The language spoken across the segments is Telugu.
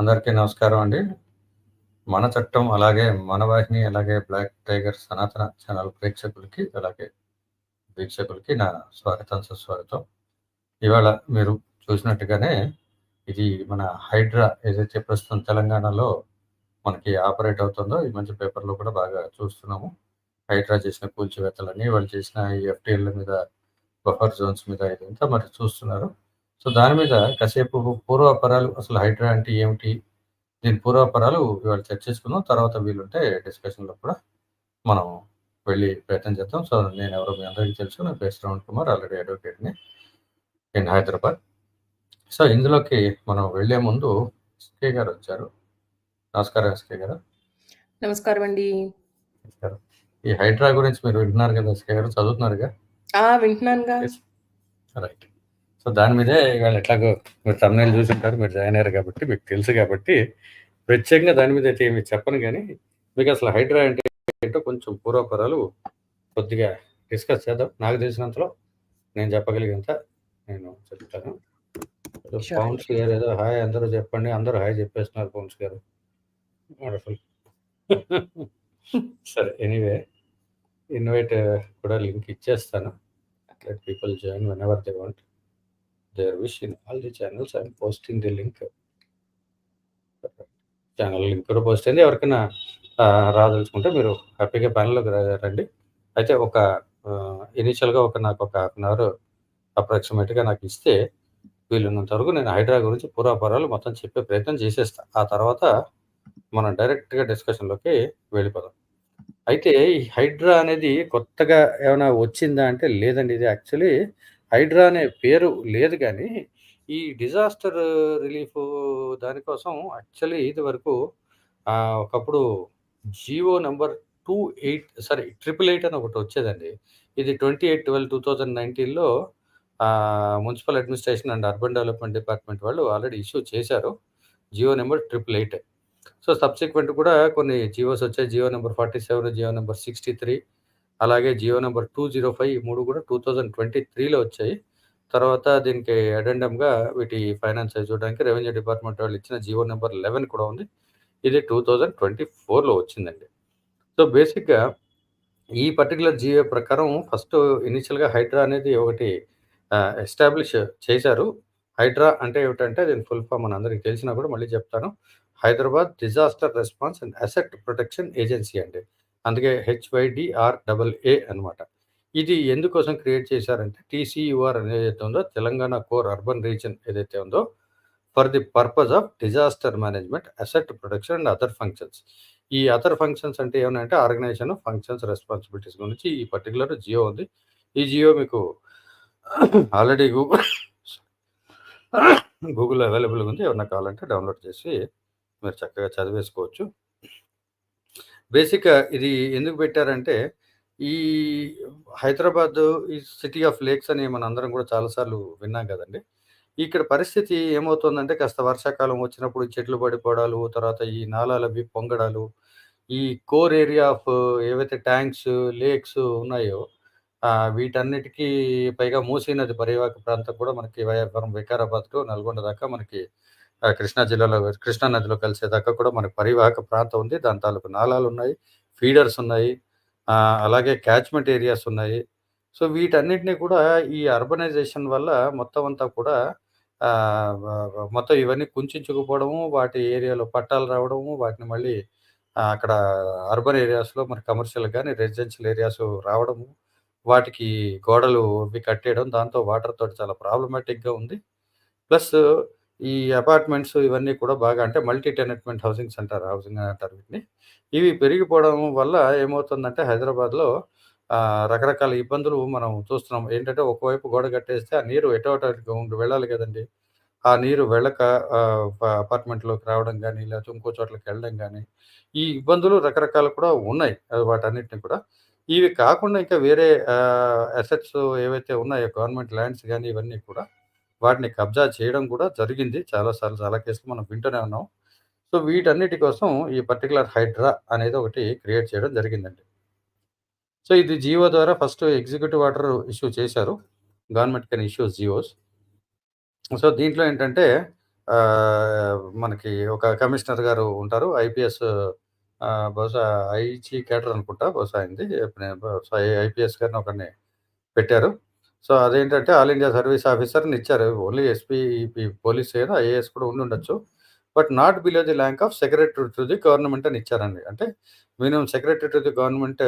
అందరికీ నమస్కారం అండి. మన చట్టం అలాగే మన వాహిని అలాగే బ్లాక్ టైగర్ సనాతన ఛానల్ ప్రేక్షకులకి అలాగే వీక్షకులకి నా స్వాగతం, సుస్వాగతం. ఇవాళ మీరు చూసినట్టుగానే ఇది మన హైడ్రా ఏదైతే ప్రస్తుతం తెలంగాణలో మనకి ఆపరేట్ అవుతుందో ఈ మధ్య పేపర్‌లో కూడా బాగా చూస్తున్నాము. హైడ్రా చేసిన కూల్చివేతలని, వాళ్ళు చేసిన ఈ ఎఫ్‌టీఎల్‌ల మీద, బఫర్ జోన్స్ మీద ఇదంతా మరి చూస్తున్నారు. సో, దాని మీద కాసేపు పూర్వాపరాలు అసలు హైడ్రా అంటే ఏమిటి? దీని పూర్వాపరాలు ఇవాళ చర్చించుకుందాం. తర్వాత వీలుంటే డిస్కషన్‌లో కూడా మనం వెళ్ళి ప్రయత్నం చేద్దాం. సో, నేనెవరో మీ అందరికీ తెలుసు. నా పేరు శ్రవణ్ కుమార్. ఆల్రెడీ అడ్వకేట్‌ని ఇన్ హైదరాబాద్. సో, ఇందులోకి మనం వెళ్ళే ముందు ఎస్‌కే గారొచ్చారు. నమస్కారం ఎస్‌కే గారు. నమస్కారం అండి. నమస్కారం. ఈ హైడ్రా గురించి మీరు వింటున్నారు కదా ఎస్‌కే గారు, చదువుతున్నారుగా? వింటున్నానుగా. రైట్. సో, దాని మీదే ఇవాళ ఎట్లాగో మీరు థంబ్‌నెయిల్ చూసుంటారు. మీరు జాయిన్ అయ్యారు కాబట్టి, మీకు తెలుసు కాబట్టి, ప్రత్యేకంగా దాని మీద అయితే ఏమి చెప్పను గానీ, మీకు అసలు హైడ్రా అంటే ఏంటో కొంచెం పూర్వాపరాలు కొద్దిగా డిస్కస్ చేద్దాం. నాకు తెలిసినంతలో నేను చెప్పగలిగేంత నేను చెప్తాను. పౌండ్స్ గారు ఏదో హాయ్ అందరూ చెప్పండి. అందరూ హాయ్ చెప్పేస్తున్నారు పౌండ్స్ గారు. వండర్‌ఫుల్. సరే ఎనీవే ఇన్వైట్ కూడా లింక్ ఇచ్చేస్తాను. Let people join whenever they want. Their wish in all the channels. I am posting the link. Channel link కూడా పోస్ట్ అయింది. ఎవరికైనా రాదలుచుకుంటే మీరు హ్యాపీగా ప్యానెల్‌లోకి రండి. అయితే ఒక ఇనీషియల్‌గా నాకు ఒక హాఫ్ అన్ అవర్ అప్రాక్సిమేట్‌గా నాకు ఇస్తే వీలున్నంత వరకు నేను హైడ్రా గురించి పూర్వాపరాలు మొత్తం చెప్పే ప్రయత్నం చేసేస్తా. ఆ తర్వాత మనం డైరెక్ట్‌గా డిస్కషన్‌లోకి వెళ్ళిపోదాం. అయితే ఈ హైడ్రా అనేది కొత్తగా ఏమైనా వచ్చిందా అంటే లేదండి. ఇది యాక్చువల్లీ హైడ్రా అనే పేరు లేదు గానీ, ఈ డిజాస్టర్ రిలీఫ్ దానికోసం యాక్చువల్లీ ఇదివరకు ఒకప్పుడు జియో నంబర్ 888 అని ఒకటొచ్చేదండి. ఇది 28/12/2019లో municipal administration and urban development department వాళ్ళు ఆల్రెడీ ఇష్యూ చేశారు. GO number 888. సో, సబ్సిక్వెంట్ కూడా కొన్ని జియోస్ వచ్చాయి. జియో నంబర్ 47, జియో నంబర్ 63 అలాగే జియో నంబర్ 205 ఈ 3 కూడా 2023లో వచ్చాయి. తర్వాత దీనికి అడెండమ్‌గా వీటి ఫైనాన్స్ అవి చూడడానికి రెవెన్యూ డిపార్ట్మెంట్ వాళ్ళు ఇచ్చిన జియో నంబర్ 11 కూడా ఉంది. ఇది 2024లో వచ్చిందండి. సో, బేసిక్‌గా ఈ పర్టిక్యులర్ జియో ప్రకారం ఫస్ట్ ఇనీషియల్‌గా హైడ్రా అనేది ఒకటి ఎస్టాబ్లిష్ చేశారు. హైడ్రా అంటే ఏమిటంటే దీని ఫుల్ ఫామ్ మనందరికీ తెలిసినా కూడా మళ్ళీ చెప్తాను. Hyderabad disaster response and asset protection agency అండి. అందుకే HYDRA అనమాట. ఇది ఎందుకోసం క్రియేట్ చేశారంటే TCUR ఏదైతే ఉందో తెలంగాణ కోర్ అర్బన్ రీజియన్ ఏదైతే ఉందో for the purpose of disaster management, asset protection and other functions. ఈ అదర్ ఫంక్షన్స్ అంటే ఏమనంటే ఆర్గనైజేషన్ ఫంక్షన్స్, రెస్పాన్సిబిలిటీస్ గురించి ఈ పర్టిక్యులర్ జియో ఉంది. ఈ జియో మీకు ఆల్రెడీ గూగుల్‌లో అవైలబుల్‌గా ఉంది. ఎవరైనా కావాలంటే డౌన్లోడ్ చేసి మీరు చక్కగా చదివేసుకోవచ్చు. బేసిక్‌గా ఇది ఎందుకు పెట్టారంటే ఈ హైదరాబాద్ ఈ సిటీ ఆఫ్ లేక్స్ అని మనందరం కూడా చాలా సార్లు విన్నాం కదండీ. ఇక్కడ పరిస్థితి ఏమవుతుందంటే కాస్త వర్షాకాలం వచ్చినప్పుడు చెట్లు పడిపోవడాలు, తర్వాత ఈ నాలాలవి పొంగడాలు, ఈ కోర్ ఏరియా ఆఫ్ ఏవైతే ట్యాంక్స్, లేక్స్ ఉన్నాయో వీటన్నిటికీ పైగా మూసీ నది పరివాహక ప్రాంతం కూడా మనకి ఫ్రమ్ వికారాబాద్ టు నల్గొండ దాకా మనకి కృష్ణా జిల్లాలో కృష్ణా నదిలో కలిసేదాకా కూడా మనకి పరివాహక ప్రాంతం ఉంది. దాని తాలూకు నాలాలున్నాయి, ఫీడర్స్ ఉన్నాయి, అలాగే క్యాచ్‌మెంట్ ఏరియాస్ ఉన్నాయి. సో, వీటన్నిటిని కూడా ఈ అర్బనైజేషన్ వల్ల మొత్తం అంతా కూడా మొత్తం ఇవన్నీ కుంచించుకుపోవడము, వాటి ఏరియాలో పట్టాలు రావడము, వాటిని మళ్ళీ అక్కడ అర్బన్ ఏరియాస్‌లో మరి కమర్షియల్ గాని, రెసిడెన్షియల్ ఏరియాస్ రావడము, వాటికి గోడలు అవి కట్టేయడం, దాంతో వాటర్ తోటి చాలా ప్రాబ్లమాటిక్‌గా ఉంది. ప్లస్ ఈ అపార్ట్మెంట్స్ ఇవన్నీ కూడా బాగా అంటే మల్టీ టెనెంట్‌మెంట్ హౌసింగ్ అంటారు వీటిని. ఇవి పెరిగిపోవడం వల్ల ఏమవుతుందంటే హైదరాబాద్‌లో రకరకాల ఇబ్బందులు మనం చూస్తున్నాం. ఏంటంటే ఒకవైపు గోడ కట్టేస్తే ఆ నీరు ఎటో అటు వెళ్ళాలి కదండీ! ఆ నీరు వెళ్ళక అపార్ట్మెంట్‌లోకి రావడం గానీ, లేకపోతే ఇంకో చోట్లకి వెళ్ళడం గానీ, ఈ ఇబ్బందులు రకరకాలు కూడా ఉన్నాయి. వాటన్నిటిని కూడా. ఇవి కాకుండా ఇంకా వేరే అసెట్స్ ఏవైతే ఉన్నాయో గవర్నమెంట్ ల్యాండ్స్ గానీ ఇవన్నీ కూడా వాటిని కబ్జా చేయడం కూడా జరిగింది. చాలా సార్లు చాలా కేసులు మనం వింటూనే ఉన్నాం. సో, వీటన్నిటి కోసం ఈ పర్టిక్యులర్ హైడ్రా అనేది ఒకటి క్రియేట్ చేయడం జరిగిందండి. సో, ఇది జియో ద్వారా ఫస్ట్ ఎగ్జిక్యూటివ్ ఆర్డర్ ఇష్యూ చేశారు. Government can issue GOs. So, దీంట్లో ఏంటంటే మనకి ఒక కమిషనర్ గారు ఉంటారు. ఐపీఎస్ బహుశా ఐజీ కేడర్ అనుకుంటా బహుశా అయింది. బహుశా ఐపీఎస్ గారిని ఒకరిని పెట్టారు. సో, అదేంటంటే ఆల్ ఇండియా సర్వీస్ ఆఫీసర్‌ని ఇచ్చారు. ఓన్లీ ఎస్పీ, పోలీస్ ఏదో ఐఏఎస్ కూడా ఉండుండొచ్చు. But not below the rank of secretary to the government అని ఇచ్చారండి. అంటే minimum secretary to the government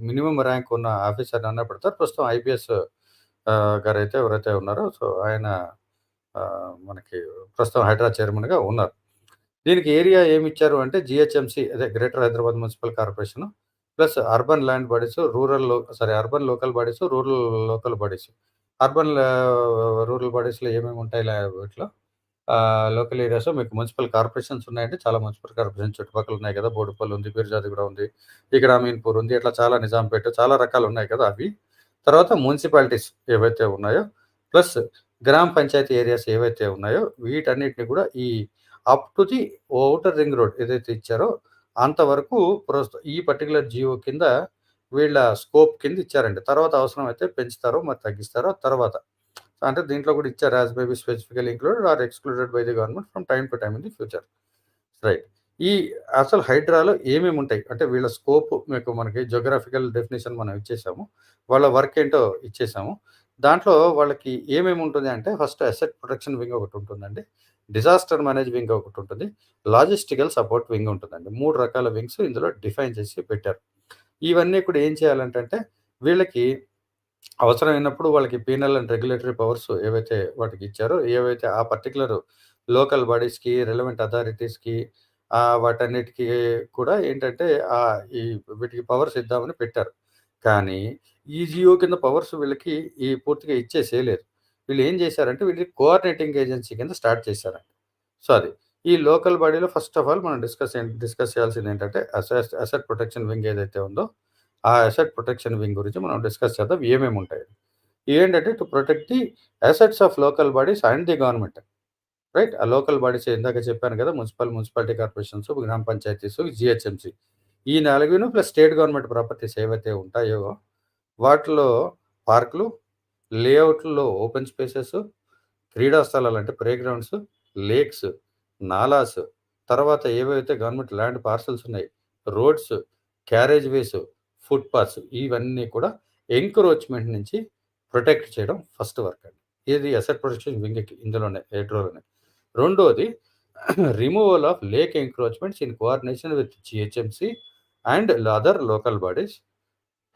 minimum rank ఉన్న ఆఫీసర్‌ని అన్నా పెడతారు. ప్రస్తుతం ఐపీఎస్ గారైతే ఎవరైతే ఉన్నారో సో, ఆయన మనకి ప్రస్తుతం హైడ్రా చైర్మన్‌గా ఉన్నారు. దీనికి ఏరియా ఏమిచ్చారు అంటే జీహెచ్ఎంసీ అదే greater Hyderabad municipal corporation plus urban land bodies, urban local bodies, rural local bodies. Rural బాడీస్‌లో ఏమేమి ఉంటాయి వీటిలో లోకల్ ఏరియాస్‌లో మీకు మున్సిపల్ కార్పొరేషన్స్ ఉన్నాయండి. చాలా మున్సిపల్ కార్పొరేషన్ చుట్టుపక్కల ఉన్నాయి కదా! బోడుపల్లి ఉంది, పీర్జాదిగూడ ఉంది, ఇక్కడ అమీన్‌పూర్ ఉంది. ఇట్లా చాలా నిజాంపేట చాలా రకాలు ఉన్నాయి కదా! అవి. తర్వాత మున్సిపాలిటీస్ ఏవైతే ఉన్నాయో ప్లస్ గ్రామ పంచాయతీ ఏరియాస్ ఏవైతే ఉన్నాయో వీటన్నిటిని కూడా ఈ up to the outer ring road ఏదైతే ఇచ్చారో అంతవరకు ఈ పర్టిక్యులర్ జియో కింద వీళ్ళ స్కోప్ కింద ఇచ్చారండి. తర్వాత అవసరమైతే పెంచుతారో మరి తగ్గిస్తారో తర్వాత. అంటే దీంట్లో కూడా ఇచ్చారు as may be specifically included or excluded by the government from time to time in the future. Right. ఈ అసలు హైడ్రాలో ఏమేముంటాయి? అంటే వీళ్ళ స్కోప్ మనకి జియోగ్రాఫికల్ డెఫినిషన్ మనం ఇచ్చేసాము. వాళ్ళ వర్క్ ఏంటో ఇచ్చేసాము. దాంట్లో వాళ్ళకి ఏమేముంటుంది అంటే ఫస్ట్ అసెట్ ప్రొటెక్షన్ వింగ్ ఒకటుంటుందండి. డిజాస్టర్ మేనేజ్ వింగ్ ఒకటుంటుంది. లాజిస్టికల్ సపోర్ట్ వింగ్ ఉంటుందండి. 3 రకాల వింగ్స్ ఇందులో డిఫైన్ చేసి పెట్టారు. ఇవన్నీ కూడా ఏం చేయాలంటంటే వీళ్ళకి అవసరమైనప్పుడు వాళ్ళకి పీనల్ అండ్ రెగ్యులేటరీ పవర్స్ ఏవైతే వాటికి ఇచ్చారో, ఏవైతే ఆ పర్టిక్యులర్ లోకల్ బాడీస్‌కి, రిలవెంట్ అథారిటీస్‌కి వాటన్నిటికి కూడా ఏంటంటే ఈ వీటికి పవర్స్ ఇద్దామని పెట్టారు. కానీ ఈ జియో కింద పవర్స్ వీళ్ళకి పూర్తిగా ఇచ్చేసేయలేదు. వీళ్ళు ఏం చేశారంటే వీళ్ళని కోఆర్డినేటింగ్ ఏజెన్సీ కింద స్టార్ట్ చేశారండి. సో, అది. ఈ లోకల్ బాడీలో ఫస్ట్ ఆఫ్ ఆల్ మనం డిస్కస్ చేయాల్సిందేంటంటే అసెట్ ప్రొటెక్షన్ వింగ్ ఏదైతే ఉందో, ఆ అసెట్ ప్రొటెక్షన్ వింగ్ గురించి మనం డిస్కస్ చేద్దాం. ఏమేముంటాయి? ఏంటంటే to protect the assets of local bodies and the government. Right. ఆ లోకల్ బాడీస్ ఇందాక చెప్పాను కదా! మున్సిపాలిటీ కార్పొరేషన్స్, గ్రామ పంచాయతీస్, జీహెచ్ఎంసీ. ఈ 4 ప్లస్ స్టేట్ గవర్నమెంట్ ప్రాపర్టీస్ ఏవైతే ఉంటాయో వాటిలో పార్కులు, లేఅవుట్‌ల్లో ఓపెన్ స్పేసెస్, క్రీడా స్థలాలు అంటే ప్లే గ్రౌండ్స్, లేక్స్, నాలాస్, తర్వాత ఏవైతే గవర్నమెంట్ ల్యాండ్ పార్సెల్స్ ఉన్నాయి, రోడ్స్, క్యారేజ్ వేస్, ఫుట్‌పాత్స్ ఇవన్నీ కూడా ఎంక్రోచ్‌మెంట్ నుంచి ప్రొటెక్ట్ చేయడం ఫస్ట్ వర్క్ అండి. ఏది అసెట్ ప్రొటెక్షన్ వింగ్‌కి ఇందులోనే హైడ్రాలోనే. రెండోది removal of lake encroachments in coordination with GHMC and other local bodies,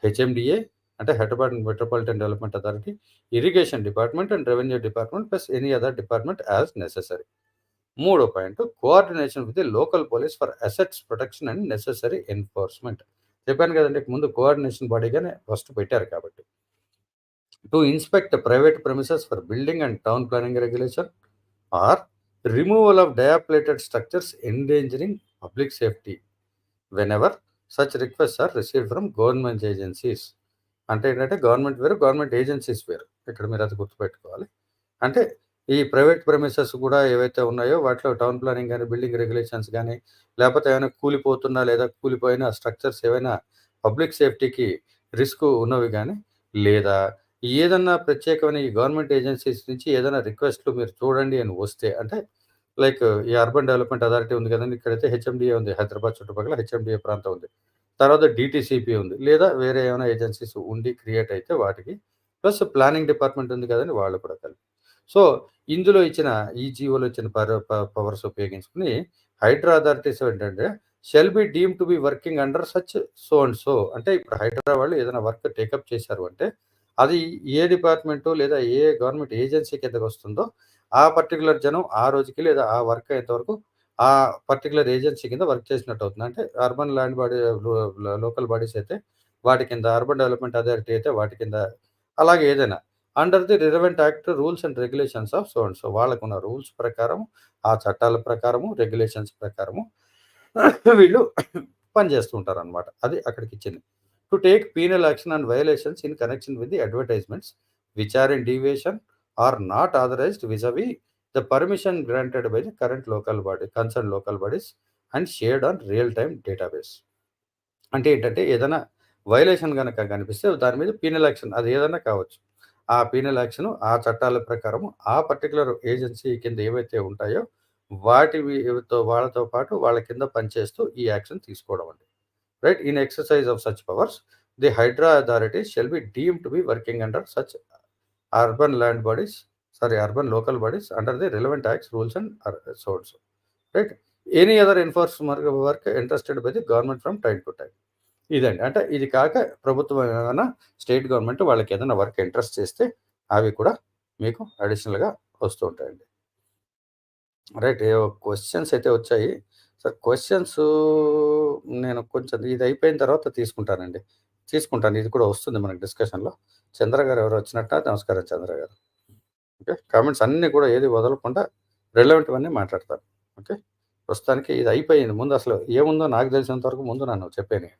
HMDA అంటే Hyderabad metropolitan development authority, irrigation department and revenue department plus any other department as necessary. మూడో point coordination with the local police for assets protection and necessary enforcement. చెప్పాను కదండీ! ముందు కోఆర్డినేషన్ బాడీగానే ఫస్ట్ పెట్టారు కాబట్టి. To inspect private premises for building and town planning regulation or removal of dilapidated structures endangering public safety whenever such requests are received from government agencies. అంటే ఏంటంటే గవర్నమెంట్ వేరు, గవర్నమెంట్ ఏజెన్సీస్ వేరు. ఇక్కడ మీరు అది గుర్తుపెట్టుకోవాలి. అంటే ఈ ప్రైవేట్ ప్రెమిసెస్ కూడా ఏవైతే ఉన్నాయో వాటిలో టౌన్ ప్లానింగ్ గాని, బిల్డింగ్ రెగ్యులేషన్స్ గాని, లేపోతే ఏమైనా కూలిపోతున్నా లేదా కూలిపోయిన స్ట్రక్చర్స్ ఏవైనా పబ్లిక్ సేఫ్టీకి రిస్క్ ఉన్నవి గాని, లేదా ఏదన్నా ప్రత్యేకమైన ఈ గవర్నమెంట్ ఏజెన్సీస్ నుంచి ఏదైనా రిక్వెస్ట్‌లు మీరు చూడండి అని వస్తే అంటే లైక్ ఈ అర్బన్ డెవలప్‌మెంట్ అథారిటీ ఉంది కదండీ! ఇక్కడైతే హెచ్ఎండీఏ ఉంది. హైదరాబాద్ చుట్టుపక్కల హెచ్ఎండీఏ ప్రాంతం ఉంది. తర్వాత డీటీసీపీ ఉంది. లేదా వేరే ఏమైనా ఏజెన్సీస్ ఉండి క్రియేట్ అయితే వాటికి ప్లస్ ప్లానింగ్ డిపార్ట్‌మెంట్ ఉంది కదండీ! వాళ్ళు కూడా కలిపి. సో, ఇందులో ఇచ్చిన ఈ జీవోలో ఇచ్చిన పవర్స్ ఉపయోగించుకొని హైడ్రా అథారిటీస్ ఏంటంటే shall be deemed to be working under such so and so. అంటే ఇప్పుడు హైడ్రా వాళ్ళు ఏదైనా వర్క్ టేకప్ చేశారు అంటే అది ఏ డిపార్ట్‌మెంటో లేదా ఏ గవర్నమెంట్ ఏజెన్సీ కిందకొస్తుందో ఆ పర్టిక్యులర్ జనం ఆ రోజుకి లేదా ఆ వర్క్ అయ్యేంత వరకు ఆ పర్టిక్యులర్ ఏజెన్సీ కింద వర్క్ చేసినట్టు అవుతుంది. అంటే urban land body local bodies అయితే వాటి కింద, అర్బన్ డెవలప్‌మెంట్ అథారిటీ అయితే వాటి కింద అలాగే ఏదైనా under the relevant act rules and regulations of so and so. వాళ్ళకున్న రూల్స్ ప్రకారం, ఆ చట్టాల ప్రకారము, రెగ్యులేషన్స్ ప్రకారము వీళ్ళు పనిచేస్తూ ఉంటారనమాట. అది అక్కడికిచ్చింది. To take penal action on violations in connection with the advertisements which are in deviation or not authorised vis a vis the permission granted by the concern local bodies and shared on real time database. అంటే ఏంటంటే ఏదైనా వయలేషన్ గనక కనిపిస్తే దాని మీద పీనల్ యాక్షన్ అది ఏదైనా కావచ్చు. ఆ పీనల్ యాక్షన్ ఆ చట్టాల ప్రకారం ఆ పర్టిక్యులర్ ఏజెన్సీ కింద ఏవైతే ఉంటాయో వాళ్ళతో పాటు వాళ్ళ కింద పనిచేస్తూ ఈ యాక్షన్ తీసుకోవడం అండి. Right? In exercise of such powers, the HYDRAA authority shall be deemed to be working under such urban land bodies urban local bodies under the relevant acts, rules and so and so. Right? Any other enforcement work interested by the government from time to time. ఇదండి. అంటే ఇది కాక ప్రభుత్వం ఏమైనా స్టేట్ గవర్నమెంట్ వాళ్ళకేదైనా వర్క్ ఇంట్రెస్ట్ చేస్తే అవి కూడా మీకు అడిషనల్‌గా వస్తూ ఉంటాయండి. రైట్. ఏవో క్వెషన్స్ అయితే వచ్చాయి. సార్ క్వెషన్సు నేను కొంచెం ఇది అయిపోయిన తర్వాత తీసుకుంటానండి. తీసుకుంటాను. ఇది కూడా వస్తుంది మనకి డిస్కషన్‌లో. చంద్ర గారు ఎవరో వచ్చినట్ట. నమస్కారం చంద్ర గారు. ఓకే. కామెంట్స్ అన్నీ కూడా ఏది వదలకుండా రిలవెంట్‌వన్నీ మాట్లాడతాను. ఓకే. ప్రస్తుతానికి ఇది అయిపోయింది. ముందు అసలు ఏముందో నాకు తెలిసినంత వరకు ముందు నన్ను చెప్పేయనియండి.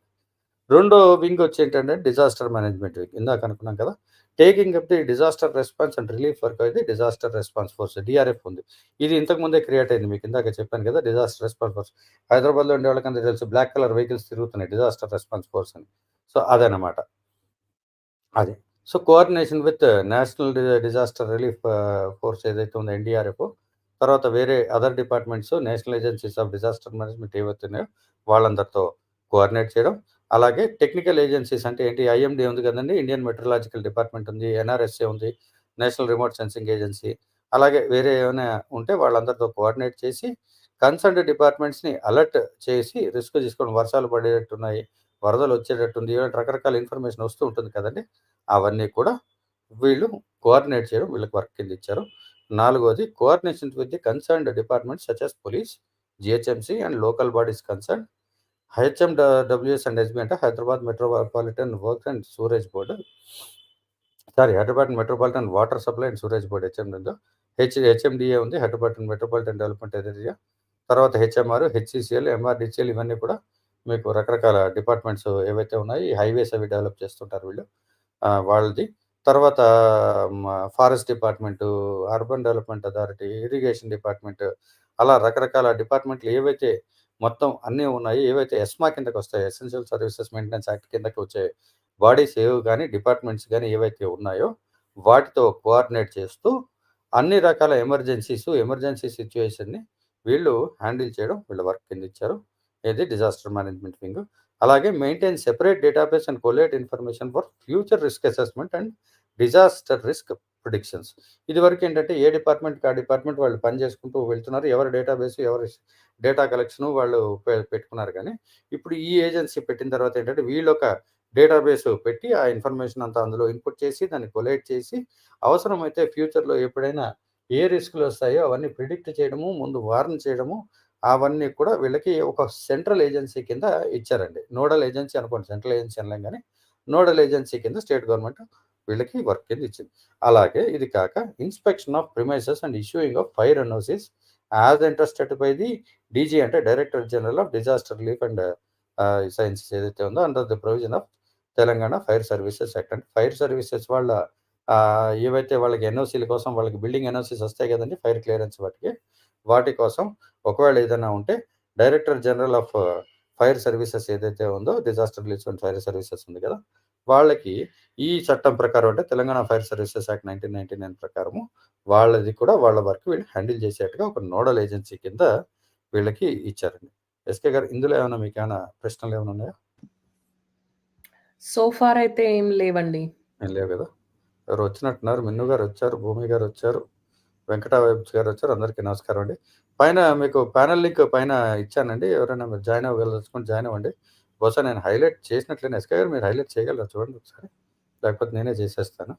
రెండో వింగ్ వచ్చి ఏంటంటే డిజాస్టర్ మేనేజ్మెంట్ వింగ్. ఇందాక అనుకున్నాం కదా! Taking up the disaster response and relief work అయితే డిజాస్టర్ రెస్పాన్స్ ఫోర్స్ డీఆర్ఎఫ్ ఉంది. ఇది ఇంతకు ముందే క్రియేట్ అయింది. మీకు ఇందాక చెప్పాను కదా! Disaster response force. హైదరాబాద్‌లో ఉండే వాళ్ళకందరికీ తెలుసు. బ్లాక్ కలర్ వెహికల్స్ తిరుగుతున్నాయి. డిజాస్టర్ రెస్పాన్స్ ఫోర్స్ అని. సో, అదనమాట. అది. So, coordination with national disaster relief force ఏదైతే ఉందో ఎన్‌డీఆర్ఎఫ్, తర్వాత వేరే other departments, national agencies of disaster management ఏవైతే ఉన్నాయో వాళ్ళందరితో కోఆర్డినేట్ చేయడం. అలాగే టెక్నికల్ ఏజెన్సీస్ అంటే ఏంటి ఐఎండీ ఉంది కదండీ! ఇండియన్ మెట్రలాజికల్ డిపార్ట్మెంట్ ఉంది. ఎన్ఆర్ఎస్ఏ ఉంది. National remote sensing agency. అలాగే వేరే ఏమైనా ఉంటే వాళ్ళందరితో కోఆర్డినేట్ చేసి కన్సర్న్డ్ డిపార్ట్మెంట్స్‌ని అలర్ట్ చేసి రిస్క్ తీసుకోవడం. వర్షాలు పడేటట్టున్నాయి. వరదలు వచ్చేటట్టుంది. ఇలాంటి రకరకాల ఇన్ఫర్మేషన్ వస్తూ ఉంటుంది కదండీ! అవన్నీ కూడా వీళ్ళు కోఆర్డినేట్ చేయడం వీళ్ళకి వర్క్ కింద ఇచ్చారు. నాలుగోది coordination with the concerned departments such as police, GHMC and local bodies concerned. HMWS and SB అంటే Hyderabad metropolitan works and sewerage board. Hyderabad metropolitan water supply and sewerage board HM ఉందో. హెచ్ఎండిఏ ఉంది. Hyderabad metropolitan development area. తర్వాత హెచ్ఎంఆర్, హెచ్సీసీఎల్, ఎంఆర్డీసీఎల్ ఇవన్నీ కూడా మీకు రకరకాల డిపార్ట్మెంట్స్ ఏవైతే ఉన్నాయో ఈ హైవేస్ అవి డెవలప్ చేస్తుంటారు వీళ్ళు. వాళ్ళది. తర్వాత forest department, urban development authority, irrigation department అలా రకరకాల డిపార్ట్మెంట్లు ఏవైతే మొత్తం అన్నీ ఉన్నాయి. ఏవైతే ఎస్మా కిందకొస్తాయో ఎసెన్షియల్ సర్వీసెస్ మెయింటెనెన్స్ యాక్ట్ కిందకి వచ్చే బాడీస్ ఏవి గాని, డిపార్ట్మెంట్స్ గాని ఏవైతే ఉన్నాయో వాటితో కోఆర్డినేట్ చేస్తూ అన్ని రకాల ఎమర్జెన్సీ సిట్యుయేషన్‌ని వీళ్ళు హ్యాండిల్ చేయడం వీళ్ళ వర్క్ కింద ఇచ్చారు. ఏది డిజాస్టర్ మేనేజ్మెంట్ వింగ్. అలాగే maintain separate database and collate information for future risk assessment and disaster risk predictions. ఇదివరకు ఏంటంటే ఏ డిపార్ట్మెంట్‌కి ఆ డిపార్ట్మెంట్ వాళ్ళు పని చేసుకుంటూ వెళ్తున్నారు. ఎవరి డేటాబేస్, ఎవరి డేటా కలెక్షను వాళ్ళు పెట్టుకున్నారు గానీ, ఇప్పుడు ఈ ఏజెన్సీ పెట్టిన తర్వాత ఏంటంటే వీళ్ళొక డేటాబేస్ పెట్టి ఆ ఇన్ఫర్మేషన్ అంతా అందులో ఇన్‌పుట్ చేసి దాన్ని కొలేట్ చేసి అవసరమైతే ఫ్యూచర్‌లో ఎప్పుడైనా ఏ రిస్కులొస్తాయో అవన్నీ ప్రిడిక్ట్ చేయడము, ముందు వార్న్ చేయడము అవన్నీ కూడా వీళ్ళకి ఒక సెంట్రల్ ఏజెన్సీ కింద ఇచ్చారండి. నోడల్ ఏజెన్సీ అనుకోండి. సెంట్రల్ ఏజెన్సీ అనలేం గానీ, నోడల్ ఏజెన్సీ కింద స్టేట్ గవర్నమెంట్ వీళ్ళకి వర్క్ కింద ఇచ్చింది. అలాగే ఇది కాక inspection of premises and issuing of fire NOCs as interested by the DG అంటే director general of disaster relief and sciences ఏదైతే ఉందో under the provision of Telangana fire services act. అంటే ఫైర్ సర్వీసెస్ వాళ్ళ ఏవైతే వాళ్ళకి ఎన్ఓసీల కోసం వాళ్ళకి బిల్డింగ్ ఎన్ఓసీస్ వస్తాయి కదండీ! ఫైర్ క్లియరెన్స్ వాటికి. వాటి కోసం ఒకవేళ ఏదైనా ఉంటే director general of fire services ఏదైతే ఉందో disaster relief and fire services ఉంది కదా! వాళ్ళకి ఈ చట్టం ప్రకారం అంటే తెలంగాణ ఫైర్ సర్వీసెస్ యాక్ట్ 1999 ప్రకారము వాళ్ళది కూడా వాళ్ళ వర్క్ వీళ్ళు హ్యాండిల్ చేసేట్టుగా ఒక నోడల్ ఏజెన్సీ కింద వీళ్ళకి ఇచ్చారండి. ఎస్‌కే గారు ఇందులో ఏమైనా మీకేమైనా ప్రశ్నలేమైనా ఉన్నాయా? సో ఫార్ అయితే ఏం లేవండి. ఏం లేవు కదా! ఎవరో వచ్చినట్టున్నారు. మిన్ను గారొచ్చారు, భూమి గారొచ్చారు, వెంకట వెబ్స్ గారొచ్చారు. అందరికీ నమస్కారం అండి. పైన మీకు ప్యానెల్ లింక్ పైన ఇచ్చానండి. ఎవరైనా మీరు జాయిన్ అవ్వదలుచుకుంటే జాయిన్ అవ్వండి. బహుశా నేను హైలైట్ చేసినట్లేను. ఎస్‌కే గారు మీరు హైలైట్ చేయగలరా చూడండి ఒకసారి? లేకపోతే నేనే చేసేస్తాను.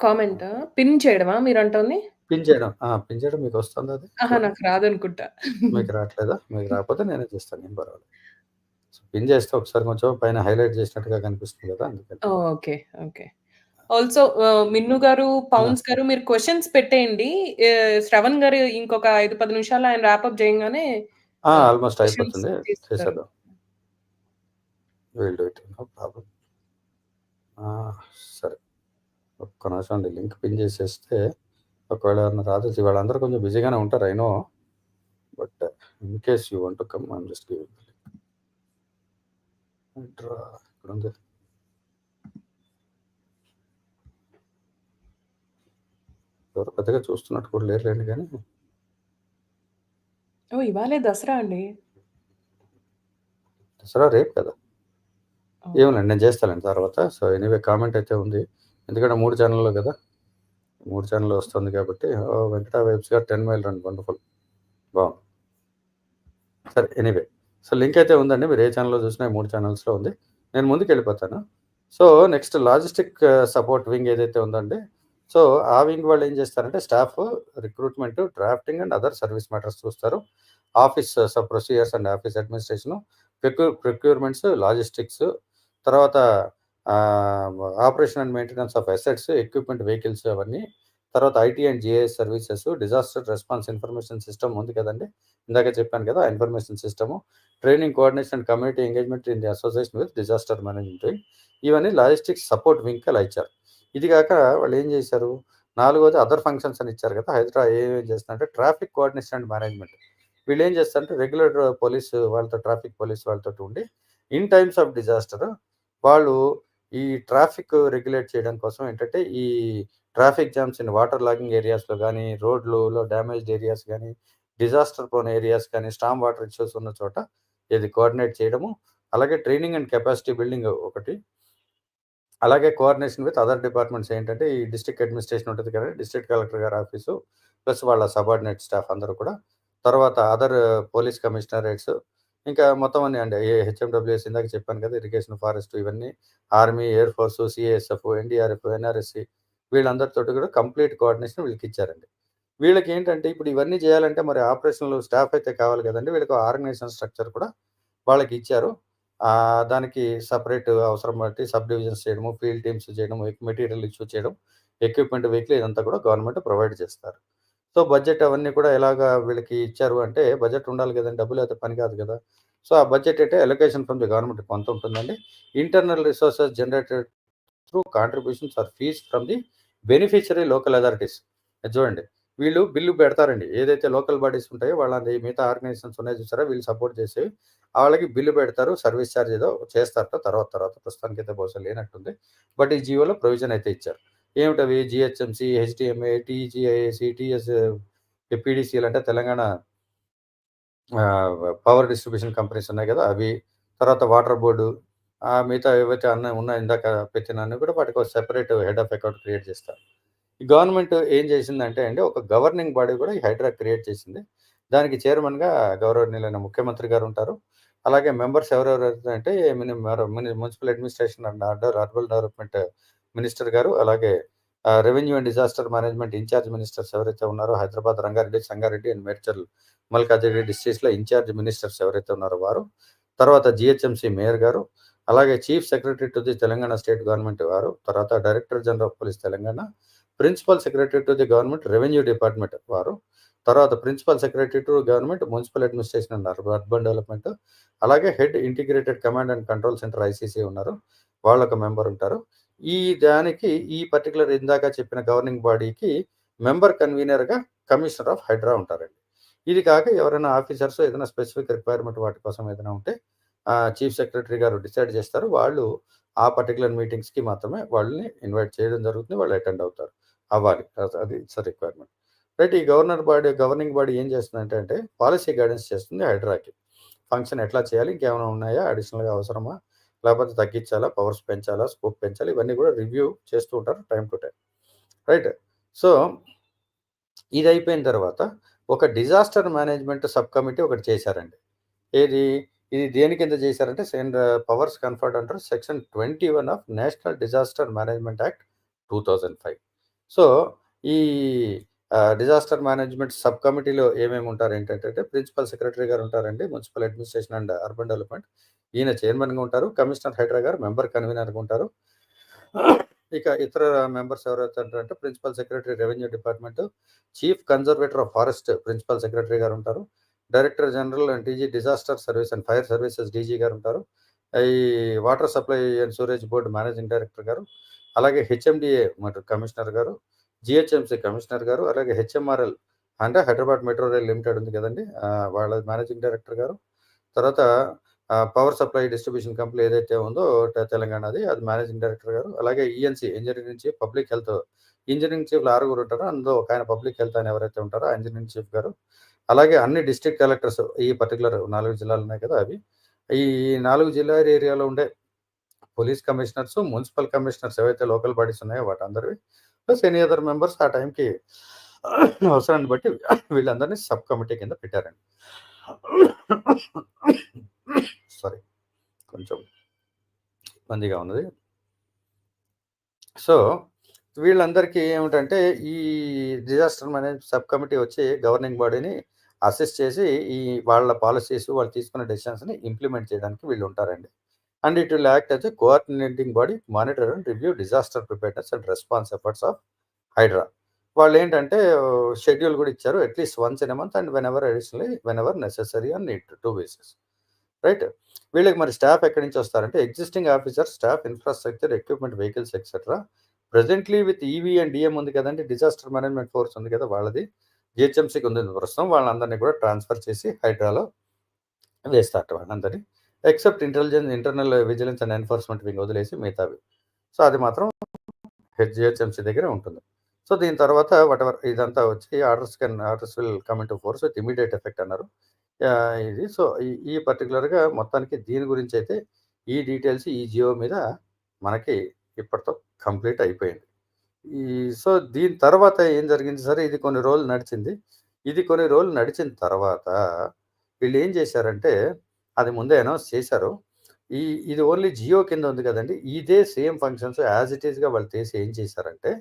కామెంటా? పిన్ చేయడమా మీరంటోంది? పిన్ చేయడం. పిన్ చేయడం మీకొస్తుందా అది? అహా! చూడండి. నాకు రాదనుకుంటా. మీకు రాట్లేదా? మీకు రాకపోతే నేనే చేస్తాను. ఏం పర్వాలేదు. సో, పిన్ చేస్తే ఒకసారి కొంచెం పైన హైలైట్ చేసినట్టుగా కనిపిస్తుంది కదా! అందుకని. ఓకే. ఓకే. ఆల్సో మిన్ను గారు, ఆ! పౌన్స్ గారు మీరు క్వెషన్స్ పెట్టేయండి. శ్రవణ్ గారు ఇంకొక 5, 10 నిమిషాల్లో ఆయన ర్యాపప్ చేయంగానే ఆల్‌మోస్ట్ క్వెషన్స్ అయిపోతుంది. తీస్తారు. చేసేద్దాం. Will do it. No problem. ఆ! సరే. ఒక్క నిమిషం అండి. లింక్ పిన్ చేసేస్తే ఒకవేళ ఎవరైనా రాదోచ్చు. వాళ్ళందరూ కొంచెం బిజీగానే ఉంటారు. I know. But in case you want to come I am just giving the link. HYDRAA ఇక్కడుంది. ఎవరు పెద్దగా చూస్తున్నట్టు కూడా లేరులెండి గానీ ఓహ్! ఇవాళే దసరా అండి. దసరా రేపు కదా! ఓహ్! ఏమోనండి నేను చేస్తాలేండి తర్వాత. సో, ఎనీవే కామెంట్ అయితే ఉంది. ఎందుకంటే 3 ఛానెల్‌లో కదా! 3 ఛానెల్‌లో వస్తుంది కాబట్టి వెంకట వైబ్స్ గారు 10 మైల్ రన్ వండర్‌ఫుల్. బావుంది. సరే ఎనీవే. సో, లింక్ అయితే ఉందండి. మీరు ఏ ఛానెల్‌లో చూసినా ఈ 3 ఛానెల్స్‌లో ఉంది. నేను ముందుకెళ్ళిపోతాను. So, next logistic support wing ఏదైతే ఉందండి. సో, ఆ వింగ్ వాళ్ళు ఏం చేస్తారంటే staff recruitment, drafting and other service matters చూస్తారు. Office procedures and office administration, procurements, logistics, తర్వాత operation and maintenance of assets, equipment, vehicles అవన్నీ. తర్వాత IT and GIS services, disaster response information system ఉంది కదండీ! ఇందాకే చెప్పాను కదా! ఆ information system, training, coordination and community engagement in the association with disaster management wing. ఇవన్నీ లాజిస్టిక్స్ సపోర్ట్ వింగ్‌కి అలా ఇచ్చారు. ఇది గాక వాళ్ళేం జేశారు, నాలుగోది అదర్ ఫంక్షన్స్ అని ఇచ్చారు కదా! హైడ్రా ఏమేం చేస్తుందంటే ట్రాఫిక్ కోఆర్డినేషన్ అండ్ మేనేజ్మెంట్. వీళ్ళేం చేస్తారంటే రెగ్యులర్ పోలీస్ వాళ్ళతో ట్రాఫిక్ పోలీస్ వాళ్ళతోటి ఉండి ఇన్ టైమ్స్ ఆఫ్ డిజాస్టర్ వాళ్ళు ఈ ట్రాఫిక్ రెగ్యులేట్ చేయడం కోసం ఏంటంటే ఈ traffic jams in water logging ఏరియాస్‌లో గానీ, రోడ్లులో డ్యామేజ్డ్ ఏరియాస్ గానీ, డిజాస్టర్ ప్రోన్ ఏరియాస్ కానీ, స్టార్మ్ వాటర్ ఇష్యూస్ ఉన్న చోట ఇది కోఆర్డినేట్ చేయడము. అలాగే ట్రైనింగ్ అండ్ కెపాసిటీ బిల్డింగ్ ఒకటి. అలాగే కోఆర్డినేషన్ విత్ అదర్ డిపార్ట్మెంట్స్ ఏంటంటే, ఈ డిస్ట్రిక్ట్ అడ్మినిస్ట్రేషన్ ఉంటది కదా! డిస్ట్రిక్ట్ కలెక్టర్ గారి ఆఫీసు, ప్లస్ వాళ్ళ సబార్డినేట్ స్టాఫ్ అందరూ కూడా. తర్వాత అదర్ పోలీస్ కమిషనరేట్స్, ఇంకా మొత్తం అన్నీ అండి. హెచ్ఎండబ్ల్యూఎస్ ఇందాక చెప్పాను కదా! ఇరిగేషన్, ఫారెస్ట్ ఇవన్నీ, army, air force, CASF, NDRF, NRSC వీళ్ళందరితోటి కూడా కంప్లీట్ కోఆర్డినేషన్ వీళ్ళకిచ్చారండి. వీళ్ళకేంటంటే ఇప్పుడు ఇవన్నీ చేయాలంటే మరి ఆపరేషనల్ స్టాఫ్ అయితే కావాలి కదండీ! వీళ్ళకి ఆర్గనైజేషన్ స్ట్రక్చర్ కూడా వాళ్ళకిచ్చారు. దానికి సెపరేట్ అవసరం బట్టి సబ్ డివిజన్స్ చేయడము, ఫీల్డ్ టీమ్స్ చేయడము, మెటీరియల్ ఇష్యూ చేయడం, ఎక్విప్‌మెంట్, వెహికల్ ఇదంతా కూడా గవర్నమెంట్ ప్రొవైడ్ చేస్తారు. సో, బడ్జెట్ అవన్నీ కూడా ఎలాగా వీళ్ళకి ఇచ్చారు అంటే, బడ్జెట్ ఉండాలి కదండీ! డబ్బు లేతే పని కాదు కదా! సో, ఆ బడ్జెట్ అంటే అలొకేషన్ ఫ్రమ్ ది గవర్నమెంట్ కొంత ఉంటుందండి. Internal resources generated through contributions or fees from the beneficiary local authorities. ఇది చూడండి. వీళ్ళు బిల్లు పెడతారండి. ఏదైతే లోకల్ బాడీస్ ఉంటాయో వాళ్ళది మిగతా ఆర్గనైజేషన్స్ ఉన్నాయి చూసారా? వీళ్ళు సపోర్ట్ చేసేవి. వాళ్ళకి బిల్లు పెడతారు. సర్వీస్ చార్జ్ ఏదో చేస్తారట తర్వాత తర్వాత. ప్రస్తుతానికైతే బహుశా లేనట్టుంది. బట్ ఈ జీవోలో ప్రొవిజన్ అయితే ఇచ్చారు. ఏమిటవి జీహెచ్ఎంసీ, హెచ్‌డీఎంఏ, టీజీఐఏసీ, టీఎస్ పీడీసీలు అంటే తెలంగాణ పవర్ డిస్ట్రిబ్యూషన్ కంపెనీస్ ఉన్నాయి గదా! అవి. తర్వాత వాటర్ బోర్డు, మిగతా ఏవైతే ఉన్నాయో ఇందాక పెట్టినవన్నీ కూడా వాటికి ఒక separate head of account create చేస్తారు. ఈ గవర్నమెంట్ ఏం చేసిందంటే అండి, ఒక గవర్నింగ్ బాడీ కూడా ఈ హైడ్రా క్రియేట్ చేసింది. దానికి చైర్మన్‌గా గౌరవనీయులైన ముఖ్యమంత్రి గారుంటారు. అలాగే మెంబర్స్ ఎవరెవరైతే municipal administration and urban development minister గారు, అలాగే revenue and disaster management in charge ministers ఎవరైతే ఉన్నారో హైదరాబాద్, రంగారెడ్డి, సంగారెడ్డి అండ్ మేడ్చల్, మల్కాజిగిరి డిస్ట్రిక్ట్స్‌లో ఇన్‌చార్జ్ మినిస్టర్స్ ఎవరైతే ఉన్నారో వారు. తర్వాత జీహెచ్ఎంసీ మేయర్ గారు, అలాగే chief secretary to the Telangana state government వారు, తర్వాత director general of police Telangana, principal secretary to the government revenue department వారు, తర్వాత principal secretary to government municipal administration and urban development, అలాగే head integrated command and control centre ICC ఉన్నారు. వాళ్ళొక మెంబర్ ఉంటారు. ఈ దానికి ఈ పర్టిక్యులర్ ఇందాక చెప్పిన గవర్నింగ్ బాడీకి మెంబర్ కన్వీనర్‌గా కమిషనర్ ఆఫ్ హైడ్రా ఉంటారండి. ఇది కాక ఎవరైనా ఆఫీసర్స్ ఏదైనా స్పెసిఫిక్ రిక్వైర్మెంట్ వాటి కోసం ఏదైనా ఉంటే చీఫ్ సెక్రటరీ గారు డిసైడ్ చేస్తారు. వాళ్ళు ఆ పర్టిక్యులర్ మీటింగ్స్‌కి మాత్రమే వాళ్ళని ఇన్వైట్ చేయడం జరుగుతుంది. వాళ్ళు అటెండ్ అవుతారు. అవ్వాలి. అది ఇట్స్ ఎ రిక్వైర్మెంట్. రైట్. ఈ గవర్నింగ్ బాడీ ఏం చేస్తుందంటే పాలిసీ గైడెన్స్ చేస్తుంది హైడ్రాకి. ఫంక్షన్ ఎట్లా చేయాలి? ఇంకేమైనా ఉన్నాయా? అడిషనల్‌గా అవసరమా? లేకపోతే తగ్గించాలా? పవర్స్ పెంచాలా? స్కోప్ పెంచాలా? ఇవన్నీ కూడా రివ్యూ చేస్తూ ఉంటారు time to time. Right. So, ఇది అయిపోయిన తర్వాత ఒక డిజాస్టర్ మేనేజ్మెంట్ సబ్ కమిటీ ఒకటి చేశారండి. ఏది? ఇది దేని కింద చేశారంటే powers conferred under section 21 of national disaster management act 2005. So, ఈ డిజాస్టర్ మేనేజ్మెంట్ సబ్ కమిటీలో ఏమేమి ఉంటారు ఏంటంటే ప్రిన్సిపల్ సెక్రటరీ గారు ఉంటారండి. Municipal administration and urban development. ఈయన చైర్మన్‌గా ఉంటారు. కమిషనర్ హైడ్రా గారు మెంబర్ కన్వీనర్‌గా ఉంటారు. ఇక ఇతర మెంబర్స్ ఎవరైతే ఉంటారంటే principal secretary revenue department, chief conservator of forest principal secretary గారు ఉంటారు. Director general and DG disaster service and fire services DG గారు ఉంటారు. ఈ water supply and sewerage board managing director గారు, అలాగే హెచ్ఎండిఏ మరి కమిషనర్ గారు, జీహెచ్ఎంసీ కమిషనర్ గారు, అలాగే హెచ్ఎంఆర్ఎల్ అంటే హైదరాబాద్ మెట్రో రైల్ లిమిటెడ్ ఉంది కదండీ! వాళ్ళ మేనేజింగ్ డైరెక్టర్ గారు. తర్వాత పవర్ సప్లై డిస్ట్రిబ్యూషన్ కంపెనీ ఏదైతే ఉందో తెలంగాణది అది మేనేజింగ్ డైరెక్టర్ గారు. అలాగే ENC engineering chief public health engineering చీఫ్‌లు 6 ఉంటారు. అందులో ఒకాయన పబ్లిక్ హెల్త్ అని ఎవరైతే ఉంటారో ఆ ఇంజినీరింగ్ చీఫ్ గారు. అలాగే అన్ని డిస్ట్రిక్ట్ కలెక్టర్స్ ఈ పర్టిక్యులర్ 4 జిల్లాలు ఉన్నాయి కదా! అవి. ఈ 4 జిల్లా ఏరియాలో ఉండే పోలీస్ కమిషనర్స్, మున్సిపల్ కమిషనర్స్ ఏవైతే లోకల్ బాడీస్ ఉన్నాయో వాటందరివి ప్లస్ ఎనీ అదర్ మెంబర్స్ ఆ టైంకి అవసరాన్ని బట్టి వీళ్ళందరినీ సబ్ కమిటీ కింద పెట్టారండి. సారీ, కొంచెం ఇబ్బందిగా ఉన్నది. సో, వీళ్ళందరికీ ఏమిటంటే ఈ డిజాస్టర్ మేనేజ్‌మెంట్ సబ్ కమిటీ వచ్చి గవర్నింగ్ బాడీని అసిస్ట్ చేసి ఈ వాళ్ళ పాలిసీస్ వాళ్ళు తీసుకున్న డెసిషన్స్‌ని ఇంప్లిమెంట్ చేయడానికి వీళ్ళుంటారండి. And it will act as a coordinating body, monitor and review disaster preparedness and response efforts of HYDRAA. వాళ్ళేంటంటే షెడ్యూల్ కూడా ఇచ్చారు. At least once in a month and whenever necessary on need 2 basis. Right. వీళ్ళకి మరి స్టాఫ్ ఎక్కడి నుంచి వస్తారంటే existing officers, staff, infrastructure, equipment, vehicles etcetera. Presently with EV and DM ఉంది కదండీ! డిజాస్టర్ మేనేజ్‌మెంట్ ఫోర్స్ ఉంది కదా! వాళ్ళది. జీహెచ్ఎంసీకి ఉంది ప్రస్తుతం. వాళ్ళందరిని కూడా ట్రాన్స్‌ఫర్ చేసి హైడ్రాలో వేస్తారట వాళ్ళందరిని. Except internal vigilance and enforcement wing వదిలేసి మిగతావి. సో, అది మాత్రం జీహెచ్ఎంసీ దగ్గరే ఉంటుంది. సో, దీని తర్వాత వాటెవర్ ఇదంతా వచ్చి orders will come into force with immediate effect అన్నారు. ఇది సో, ఈ పర్టిక్యులర్‌గా మొత్తానికి దీని గురించైతే ఈ డీటెయిల్స్ ఈ జియో మీద మనకి ఇప్పటితో కంప్లీట్ అయిపోయింది. ఈ సో, దీని తర్వాత ఏం జరిగింది సరే ఇది కొన్ని రోజులు నడిచింది. ఇది కొన్ని రోజులు నడిచిన తర్వాత వీళ్ళేం చేశారంటే, అది ముందే అనౌన్స్ చేశారు. ఈ ఇది ఓన్లీ జియో కింద ఉంది కదండీ! ఇదే సేమ్ ఫంక్షన్స్ యాజ్ ఇట్ ఈస్‌గా వాళ్ళు చేసి ఏం చేశారంటే,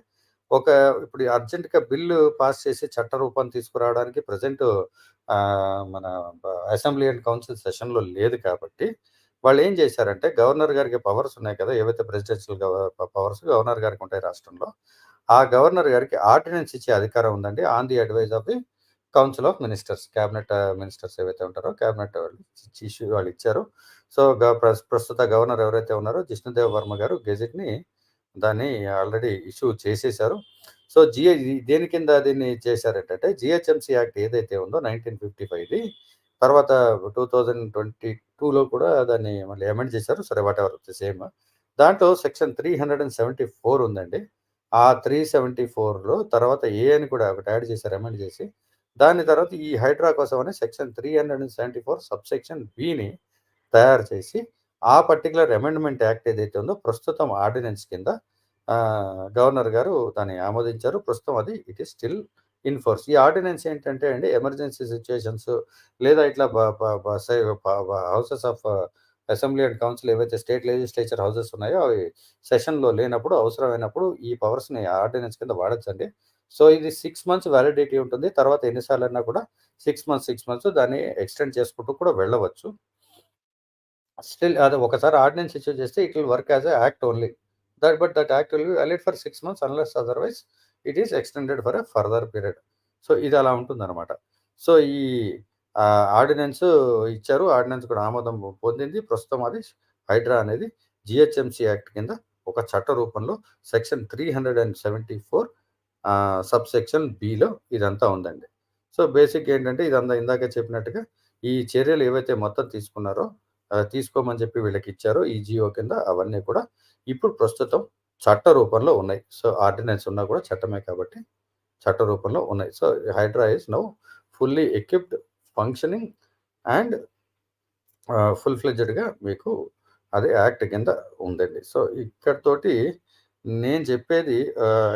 ఒక ఇప్పుడు అర్జెంట్‌గా బిల్లు పాస్ చేసి చట్ట రూపం తీసుకురావడానికి ప్రెజెంట్ మన అసెంబ్లీ అండ్ కౌన్సిల్ సెషన్‌లో లేదు కాబట్టి, వాళ్ళేం చేశారంటే గవర్నర్ గారికి పవర్స్ ఉన్నాయి కదా! ఏవైతే ప్రెసిడెన్షియల్ పవర్స్ గవర్నర్ గారికి ఉంటాయి రాష్ట్రంలో. ఆ గవర్నర్ గారికి ఆర్డినెన్స్ ఇచ్చే అధికారం ఉందండి. On the advice of the council of ministers. Cabinet ministers ఏవైతే ఉంటారో క్యాబినెట్ వాళ్ళు ఇచ్చారు. సో, ప్రస్తుత గవర్నర్ ఎవరైతే ఉన్నారో జిష్ణుదేవ్ వర్మ గారు గెజెట్‌ని దాన్ని ఆల్రెడీ ఇష్యూ చేసేశారు. సో, దేని కింద దీన్ని చేశారంటే జీహెచ్ఎంసీ యాక్ట్ ఏదైతే ఉందో 1955ది తర్వాత 2022లో కూడా దాన్ని మళ్ళీ అమెండ్ చేశారు. సరే వాటెవర్ సేమ్. దాంట్లో సెక్షన్ 374 ఉందండి. ఆ 374లో తర్వాత ఏ అని కూడా ఒకటి యాడ్ చేశారు అమెండ్ చేసి. దాని తర్వాత ఈ హైడ్రా కోసం అని సెక్షన్ 374 సబ్‌సెక్షన్ బిని తయారు చేసి ఆ పర్టిక్యులర్ అమెండ్మెంట్ యాక్ట్ ఏదైతే ఉందో ప్రస్తుతం ఆర్డినెన్స్ కింద గవర్నర్ గారు దాన్ని ఆమోదించారు. ప్రస్తుతం అది it is still in force. ఈ ఆర్డినెన్స్ ఏంటంటే అండి ఎమర్జెన్సీ సిట్యుయేషన్స్ లేదా ఇట్లా బ బ బ సై ప బ houses of assembly and council ఏవైతే స్టేట్ లెజిస్లేచర్ హౌసెస్ ఉన్నాయో అవి సెషన్‌లో లేనప్పుడు అవసరమైనప్పుడు ఈ పవర్స్‌ని ఆర్డినెన్స్ కింద వాడొచ్చండి. సో, ఇది 6 మంత్స్ వాలిడిటీ ఉంటుంది. తర్వాత ఎన్ని సార్లన్నా కూడా 6 మంత్స్ దాన్ని ఎక్స్‌టెండ్ చేసుకుంటూ కూడా వెళ్ళవచ్చు. స్టిల్ అది ఒకసారి ఆర్డినెన్స్ ఇష్యూ చేస్తే it will work as a act only. That act will be valid for 6 months unless otherwise it is extended for a further period. So, ఇది అలా ఉంటుందనమాట. సో, ఈ ఆర్డినెన్స్ ఇచ్చారు. ఆర్డినెన్స్ కూడా ఆమోదం పొందింది. ప్రస్తుతం అది హైడ్రా అనేది జీహెచ్ఎంసీ యాక్ట్ కింద ఒక చట్ట రూపంలో సెక్షన్ 374 సబ్‌సెక్షన్ బిలో ఇదంతా ఉందండి. సో, బేసిక్ ఏంటంటే ఇదంతా ఇందాకే చెప్పినట్టుగా ఈ చర్యలు ఏవైతే మొత్తం తీసుకున్నారో తీసుకోమని చెప్పి వీళ్ళకిచ్చారో ఈ జియో కింద అవన్నీ కూడా ఇప్పుడు ప్రస్తుతం చట్ట రూపంలో ఉన్నాయి. సో, ఆర్డినెన్స్ ఉన్నా కూడా చట్టమే కాబట్టి చట్ట రూపంలో ఉన్నాయి. So, HYDRAA is now fully equipped, functioning and full ఫ్లెడ్జెడ్‌గా మీకు అది యాక్ట్ కింద ఉందండి. సో, ఇక్కడితోటి నేను చెప్పేది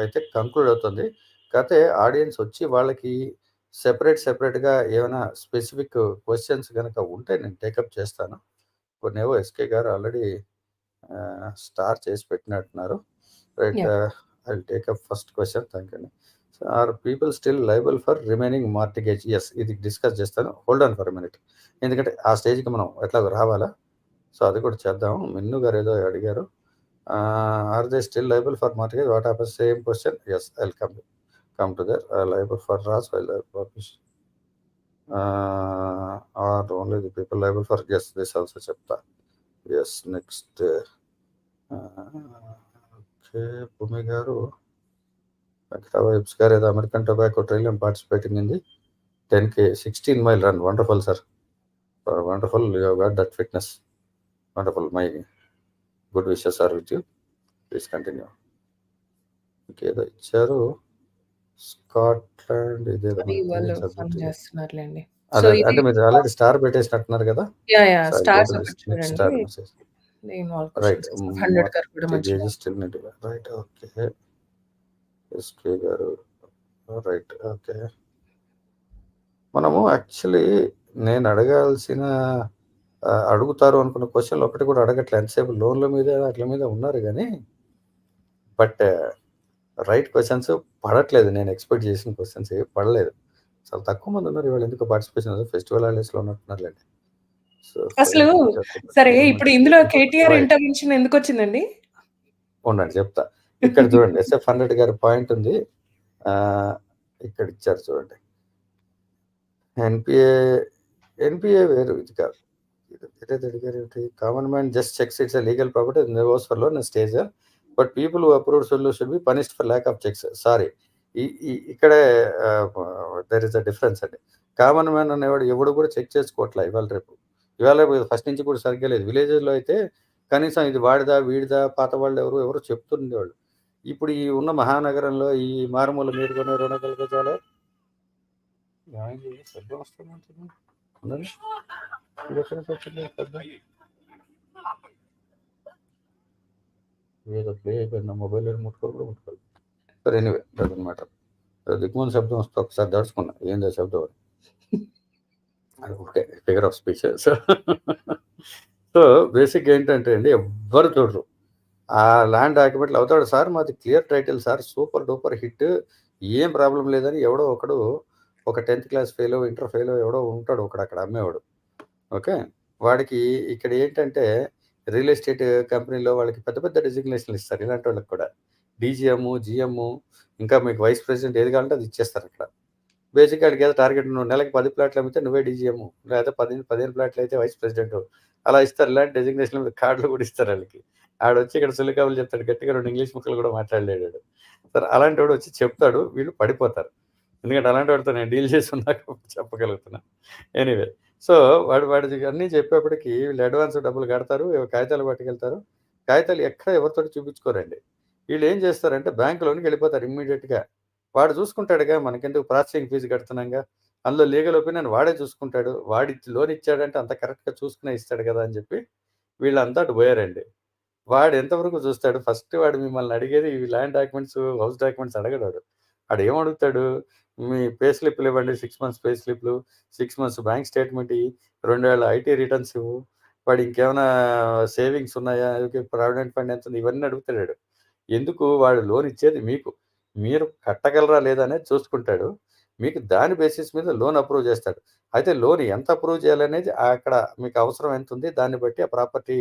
అయితే కంక్లూడ్ అవుతుంది. కాతే ఆడియన్స్ వచ్చి వాళ్ళకి సెపరేట్‌గా ఏమైనా స్పెసిఫిక్ క్వెషన్స్ గనక ఉంటే నేను టేకప్ చేస్తాను. కొన్నేవో ఎస్‌కే గారు ఆల్రెడీ స్టార్ చేసి పెట్టినట్టున్నారు. Right. Yeah! I will take up first question. Thank you అండి. Are people still liable for remaining mortgage? Yes. ఇది డిస్కస్ చేస్తాను. Hold on for a minute. ఎందుకంటే ఆ స్టేజ్‌కి మనం ఎట్లాగో రావాలా? సో, అది కూడా చేద్దాం. మిన్ను గారు ఏదో అడిగారు. Are they still liable for mortgage? What happens? Same question. Yes. I will come to there. Liable for loss while publish or only the people liable for? Yes. This also చెప్తా. యెస్. Next okay. భూమి గారు వెంకట వైబ్స్ గారు ఏదో American tobacco trail participating in the 10K 16 mile run. Wonderful sir. Wonderful. You have got that fitness. Wonderful. My good wishes are with you. Please continue. ఇంకేదో ఇచ్చారు. స్కాట్లాండ్ ఇదేదో అది మనకు వాళ్ళు తెలియని ఫన్ సబ్జెక్ట్ ఇది. చేస్తున్నారులెండి. సో, అదే. ఇది అంటే మీరు ఆల్రెడీ స్టార్ పెట్టేసినట్టున్నారు గదా! Yeah! So, I go stars to this ఒకటి నెక్స్ట్ చూడండి. Star message. నేను ఆల్ రైట్. క్వెషన్స్ ఇస్తాను. 100 గారు కూడా మంచి mortgage still need right. Okay. SK గారు. రైట్. ఓకే. మనము యాక్చువల్లీ నేను అడగాల్సిన అడుగుతారు అనుకున్న క్వెషన్‌లు ఒకటి కూడా అడగట్లే. ఎంతసేపు లోన్‌ల మీద ఆటిల మీద ఉన్నారు గానీ, బట్ రైట్ క్వెషన్స్ పడట్లేదు. నేను ఎక్స్‌పెక్ట్ చేసిన క్వెషన్స్ ఏవి పడలేదు. చాలా తక్కువ మంది ఉన్నారు ఇవాళ ఎందుకో పార్టిసిపేషన్ ఫెస్టివల్ హాలిడేస్‌లో ఉన్నట్టున్నారులెండి. సో, అసలు ఫెయిల్ టీచర్ సరే ఇప్పుడు గవర్నమెంట్ ఇందులో స్కూల్ కేటీఆర్ రైట్. ఇంటర్వెన్షన్ ఎందుకొచ్చిందండి? ఉండండి చెప్తా. ఇక్కడ చూడండి ఎస్ఎఫ్ 100 గారి పాయింట్ ఉంది. ఇక్కడ ఇచ్చారు చూడండి. ఎన్‌పీఏ, ఎన్‌పీఏ వేరు ఇది కాదు. వేరేది అడిగారేంటి? Common man just checks it's a legal property negos for loan stage but people who approved should be punished for lack of checks. Sorry. ఇక్కడే దేర్ ఇస్ అ డిఫరెన్స్ అండి. కామన్ మ్యాన్ అనేవాడు ఎవడు కూడా చెక్ చేసుకోవట్లే ఇవాళ రేపు. ఇవాళ ఫస్ట్ నుంచి కూడా సరిగ్గా లేదు. విలేజెస్‌లో అయితే కనీసం ఇది వాడిదా, వీడిదా, పాత వాళ్ళు ఎవరో చెప్తుండేవాళ్ళు. ఇప్పుడు ఈ ఉన్న మహానగరంలో ఈ మారుమూల మీరు కొనే 200 గజాలే శబ్దం వస్తుందంటున్నా. ఉండండి. ఇదెక్కడి నుంచి వచ్చింది శబ్దం? ఏదో ప్లే అయిపోయింది. నా మొబైల్ ముట్టుకోవాలి. సరే ఎనీవే డజంట్ మ్యాటర్. దిక్కుమాలిన శబ్దం వస్తే ఒకసారి దడుచుకున్నా. ఏంది ఆ శబ్దం అని. అది okay. Figure of speech. So బేసిక్‌గా ఏంటంటే అండి ఎవ్వరు చూడరు. ఆ ల్యాండ్ డాక్యుమెంట్లు అవుతాడు సార్ మాది clear title sir super duper hit ఏం ప్రాబ్లమ్ లేదని ఎవడో ఒకడు ఒక 10థ్ క్లాస్ ఫెయిలో, ఇంటర్ ఫెయిలో ఎవడో ఉంటాడు ఒకడక్కడ అమ్మేవాడు. ఓకే. వాడికి ఇక్కడ ఏంటంటే రియల్ ఎస్టేట్ కంపెనీలో వాళ్ళకి పెద్ద పెద్ద డెసిగ్నేషన్‌లు ఇస్తారు. ఇలాంటి వాళ్ళకి కూడా. డీజీఎం, జీఎం ఇంకా మీకు వైస్ ప్రెసిడెంట్ ఏది కావాలంటే అది ఇచ్చేస్తారక్కడ. బేసిక్‌గా ఆడికేదో టార్గెట్ నువ్వు నెలకి 10 ప్లాట్లు అమ్మితే నువ్వే డీజీఎం. లేకపోతే 15 ప్లాట్లు అయితే వైస్ ప్రెసిడెంట్. అలా ఇస్తారు. ఇలాంటి డెసిగ్నేషన్‌ల మీద కార్డులు కూడా ఇస్తారు ఆళ్ళకి. ఆడొచ్చి ఇక్కడ సుల్లికబులు చెప్తాడు. గట్టిగా 2 ఇంగ్లీష్ ముక్కలు కూడా మాట్లాడలేడు ఆడు. సరే అలాంటోడు వచ్చి చెప్తాడు. వీళ్ళు పడిపోతారు. ఎందుకంటే అలాంటి వాడితో నేను డీల్ చేసి ఉన్నా కాబట్టి చెప్పగలుగుతున్నా. ఎనీవే. సో, వాడిది అన్నీ చెప్పేప్పటికి వీళ్ళు అడ్వాన్స్ డబ్బులు కడతారు. కాగితాలు పట్టుకెళ్తారు. కాగితాలు ఎక్కడ ఎవరితోటి చూపించుకోరండి. వీళ్ళేం చేస్తారంటే బ్యాంక్‌లోనికెళ్ళిపోతారు ఇమ్మీడియేట్‌గా. వాడు చూసుకుంటాడుగా మనకెందుకు ప్రాసెసింగ్ ఫీజు కడుతున్నాంగా. అందులో లీగల్ ఒపీనియన్ వాడే చూసుకుంటాడు. వాడి లోన్ ఇచ్చాడంటే అంత కరెక్ట్‌గా చూసుకునే ఇస్తాడు కదా! అని చెప్పి వీళ్ళంతా అటు పోయారండి. వాడు ఎంతవరకు చూస్తాడు ఫస్ట్ వాడు మిమ్మల్ని అడిగేది ఈ ల్యాండ్ డాక్యుమెంట్స్, హౌస్ డాక్యుమెంట్స్ అడగడు వాడు. ఆడేమడుగుతాడు? మీ పే స్లిప్‌లు ఇవ్వండి. 6 మంత్స్ పే స్లిప్‌లు, 6 మంత్స్ బ్యాంక్ స్టేట్‌మెంట్ ఇయ్యి, 2 ఏళ్ల ఐటీ రిటర్న్స్ ఇవ్వు. వాడు ఇంకేమైనా సేవింగ్స్ ఉన్నాయా? ప్రావిడెంట్ ఫండ్ ఎంతుంది? ఇవన్నీ అడుగుతాడాడు. ఎందుకు? వాడు లోన్ ఇచ్చేది మీకు. మీరు కట్టగలరా లేదా అనేది చూసుకుంటాడు. మీకు దాని బేసిస్ మీద లోన్ అప్రూవ్ చేస్తాడు. అయితే లోన్ ఎంత అప్రూవ్ చేయాలనేది అక్కడ మీకు అవసరం ఎంతుంది? దాన్ని బట్టి ఆ ప్రాపర్టీ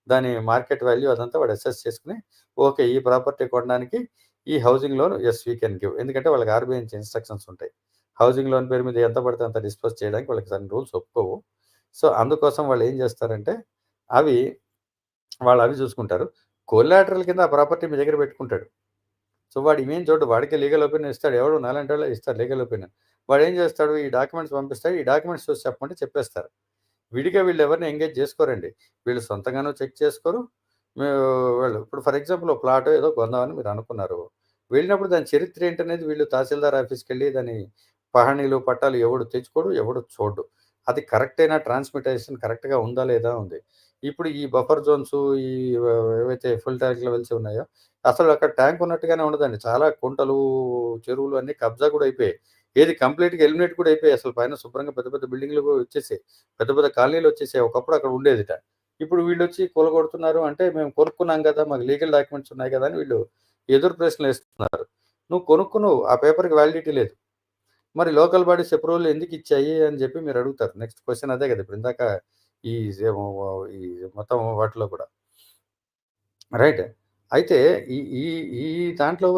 దాని మార్కెట్ వాల్యూ అదంతా వాడు అసెస్ చేసుకొని, ఓకే. ఈ ప్రాపర్టీ కొనడానికి ఈ housing loan yes we can give. ఎందుకంటే వాళ్ళకి ఆర్‌బీఐ నుంచి ఇన్‌స్ట్రక్షన్స్ ఉంటాయి. హౌసింగ్ లోన్ పేరు మీద ఎంత పడితే అంత డిస్బర్స్ చేయడానికి వాళ్ళకి సర్టెన్ రూల్స్ ఒప్పుకోవు. సో, అందుకోసం వాళ్ళు ఏం చేస్తారంటే అవి వాళ్ళు అవి చూసుకుంటారు. కొలాటరల్ కింద ఆ ప్రాపర్టీ మీ దగ్గర పెట్టుకుంటాడు. సో, వాడు ఇవేం చూడడు. వాడికే లీగల్ ఒపీనియన్ ఇస్తాడు. ఎవడు నాలాంటోళ్ళే ఇస్తారు లీగల్ ఒపీనియన్. వాడేం చేస్తాడు? ఈ డాక్యుమెంట్స్ పంపిస్తాడు. ఈ డాక్యుమెంట్స్ చూసి చెప్పమంటే చెప్పేస్తారు. విడిగా వీళ్ళెవరిని ఎంగేజ్ చేసుకోరండి. వీళ్ళు సొంతంగాను చెక్ చేసుకోరు. మీ వాళ్ళు ఇప్పుడు ఫర్ ఎగ్జాంపుల్ ఓ ప్లాటో ఏదో కొందామని మీరనుకున్నారు. వెళ్ళినప్పుడు దాని చరిత్ర ఏంటనేది వీళ్ళు తహసీల్దార్ ఆఫీస్‌కెళ్ళి దాని పహణీలు, పట్టాలు ఎవడు తెచ్చుకోడు, ఎవడు చూడడు. అది కరెక్టేనా ట్రాన్స్‌మిటేషన్ కరెక్ట్‌గా ఉందా లేదా ఉంది. ఇప్పుడు ఈ బఫర్ జోన్స్ ఈ ఏవైతే ఫుల్ ట్యాంక్ లెవెల్స్ ఉన్నాయో, అసలు అక్కడ ట్యాంక్ ఉన్నట్టుగానే ఉండదండి. చాలా కుంటలు, చెరువులు అన్నీ కబ్జా కూడా అయిపోయాయి. ఏది కంప్లీట్‌గా ఎలిమినేట్ కూడా అయిపోయాయి. అసలు పైన శుభ్రంగా పెద్ద పెద్ద బిల్డింగ్‌లు వచ్చేసాయి. పెద్ద పెద్ద కాలనీలొచ్చేసాయి. ఒకప్పుడు అక్కడ ఉండేదిట. ఇప్పుడు వీళ్ళొచ్చి కూలగొడుతున్నారు అంటే, మేము కొనుక్కున్నాం గదా! మాకు లీగల్ డాక్యుమెంట్స్ ఉన్నాయి గదా! అని వీళ్ళు ఎదురు ప్రశ్నలేస్తున్నారు. నువ్వు కొనుక్కున్నావు. ఆ పేపర్‌కి వాలిడిటీ లేదు. మరి లోకల్ బాడీస్ అప్రూవల్ ఎందుకిచ్చాయి అని జెప్పి మీరడుగుతారు. నెక్స్ట్ క్వెషన్ అదే గదా! ఇప్పుడు ఇందాక ఈ జేమో ఈ మొత్తం వాటిలో కూడా. రైట్. అయితే ఈ ఈ ఈ దాంట్లో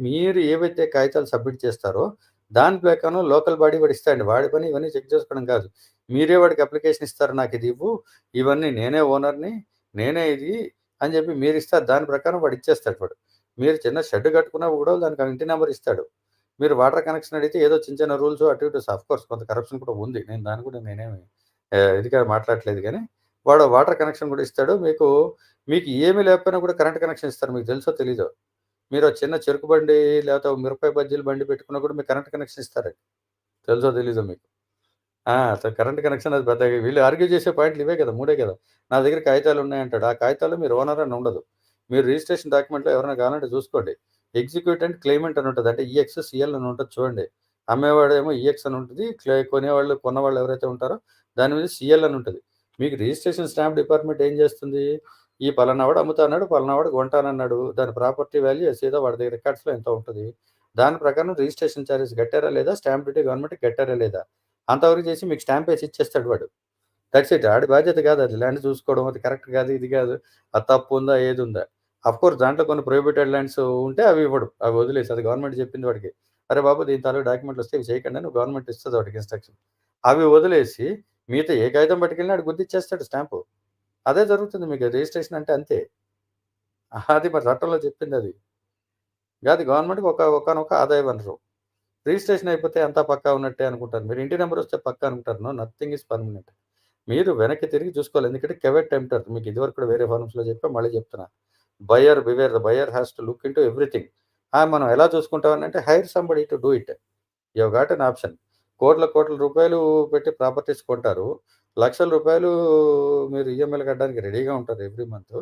మీరు ఏవైతే కాగితాలు సబ్మిట్ చేస్తారో, దాని ప్రకారం లోకల్ బాడీ వాడిస్తాడండి. వాడి పని ఇవన్నీ చెక్ చేసుకోవడం కాదు. మీరే వాడికి అప్లికేషన్ ఇస్తారు. నాకిది ఇవ్వు. ఇవన్నీ నేనే ఓనర్‌ని. నేనే ఇది అని చెప్పి మీరిస్తారు. దాని ప్రకారం వాడు ఇచ్చేస్తాడు వాడు. మీరు చిన్న షెడ్ కట్టుకున్నా కూడా దానికి ఆ ఇంటి నంబర్ ఇస్తాడు. మీరు వాటర్ కనెక్షన్ అడిగితే ఏదో చిన్న చిన్న రూల్స్ అటు ఇటు ఆఫ్‌కోర్స్ కొంత కరప్షన్ కూడా ఉంది. నేను దాన్ని కూడా నేనేమి ఇదిగా మాట్లాడట్లేదు గానీ, వాడు వాటర్ కనెక్షన్ కూడా ఇస్తాడు. మీకు ఏమి లేకపోయినా కూడా కరెంట్ కనెక్షన్ ఇస్తారు. మీకు తెలుసో తెలీదో. మీరు చిన్న చెరుకు బండి లేకపోతే మిరపకాయ బజ్జీల బండి పెట్టుకున్నా కూడా మీకు కరెంట్ కనెక్షన్ ఇస్తారండి. తెలుసో తెలీదో మీకు. కరెంట్ కనెక్షన్ అది పెద్దగా వీళ్ళు ఆర్గ్యూ చేసే పాయింట్లు ఇవే కదా! 3 కదా! నా దగ్గర కాగితాలు ఉన్నాయంటాడు. ఆ కాగితాల్లో మీరు ఓనర్ అని ఉండదు. మీరు రిజిస్ట్రేషన్ డాక్యుమెంట్‌లో ఎవరైనా కావాలంటే చూసుకోండి. ఎగ్జిక్యూటెంట్, క్లెయిమెంట్ అని ఉంటది. అంటే ఈఎక్స్, సీఎల్ అని ఉంటది చూడండి. అమ్మేవాడేమో ఈఎక్స్ అని ఉంటది. కొన్నవాళ్ళు ఎవరైతే ఉంటారో దాని మీద సీఎల్ అని ఉంటది. మీకు రిజిస్ట్రేషన్ స్టాంప్ డిపార్ట్మెంట్ ఏం చేస్తుంది? ఈ పలానావాడు అమ్ముతా అన్నాడు, పలానావాడు కొంటానన్నాడు. దాని ప్రాపర్టీ వాల్యూ ఏదో వాడి దగ్గర రికార్డ్స్‌లో ఎంతో ఉంటది. దాని ప్రకారం రిజిస్ట్రేషన్ చార్జెస్ కట్టారా లేదా? స్టాంప్ డ్యూటీ గవర్నమెంట్‌కి కట్టారా లేదా? అంతవరకు చేసి మీకు స్టాంప్ ఏసి ఇచ్చేస్తాడు వాడు. That's it. ఆడి బాధ్యత కాదు అది. ల్యాండ్ చూసుకోవడం, అది కరెక్ట్ కాదు, ఇది కాదు, అది తప్పు ఉందా, ఏది ఉందా. అఫ్‌కోర్స్ దాంట్లో కొన్ని ప్రొహిబిటెడ్ ల్యాండ్స్ ఉంటే అవి ఇవ్వడు. అవి వదిలేసి అది గవర్నమెంట్ చెప్పింది వాడికి. అరే బాబు దీని తాలూకు డాక్యుమెంట్లు వస్తే ఇవి చేయకండి అని గవర్నమెంట్ ఇస్తది వాడికి ఇన్‌స్ట్రక్షన్. అవి వదిలేసి మిగతా ఏ కాగితం పట్టుకెళ్ళినా ఆడు గుద్దిచ్చేస్తాడు స్టాంపు. అదే జరుగుతుంది మీకు రిజిస్ట్రేషన్ అంటే అంతే. అది మరి చట్టంలో చెప్పిందది. అది గవర్నమెంట్‌కి ఒకానొక ఆదాయ వనరు. రిజిస్ట్రేషన్ అయిపోతే అంతా పక్కా ఉన్నట్టే అనుకుంటారు. మీరు ఇంటి నంబర్ వస్తే పక్కా అనుకుంటారు. No nothing is permanent. మీరు వెనక్కి తిరిగి చూసుకోవాలి. ఎందుకంటే కెవెట్ టెంప్టర్. మీకు ఇదివరకు కూడా వేరే ఫార్మ్స్‌లో చెప్పా మళ్ళీ చెప్తున్నా. Buyer beware the buyer has to look into everything. మనం ఎలా చూసుకుంటామనంటే hire somebody to do it. You have got an option. కోట్ల రూపాయలు పెట్టి ప్రాపర్టీస్ కొంటారు. లక్షల రూపాయలు మీరు ఈఎంఐలు కట్టడానికి రెడీగా ఉంటారు ఎవ్రీ మంత్.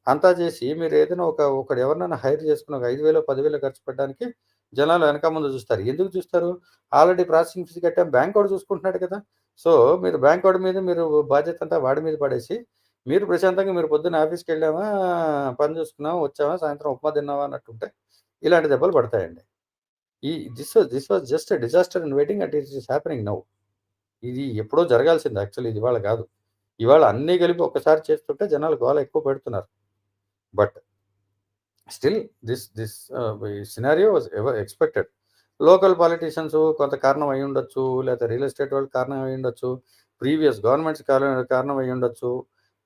అంతా చేసి మీరు ఏదైనా ఒకడు ఎవరినైనా హైర్ చేసుకుని ఒక 5,000, 10,000 ఖర్చు పెట్టడానికి జనాలు వెనక ముందు చూస్తారు. ఎందుకు చూస్తారు? ఆల్రెడీ ప్రాసెసింగ్ ఫీస్ కట్టాం. బ్యాంక్ వాడు చూసుకుంటున్నాడు కదా! సో, మీరు బ్యాంక్ వాడి మీద మీరు బాధ్యత అంతా వాడి మీద పడేసి, మీరు ప్రశాంతంగా మీరు పొద్దున్న ఆఫీస్‌కెళ్ళామా, పని చూసుకున్నామా, వచ్చామా, సాయంత్రం ఉప్మా తిన్నామా అన్నట్టుంటే ఇలాంటి దెబ్బలు పడతాయండి. This was just a disaster in waiting and it is happening now. ఇది ఎప్పుడో జరగాల్సింది యాక్చువల్లీ ఇది ఇవాళ కాదు. ఇవాళ అన్నీ కలిపి ఒక్కసారి చేస్తుంటే జనాలు గోల ఎక్కువ పెడుతున్నారు. But still this scenario was ever expected. Local politicians కొంత కారణం అయ్యుండొచ్చు. లేకపోతే రియల్ ఎస్టేట్ వాళ్ళు కారణం అయ్యుండొచ్చు. ప్రీవియస్ గవర్నమెంట్స్ కారణం అయ్యుండొచ్చు.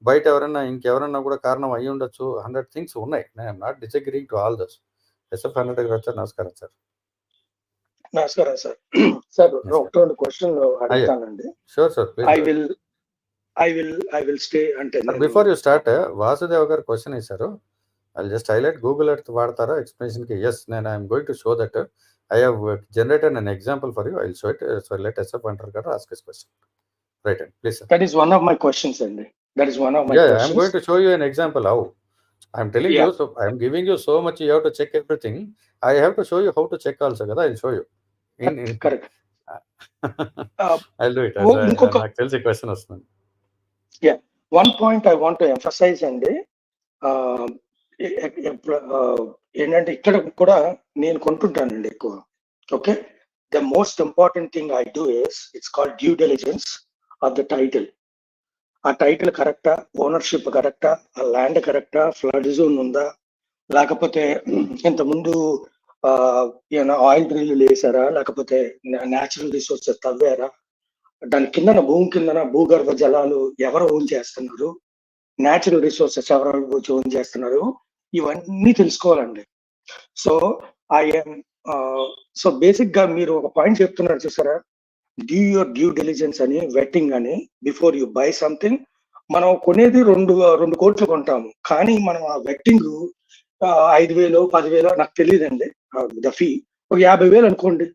బయట ఇంకెవరన్నా కూడా కారణం అయ్యుండొచ్చు. 100 థింగ్స్ ఉన్నాయి. I am not disagreeing to all those. SF hundred గారు సార్ నమస్కారం సార్. నమస్కారం సార్. సార్ ఒక 2 క్వెషన్‌లు అడుగుతానండి. Sure sir. I will stay అంటే బిఫోర్ యూ స్టార్ట్ వాసుదేవ్ గారు క్వెషన్ వేశారు. I'll just highlight Google Earth వాడతారా ఎక్స్‌ప్లనేషన్‌కి? Yes I am going to show that I have generated an example for you. I'll show it. So let SF Hunter ask his question. Right, please sir. That is one of my questions, Andy. That is one of my questions. I'm going to show you an example how. I'm telling you, so I'm giving you so much. You have to check everything. I have to show you how to check also. Kada I'll show you. Correct. I'll do it. I'll tell the question also. Yeah. One point I want to emphasize, Andy. ఏంటంటే ఇక్కడ కూడా నేను కొంటుంటానండి ఎక్కువ. Okay, the most important thing I do is it's called due diligence of the title. ఆ టైటిల్ కరెక్టా, ఓనర్షిప్ కరెక్టా, ఆ ల్యాండ్ కరెక్టా, ఫ్లడ్ జోన్ ఉందా, లేకపోతే ఇంతకుముందు ఆయిల్ డ్రిల్ వేసారా, లేకపోతే న్యాచురల్ రిసోర్సెస్ తవ్వారా, దాని కిందన భూమి కిందన భూగర్భ జలాలు ఎవరు ఓన్ చేస్తున్నారు, న్యాచురల్ రిసోర్సెస్ ఎవరు ఓన్ చేస్తున్నారు, ఇవన్నీ తెలుసుకోవాలండి. సో బేసిక్ గా మీరు ఒక పాయింట్ చెప్తున్నారు చూసారా, డ్యూ డెలిజెన్స్ అని, వెట్టింగ్ అని, బిఫోర్ యూ బై సంథింగ్. మనం కొనేది 2 కోట్లు కొంటాము, కానీ మనం ఆ వెట్టింగ్ 5,000, 10,000 నాకు తెలియదండి ద ఫీ, ఒక 50,000 అనుకోండి.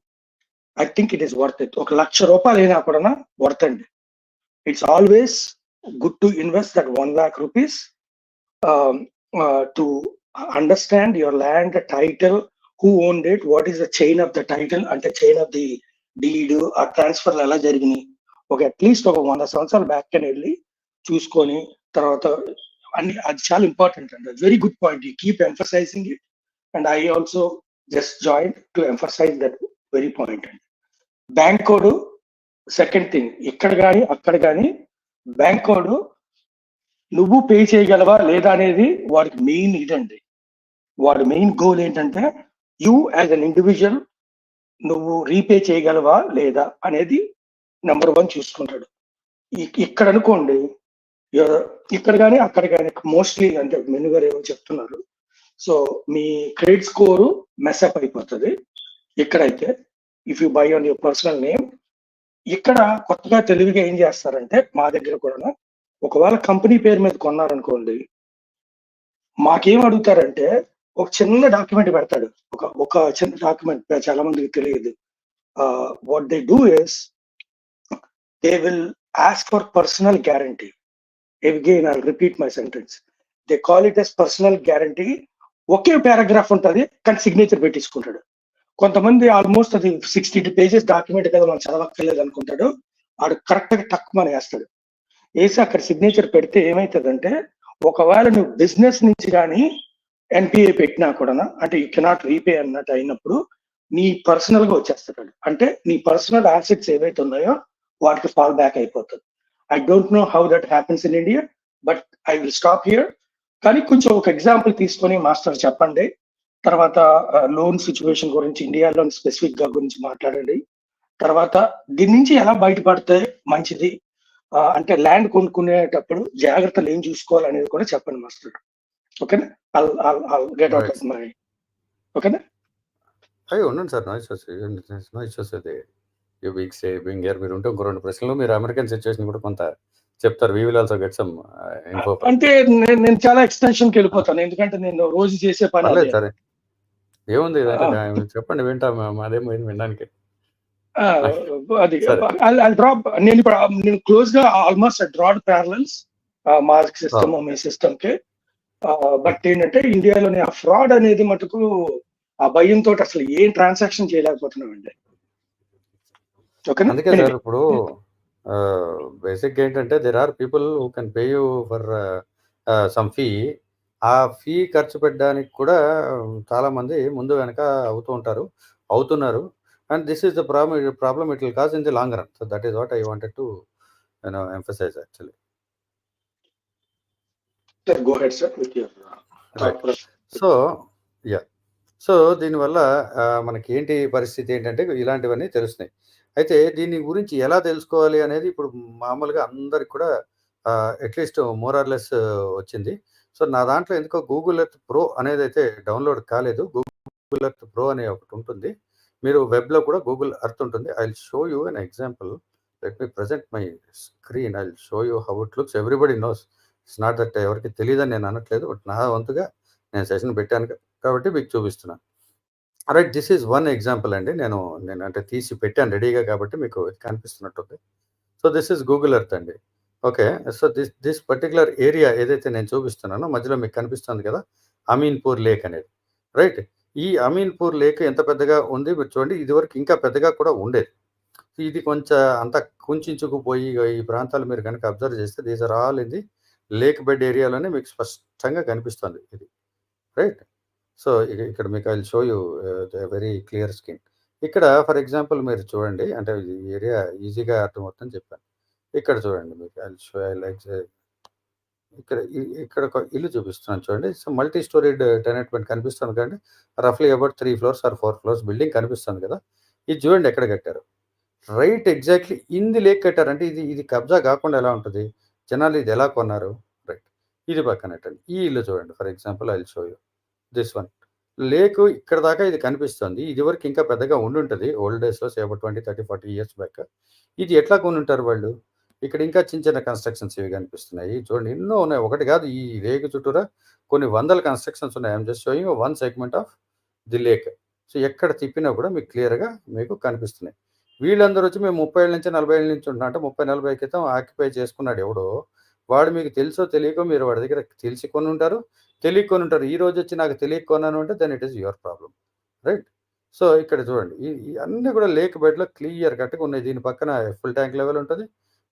I think it is worth it. 1,00,000 రూపాయలు అయినా కూడా వర్త్ అండి. It's always good to invest that 1 lakh rupees to understand your land title, who owned it, what is the chain of the title, and the chain of the deed or transfer ela jarigini oka at least oka 100 సంవత్సరాల బ్యాక్ కెన్ వెళ్ళి చూసుకొని తర్వాత అన్ని, అది చాలా ఇంపార్టెంట్ అండి. Very good point, you keep emphasising it and I also just join to emphasise that very point అండి. బ్యాంక్ కోడ్ సెకండ్ థింగ్, ఇక్కడ కానీ అక్కడ కానీ బ్యాంక్ కోడ్ నువ్వు పే చేయగలవా లేదా అనేది వాడికి మెయిన్ ఇదండి. వాడి మెయిన్ గోల్ ఏంటంటే యూ యాజ్ అన్ ఇండివిజువల్ నువ్వు రీపే చేయగలవా లేదా అనేది నెంబర్ 1 చూసుకుంటాడు. ఇక్కడ అనుకోండి, ఇక్కడ కానీ అక్కడ కానీ మోస్ట్లీ అంటే మెను గారు ఏమో చెప్తున్నారు, సో మీ క్రెడిట్ స్కోరు మెస్అప్ అయిపోతుంది. ఇక్కడైతే if you by on your personal name, ఇక్కడ కొత్తగా తెలివిగా ఏం చేస్తారంటే మా దగ్గర కూడా, ఒకవేళ కంపెనీ పేరు మీద కొన్నారనుకోండి, మాకేం అడుగుతారంటే ఒక చిన్న డాక్యుమెంట్ పెడతాడు. ఒక చిన్న డాక్యుమెంట్ చాలా మందికి తెలియదు. What they do is they will ask for personal guarantee. Again I repeat my sentence. They call it as personal guarantee. ఒకే పారాగ్రాఫ్ ఉంటది కానీ సిగ్నేచర్ పెట్టించుకుంటాడు. కొంతమంది ఆల్మోస్ట్ అది 60 పేజెస్ డాక్యుమెంట్ కదా మనం చదవక్కర్లేదు అనుకుంటాడు. ఆడు కరెక్ట్ గా టక్ అని వేస్తాడు. వేసి అక్కడ సిగ్నేచర్ పెడితే ఏమైతుందంటే ఒకవేళ నువ్వు బిజినెస్ నుంచి కానీ ఎన్పిఏ పెట్టినా కూడా అంటే యూ కెనాట్ రీపే అన్నట్టు అయినప్పుడు నీ పర్సనల్ గా వచ్చేస్తాడు. అంటే నీ పర్సనల్ యాసెట్స్ ఏవైతే ఉన్నాయో వాటికి ఫాల్ బ్యాక్ అయిపోతుంది. I don't know how that happens in India, but I will stop here. కానీ కొంచెం ఒక ఎగ్జాంపుల్ తీసుకొని మాస్టర్ చెప్పండి. తర్వాత లోన్ సిచ్యువేషన్ గురించి ఇండియాలో స్పెసిఫిక్ గా గురించి మాట్లాడండి. తర్వాత దీని నుంచి ఎలా బయటపడితే మంచిది, అంటే ల్యాండ్ కొనుక్కునేటప్పుడు జాగ్రత్తలు ఏం చూసుకోవాలి అనేది కూడా చెప్పండి మాస్టర్. ఓకేనా? Get out of my. ఓకేనా? అయ్యో ఉండండి సార్, నో ఇష్యూస్ అది బీయింగ్ హియర్. మీరు ఉంటే ఇంకో 2 ప్రశ్నలు మీరు అమెరికన్ సిచ్యువేషన్ కూడా కొంత చెప్తారు. We will also get some info. అంటే నేను చాలా ఎక్స్టెన్షన్కి వెళ్ళిపోతాను, ఎందుకంటే నేను రోజు చేసే పని అదే. సరే ఏముంది చెప్పండి, వింటాం. అదేమో వినడానికి. అది డ్రాప్ నేను ఇప్పుడు నేను క్లోజ్ గా ఆల్మోస్ట్ డ్రాడ్ ప్యారలల్స్ మా సిస్టమ్ మీ సిస్టమ్ కి. బట్ ఏంటంటే ఇండియాలోని ఆ ఫ్రాడ్ అనేది మటుకు ఆ భయంతో అసలు ఏం ట్రాన్సాక్షన్ చేయలేకపోతున్నామండి. అందుకే సార్ ఇప్పుడు బేసిక్ ఏంటంటే there are people who can pay you for some fee. ఆ ఫీ ఖర్చు పెట్టడానికి కూడా చాలా మంది ముందు వెనక అవుతున్నారు. And this is the problem it will cause in the long run. So that is what I wanted to emphasize actually. Sir, go ahead sir with your right. So దీనివల్ల మనకి ఏంటి పరిస్థితి ఏంటంటే ఇలాంటివన్నీ తెలుస్తున్నాయి. అయితే దీని గురించి ఎలా తెలుసుకోవాలి అనేది ఇప్పుడు మామూలుగా అందరికి కూడా అట్లీస్ట్ మోర్ ఆర్ లెస్ వచ్చింది. సో నా దాంట్లో ఎందుకో గూగుల్ ఎర్త్ ప్రో అనేది అయితే డౌన్లోడ్ కాలేదు. గూగుల్ ఎర్త్ ప్రో అనే ఒకటి ఉంటుంది. మీరు వెబ్లో కూడా గూగుల్ ఎర్త్ ఉంటుంది. I will show you an example. Let me present my screen. I will show you how it looks. Everybody knows. It's not that ఎవరికి తెలియదని నేను అనట్లేదు, బట్ నా వంతుగా నేను సెషన్ పెట్టాను కాబట్టి మీకు చూపిస్తున్నాను. Right, this is one example అండి. నేను అంటే తీసి పెట్టాను రెడీగా కాబట్టి మీకు కనిపిస్తున్నట్టుంది. So this is Google Earth అండి. Okay, so this particular area ఏదైతే నేను చూపిస్తున్నానో మధ్యలో మీకు కనిపిస్తుంది కదా అమీన్పూర్ లేక్ అనేది. రైట్, ఈ అమీన్పూర్ లేక్ ఎంత పెద్దగా ఉంది మీరు చూడండి. ఇది వరకు ఇంకా పెద్దగా కూడా ఉండేది. ఇది కొంచెం అంతా కుంచుకుపోయి ఈ ప్రాంతాలు మీరు కనుక అబ్జర్వ్ చేస్తే these are all in the lake bed ఏరియాలోనే మీకు స్పష్టంగా కనిపిస్తుంది ఇది. రైట్, సో ఇక్కడ మీకు I will show you very clear screen. ఇక్కడ ఫర్ ఎగ్జాంపుల్ మీరు చూడండి, అంటే ఈ ఏరియా ఈజీగా అర్థమవుతుందని చెప్పాను. ఇక్కడ చూడండి మీకు ఐ విల్ షో ఇక్కడ ఒక ఇల్లు చూపిస్తున్నాను చూడండి. సో మల్టీ స్టోరీడ్ టెనెట్మెంట్ కనిపిస్తుంది కదండి. రఫ్లీ about 3 floors or 4 floors building కనిపిస్తుంది కదా. ఇది చూడండి ఎక్కడ కట్టారు. Right, exactly in the lake కట్టారు. అంటే ఇది కబ్జా కాకుండా ఎలా ఉంటుంది, జనాలు ఇది ఎలా కొన్నారు. రైట్, ఇది పక్కనట్టండి. ఈ ఇల్లు చూడండి for example I will show you this one. Lake ఇక్కడ దాకా ఇది కనిపిస్తుంది. ఇది వరకు ఇంకా పెద్దగా ఉండుంటుంది ఓల్డ్ డేస్లో, సేపు 20, 30, 40 years బ్యాక్. ఇది ఎట్లా కొని ఉంటారు వాళ్ళు. ఇక్కడ ఇంకా చిన్న చిన్న కన్స్ట్రక్షన్స్ ఇవి కనిపిస్తున్నాయి చూడండి, ఎన్నో ఉన్నాయి. ఒకటి కాదు, ఈ లేక్ చుట్టూరా కొన్ని వందల కన్స్ట్రక్షన్స్ ఉన్నాయి. I'm just showing one segment of the lake. So ఎక్కడ తిప్పినా కూడా మీకు క్లియర్గా మీకు కనిపిస్తున్నాయి. వీళ్ళందరూ వచ్చి మేము 30 ఏళ్ళ నుంచి 40 ఏళ్ళ నుంచి ఉంటున్నా అంటే 30-40 క్రితం ఆక్యుపై చేసుకున్నాడు ఎవడో వాడు. మీకు తెలుసో తెలియకో మీరు వాడి దగ్గర తెలిసి కొని ఉంటారు, తెలియకొని ఉంటారు. ఈ రోజు వచ్చి నాకు తెలియక కొన్నాను అంటే then it is your problem. Right, so ఇక్కడ చూడండి ఈ అన్నీ కూడా లేక్ బెడ్లో క్లియర్ కట్గా ఉన్నాయి. దీని పక్కన ఫుల్ ట్యాంక్ లెవెల్ ఉంటుంది,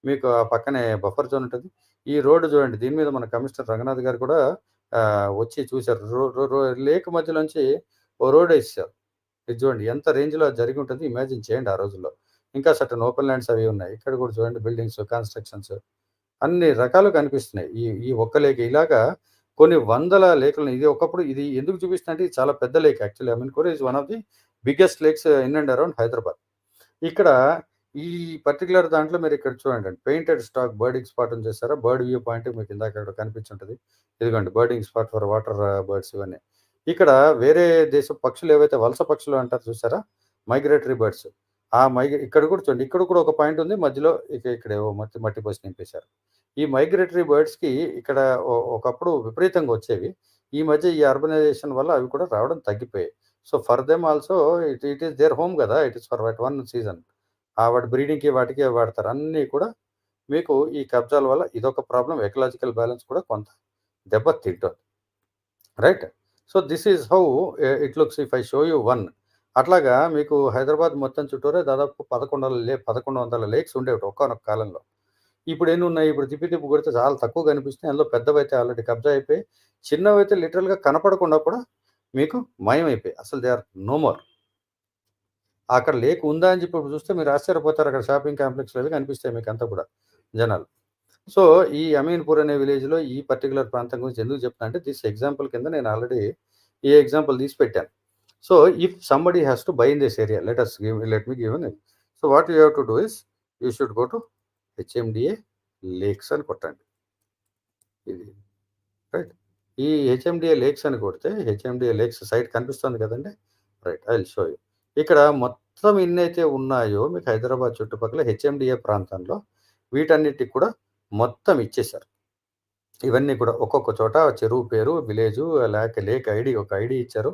మీకు ఆ పక్కనే బఫర్ జోన్ ఉంటుంది. ఈ రోడ్డు చూడండి, దీని మీద మన కమిషనర్ రంగనాథ్ గారు కూడా వచ్చి చూశారు. లేక్ మధ్యలోంచి ఓ రోడ్ వేసారు. ఇది చూడండి ఎంత రేంజ్లో జరిగి ఉంటుంది, ఇమాజిన్ చేయండి ఆ రోజుల్లో. ఇంకా సర్టన్ ఓపెన్ ల్యాండ్స్ అవి ఉన్నాయి. ఇక్కడ కూడా చూడండి బిల్డింగ్స్, కన్స్ట్రక్షన్స్ అన్ని రకాలు కనిపిస్తున్నాయి. ఈ ఒక్క లేక్ ఇలాగా కొన్ని వందల లేకులు. ఇది ఒకప్పుడు ఇది ఎందుకు చూపిస్తుందంటే ఇది చాలా పెద్ద lake actually. Ameenpur is one of the biggest lakes in and around Hyderabad. ఇక్కడ ఈ పర్టికులర్ దాంట్లో మీరు ఇక్కడ చూడండి పెయింటెడ్ స్టాక్ బర్డింగ్ స్పాట్ అని చేస్తారా. బర్డ్ వ్యూ పాయింట్ మీకు ఇందాక అక్కడ కనిపించుంటుంది. ఇదిగోండి birding spot for water birds ఇవన్నీ. ఇక్కడ వేరే దేశ పక్షులు ఏవైతే వలస పక్షులు అంటారు చూసారా, మైగ్రేటరీ బర్డ్స్. ఇక్కడ కూడా చూడండి, ఇక్కడ కూడా ఒక పాయింట్ ఉంది మధ్యలో. ఇక్కడ ఏవో మట్టి పోసి నింపేశారు. ఈ మైగ్రేటరీ బర్డ్స్కి ఇక్కడ ఒకప్పుడు విపరీతంగా వచ్చేవి. ఈ మధ్య ఈ అర్బనైజేషన్ వల్ల అవి కూడా రావడం తగ్గిపోయాయి. So, for them also it it is their home గదా! It is for that one season. వాటి బ్రీడింగ్‌కి వాటికే వాడతారు. అన్నీ కూడా మీకు ఈ కబ్జాల వల్ల ఇదొక ప్రాబ్లమ్. ఎకలాజికల్ బ్యాలెన్స్ కూడా కొంత దెబ్బతింటోంది. Right. So, this is how it looks if I show you one. అట్లాగా మీకు హైదరాబాద్ మొత్తం చుట్టూరే దాదాపు 1100 లేక్స్ ఉండేవి ఒకానొక కాలంలో. ఇప్పుడు ఎన్నున్నాయి? ఇప్పుడు తిప్పి తిప్పి కొడితే చాలా తక్కువ కనిపిస్తున్నాయి. అందులో పెద్దవైతే ఆల్రెడీ కబ్జా అయిపోయి, చిన్నవైతే లిటరల్‌గా కనపడకుండా కూడా మీకు మాయమైపోయాయి. అసలు దే ఆర్ నో మోర్. అక్కడ లేక్ ఉందా అని చెప్పి ఇప్పుడు చూస్తే మీరు ఆశ్చర్యపోతారు. అక్కడ షాపింగ్ కాంప్లెక్స్‌లు అవి కనిపిస్తాయి మీకంతా కూడా జనాలు. సో, ఈ అమీన్‌పూర్ అనే విలేజ్‌లో ఈ పర్టిక్యులర్ ప్రాంతం గురించి ఎందుకు చెప్తున్నా అంటే దిస్ ఎగ్జాంపుల్ కింద నేను ఆల్రెడీ ఈ ఎగ్జాంపుల్ తీసి పెట్టాను. So, if somebody has to buy in this area let me give an. So, what you have to do is you should go to HMDA lakes అని కొట్టండి. ఇది రైట్. ఈ హెచ్ఎండిఏ లేక్స్ అని కొడితే హెచ్ఎండిఏ లేక్స్ సైట్ కనిపిస్తుంది కదండీ! Right. I will show you. ఇక్కడ మొత్తం ఎన్నైతే ఉన్నాయో మీకు హైదరాబాద్ చుట్టుపక్కల హెచ్ఎండిఏ ప్రాంతంలో వీటన్నిటికి కూడా మొత్తం ఇచ్చేశారు. ఇవన్నీ కూడా ఒక్కొక్క చోట చెరువు పేరు, విలేజు, లేక్ ఐడి, ఒక ఐడి ఇచ్చారు.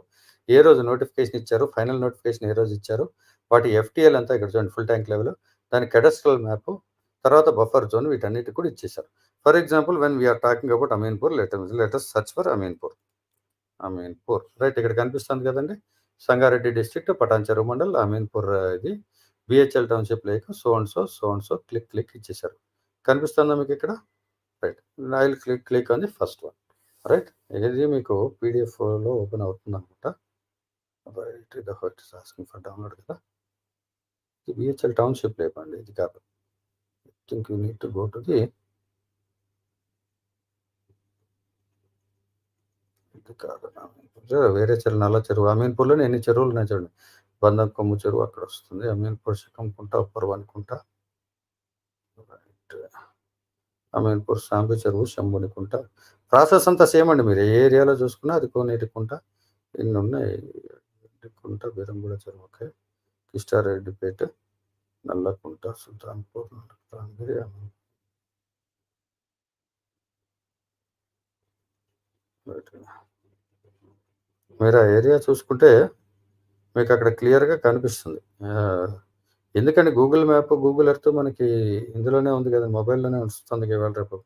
ఏ రోజు నోటిఫికేషన్ ఇచ్చారు, ఫైనల్ నోటిఫికేషన్ ఏ రోజు ఇచ్చారు, వాటి ఎఫ్టీఎల్ అంతా ఇక్కడ చూడండి ఫుల్ ట్యాంక్ లెవెల్, దాని కెడస్ట్రల్ మ్యాప్, తర్వాత బఫర్ జోన్ వీటన్నిటికి కూడా ఇచ్చేశారు. For example when we are talking about Ameenpur, let's search for Ameenpur. Right. ఇక్కడ కనిపిస్తుంది కదండి, సంగారెడ్డి డిస్ట్రిక్ట్, పటాన్చెరు మండల్, అమీన్పూర్ ఇది BHEL township lake, so and so click ఇచ్చేశారు. కనిపిస్తుందా మీకు ఇక్కడ? Right. I will click on the first one. Right. ఇది మీకు పీడిఎఫ్లో ఓపెన్ అవుతుంది అనమాట. రైట్. ఇది ఇట్స్ ఆస్కింగ్ ఫర్ డౌన్లోడ్ కదా. ఇది బిహెచ్ఎల్ టౌన్షిప్ లేక్ అండి, ఇది కాదు. I think you need to go to the ఇది కాదు, వేరే చెరువు, నల్ల చెరువు. అమీన్పూర్లోనే ఎన్ని చెరువులు ఉన్నాయి చూడండి. బంధం కొమ్ము చెరువు అక్కడ వస్తుంది, అమీన్పూర్ శకంకుంట, ఉప్పరు అనుకుంటా. రైట్. అమీన్పూర్ సాంబి చెరువు, శంభునికుంట. ప్రాసెస్ అంతా సేమ్ అండి. మీరు ఏ ఏరియాలో చూసుకున్నా అది కోనేటికుంట ఇన్ని ఉన్నాయి. కుంట, బీరంగూడ చెరువు, ఓకే, కిష్టారెడ్డిపేట, నల్లకుంట, సుల్తాన్పూర్, నల్లగిరి, మీరు ఆ ఏరియా చూసుకుంటే మీకు అక్కడ క్లియర్గా కనిపిస్తుంది. ఎందుకంటే గూగుల్ మ్యాప్, గూగుల్ ఎర్త్ మనకి ఇందులోనే ఉంది కదా, మొబైల్లోనే వస్తుంది ఇవాళ రేపు.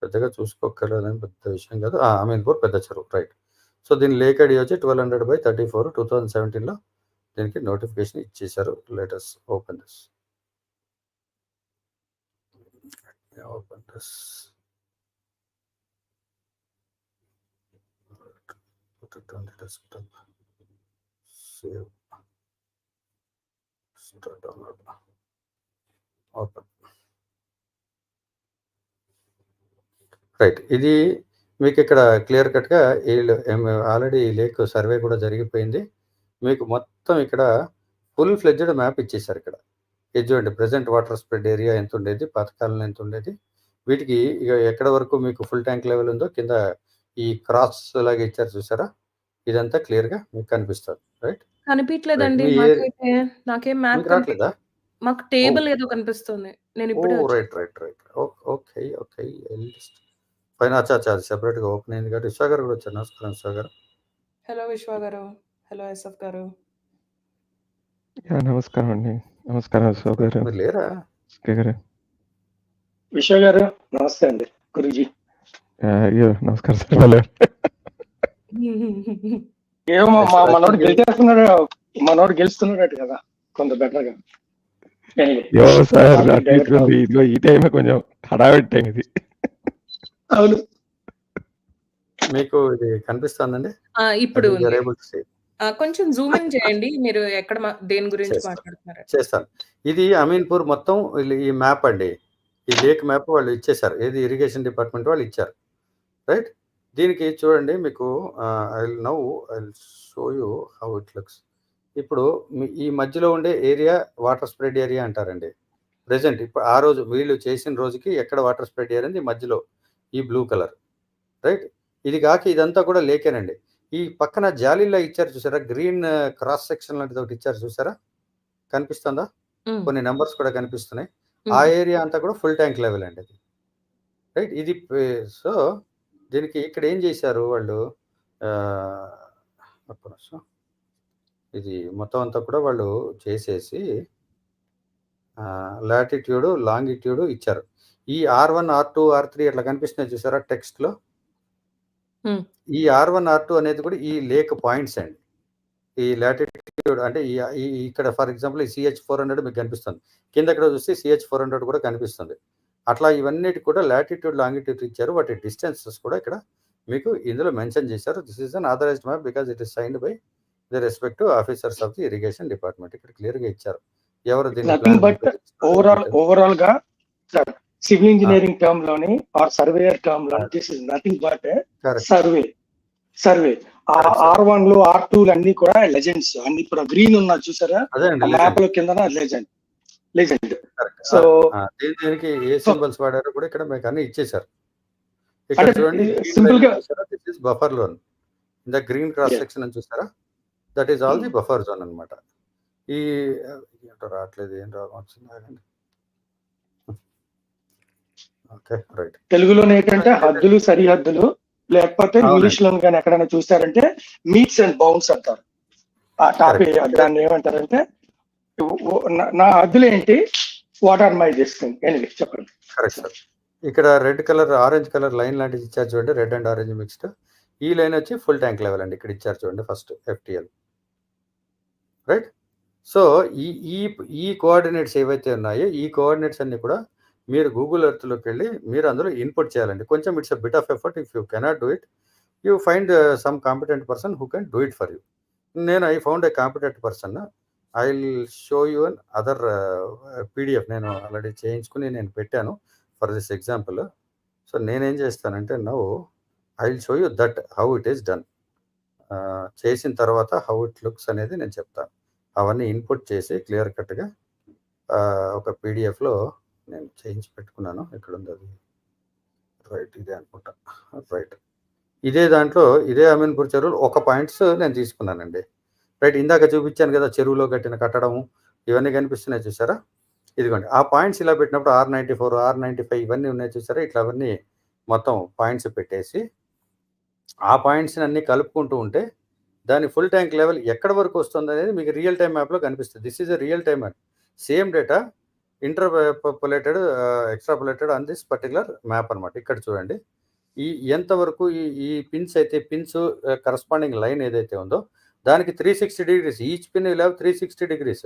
పెద్దగా చూసుకోక్కర్లేదని పెద్ద విషయం కాదు. అమీన్పూర్ పెద్ద చెరువు. రైట్. సో, దీని లేక్ ఐడి వచ్చి 1200/34 2017లో దీనికి నోటిఫికేషన్ ఇచ్చేశారు. Let's open this. Save, start download, open. Right. ఇది మీకు ఇక్కడ క్లియర్ కట్గా ఆల్రెడీ ఈ లేక్ సర్వే కూడా జరిగిపోయింది. మీకు మొత్తం ఇక్కడ ఫుల్ ఫ్లెడ్జ్డ్ మ్యాప్ ఇచ్చేసారు. ఇక్కడ ఇది చూడండి, ప్రెజెంట్ వాటర్ స్ప్రెడ్ ఏరియా ఎంత ఉండేది, పాతకాలంలో ఎంత ఉండేది, వీటికి ఇక ఎక్కడ వరకు మీకు ఫుల్ ట్యాంక్ లెవెల్ ఉందో కింద ఈ క్రాస్ లాగా ఇచ్చారు చూసారా, ఇదంతా క్లియర్గా మీకు కనిపిస్తుంది. రైట్. కనిపించలేదండి మీ నాకైతే. నాకేం మ్యాప్ మీకు రావట్లేదా? మాకు టేబుల్ ఏదో కనిపిస్తుంది. నేను ఇప్పుడే రైట్. ఓకే. పైన అచ్చా అది సెపరేట్గా ఓపెన్ అయింది కాబట్టి విశ్వ గారు కూడా వచ్చారు. నమస్కారం విశ్వ గారు. హలో విశ్వ గారు. హలో ఎస్ఎఫ్ గారు. నమస్కారం అండి. నమస్కారం విశ్వ గారు. మీరు లేరా? విశ్వ గారు నమస్తే అండి. గురుజీ. అయ్యో నమస్కారం సార్. ఏమో మనోడు గెలుస్తున్నాడు కదా కొంత బెటర్ గా. సార్ ఈ టైం కొంచెం హడావిడి ఇది. అవును. మీకు ఇది కనిపిస్తుందండి ఇప్పుడు కొంచెం జూమ్ ఇన్ చేయండి. మీరు ఎక్కడ దేని గురించి మాట్లాడుతున్నారు? చేస్తాను. ఇది అమీన్పూర్ మొత్తం ఈ మ్యాప్ అండి. ఈ లేక్ మ్యాప్ వాళ్ళు ఇచ్చేసారు. ఏది ఇరిగేషన్ డిపార్ట్మెంట్ వాళ్ళు ఇచ్చారు. రైట్. దీనికి చూడండి మీకు I will show you how it looks. ఇప్పుడు ఈ మధ్యలో ఉండే ఏరియా వాటర్ స్ప్రెడ్ ఏరియా అంటారండి. ప్రెజెంట్ ఇప్పుడు ఆ రోజు వీళ్ళు చేసిన రోజుకి ఎక్కడ వాటర్ స్ప్రెడ్ ఏరియా ఈ మధ్యలో ఈ బ్లూ కలర్. రైట్. ఇది కాక ఇదంతా కూడా లేకేనండి. ఈ పక్కన జాలీలా ఇచ్చారు చూసారా, గ్రీన్ క్రాస్ సెక్షన్ లాంటిది ఒకటి ఇచ్చారు చూసారా, కనిపిస్తుందా? కొన్ని నెంబర్స్ కూడా కనిపిస్తున్నాయి. ఆ ఏరియా అంతా కూడా ఫుల్ ట్యాంక్ లెవెల్ అండి అది. రైట్. ఇది సో దీనికి ఇక్కడ ఏం చేశారు వాళ్ళు, ఒక్క నిమిషం. ఇది మొత్తం అంతా కూడా వాళ్ళు చేసేసి లాటిట్యూడ్, లాంగిట్యూడ్ ఇచ్చారు. ఈ R1, R2, R3 అట్లా కనిపిస్తున్నాయి చూసారా టెక్స్ట్‌లో? ఈ R1, R2 అనేది కూడా ఈ లేక్ పాయింట్స్ అండి. ఈ లాటిట్యూడ్ అంటే ఇక్కడ ఫర్ ఎగ్జాంపుల్ ఈ CH400 మీకు కనిపిస్తుంది. కింద ఇక్కడ చూస్తే CH400 కూడా కనిపిస్తుంది. అట్లా ఇవన్నిటికి కూడా లాటిట్యూడ్, లాంగిట్యూడ్ ఇచ్చారు. వాటి డిస్టెన్సెస్ కూడా ఇక్కడ మీకు ఇందులో మెన్షన్ చేశారు. This is unauthorised map because it is signed by the respective officers of the irrigation department. ఇక్కడ క్లియర్‌గా ఇచ్చారు. ఎవరు దీన్ని నథింగ్ బట్ ఓవరాల్ గా సివిల్ ఇంజనీరింగ్ టర్మ్ లోని ఆర్ సర్వేయర్ టర్మ్ లో this is nothing but survey R1 లో R2 అన్ని కూడా లెజెండ్స్ అన్ని ఇప్పుడు గ్రీన్ ఉన్నా చూసారా మ్యాప్ లో కింద లెజెండ్. సో దీనికి ఏ సింబల్స్ వాడారో కూడా ఇక్కడ మీకు అన్ని ఇచ్చేసారు. ఇక్కడ చూడండి సింపుల్ గా this is buffer zone. In the green cross section అని చూసారా, that is all the buffer zone అన్నమాట. ఈ రావట్లేదు, ఏం వచ్చింది? Okay right. తెలుగులోనే ఏంటంటే హద్దులు, సరిహద్దులు, లేకపోతే ఇంగ్లీష్ లో కానీ ఎక్కడైనా చూసారంటే మీట్స్ అండ్ బౌండ్స్ అంటారు. ఆ టాపిక్ దాన్ని ఏమంటారంటే నా హద్దులు ఏంటి, what are my this thing. Anyway చెప్పండి. Correct sir. ఇక్కడ red colour, orange colour line లాంటిది ఇచ్చారు చూడండి, రెడ్ అండ్ ఆరెంజ్ మిక్స్డ్. ఈ లైన్ వచ్చి ఫుల్ ట్యాంక్ లెవెల్ అండి. ఇక్కడ ఇచ్చారు చూడండి ఫస్ట్ FTL, రైట్. సో ఈ కోఆర్డినేట్స్ ఏవైతే ఉన్నాయో ఈ కోఆర్డినేట్స్ అన్ని కూడా మీరు గూగుల్ ఎర్త్లోకి వెళ్ళి మీరు అందులో ఇన్పుట్ చేయాలండి. కొంచెం it's a bit of effort. If you cannot do it, you find some competent person who can do it for you. నేను I found a competent person. I will show you another PDF. నేను ఆల్రెడీ చేయించుకుని నేను పెట్టాను ఫర్ దిస్ ఎగ్జాంపుల్. సో నేనేం చేస్తానంటే now I will show you that how it is done. చేసిన తర్వాత హౌ ఇట్ లుక్స్ అనేది నేను చెప్తాను. అవన్నీ ఇన్పుట్ చేసి క్లియర్ కట్గా ఒక PDFలో నేను చేయించి పెట్టుకున్నాను. ఇక్కడ ఉంది అది, రైట్. ఇదే అనుకుంటా, రైట్. ఇదే దాంట్లో ఇదే అమీన్పూర్ చెరువులు ఒక పాయింట్స్ నేను తీసుకున్నానండి, రైట్. ఇందాక చూపించాను కదా చెరువులో కట్టిన కట్టడము, ఇవన్నీ కనిపిస్తున్నాయి చూసారా, ఇదిగోండి. ఆ పాయింట్స్ ఇలా పెట్టినప్పుడు R94, R95 ఇవన్నీ ఉన్నాయి చూసారా, ఇట్లా అవన్నీ మొత్తం పాయింట్స్ పెట్టేసి ఆ పాయింట్స్ని అన్ని కలుపుకుంటూ ఉంటే దాని ఫుల్ ట్యాంక్ లెవెల్ ఎక్కడ వరకు వస్తుంది అనేది మీకు రియల్ టైమ్ మ్యాప్లో కనిపిస్తుంది. This is a real time map. Same data interpolated, extrapolated on this particular map అనమాట. ఇక్కడ చూడండి ఈ ఎంతవరకు ఈ పిన్స్ అయితే పిన్స్ కరస్పాండింగ్ లైన్ ఏదైతే ఉందో దానికి 360 degrees, each pin will have 360 degrees.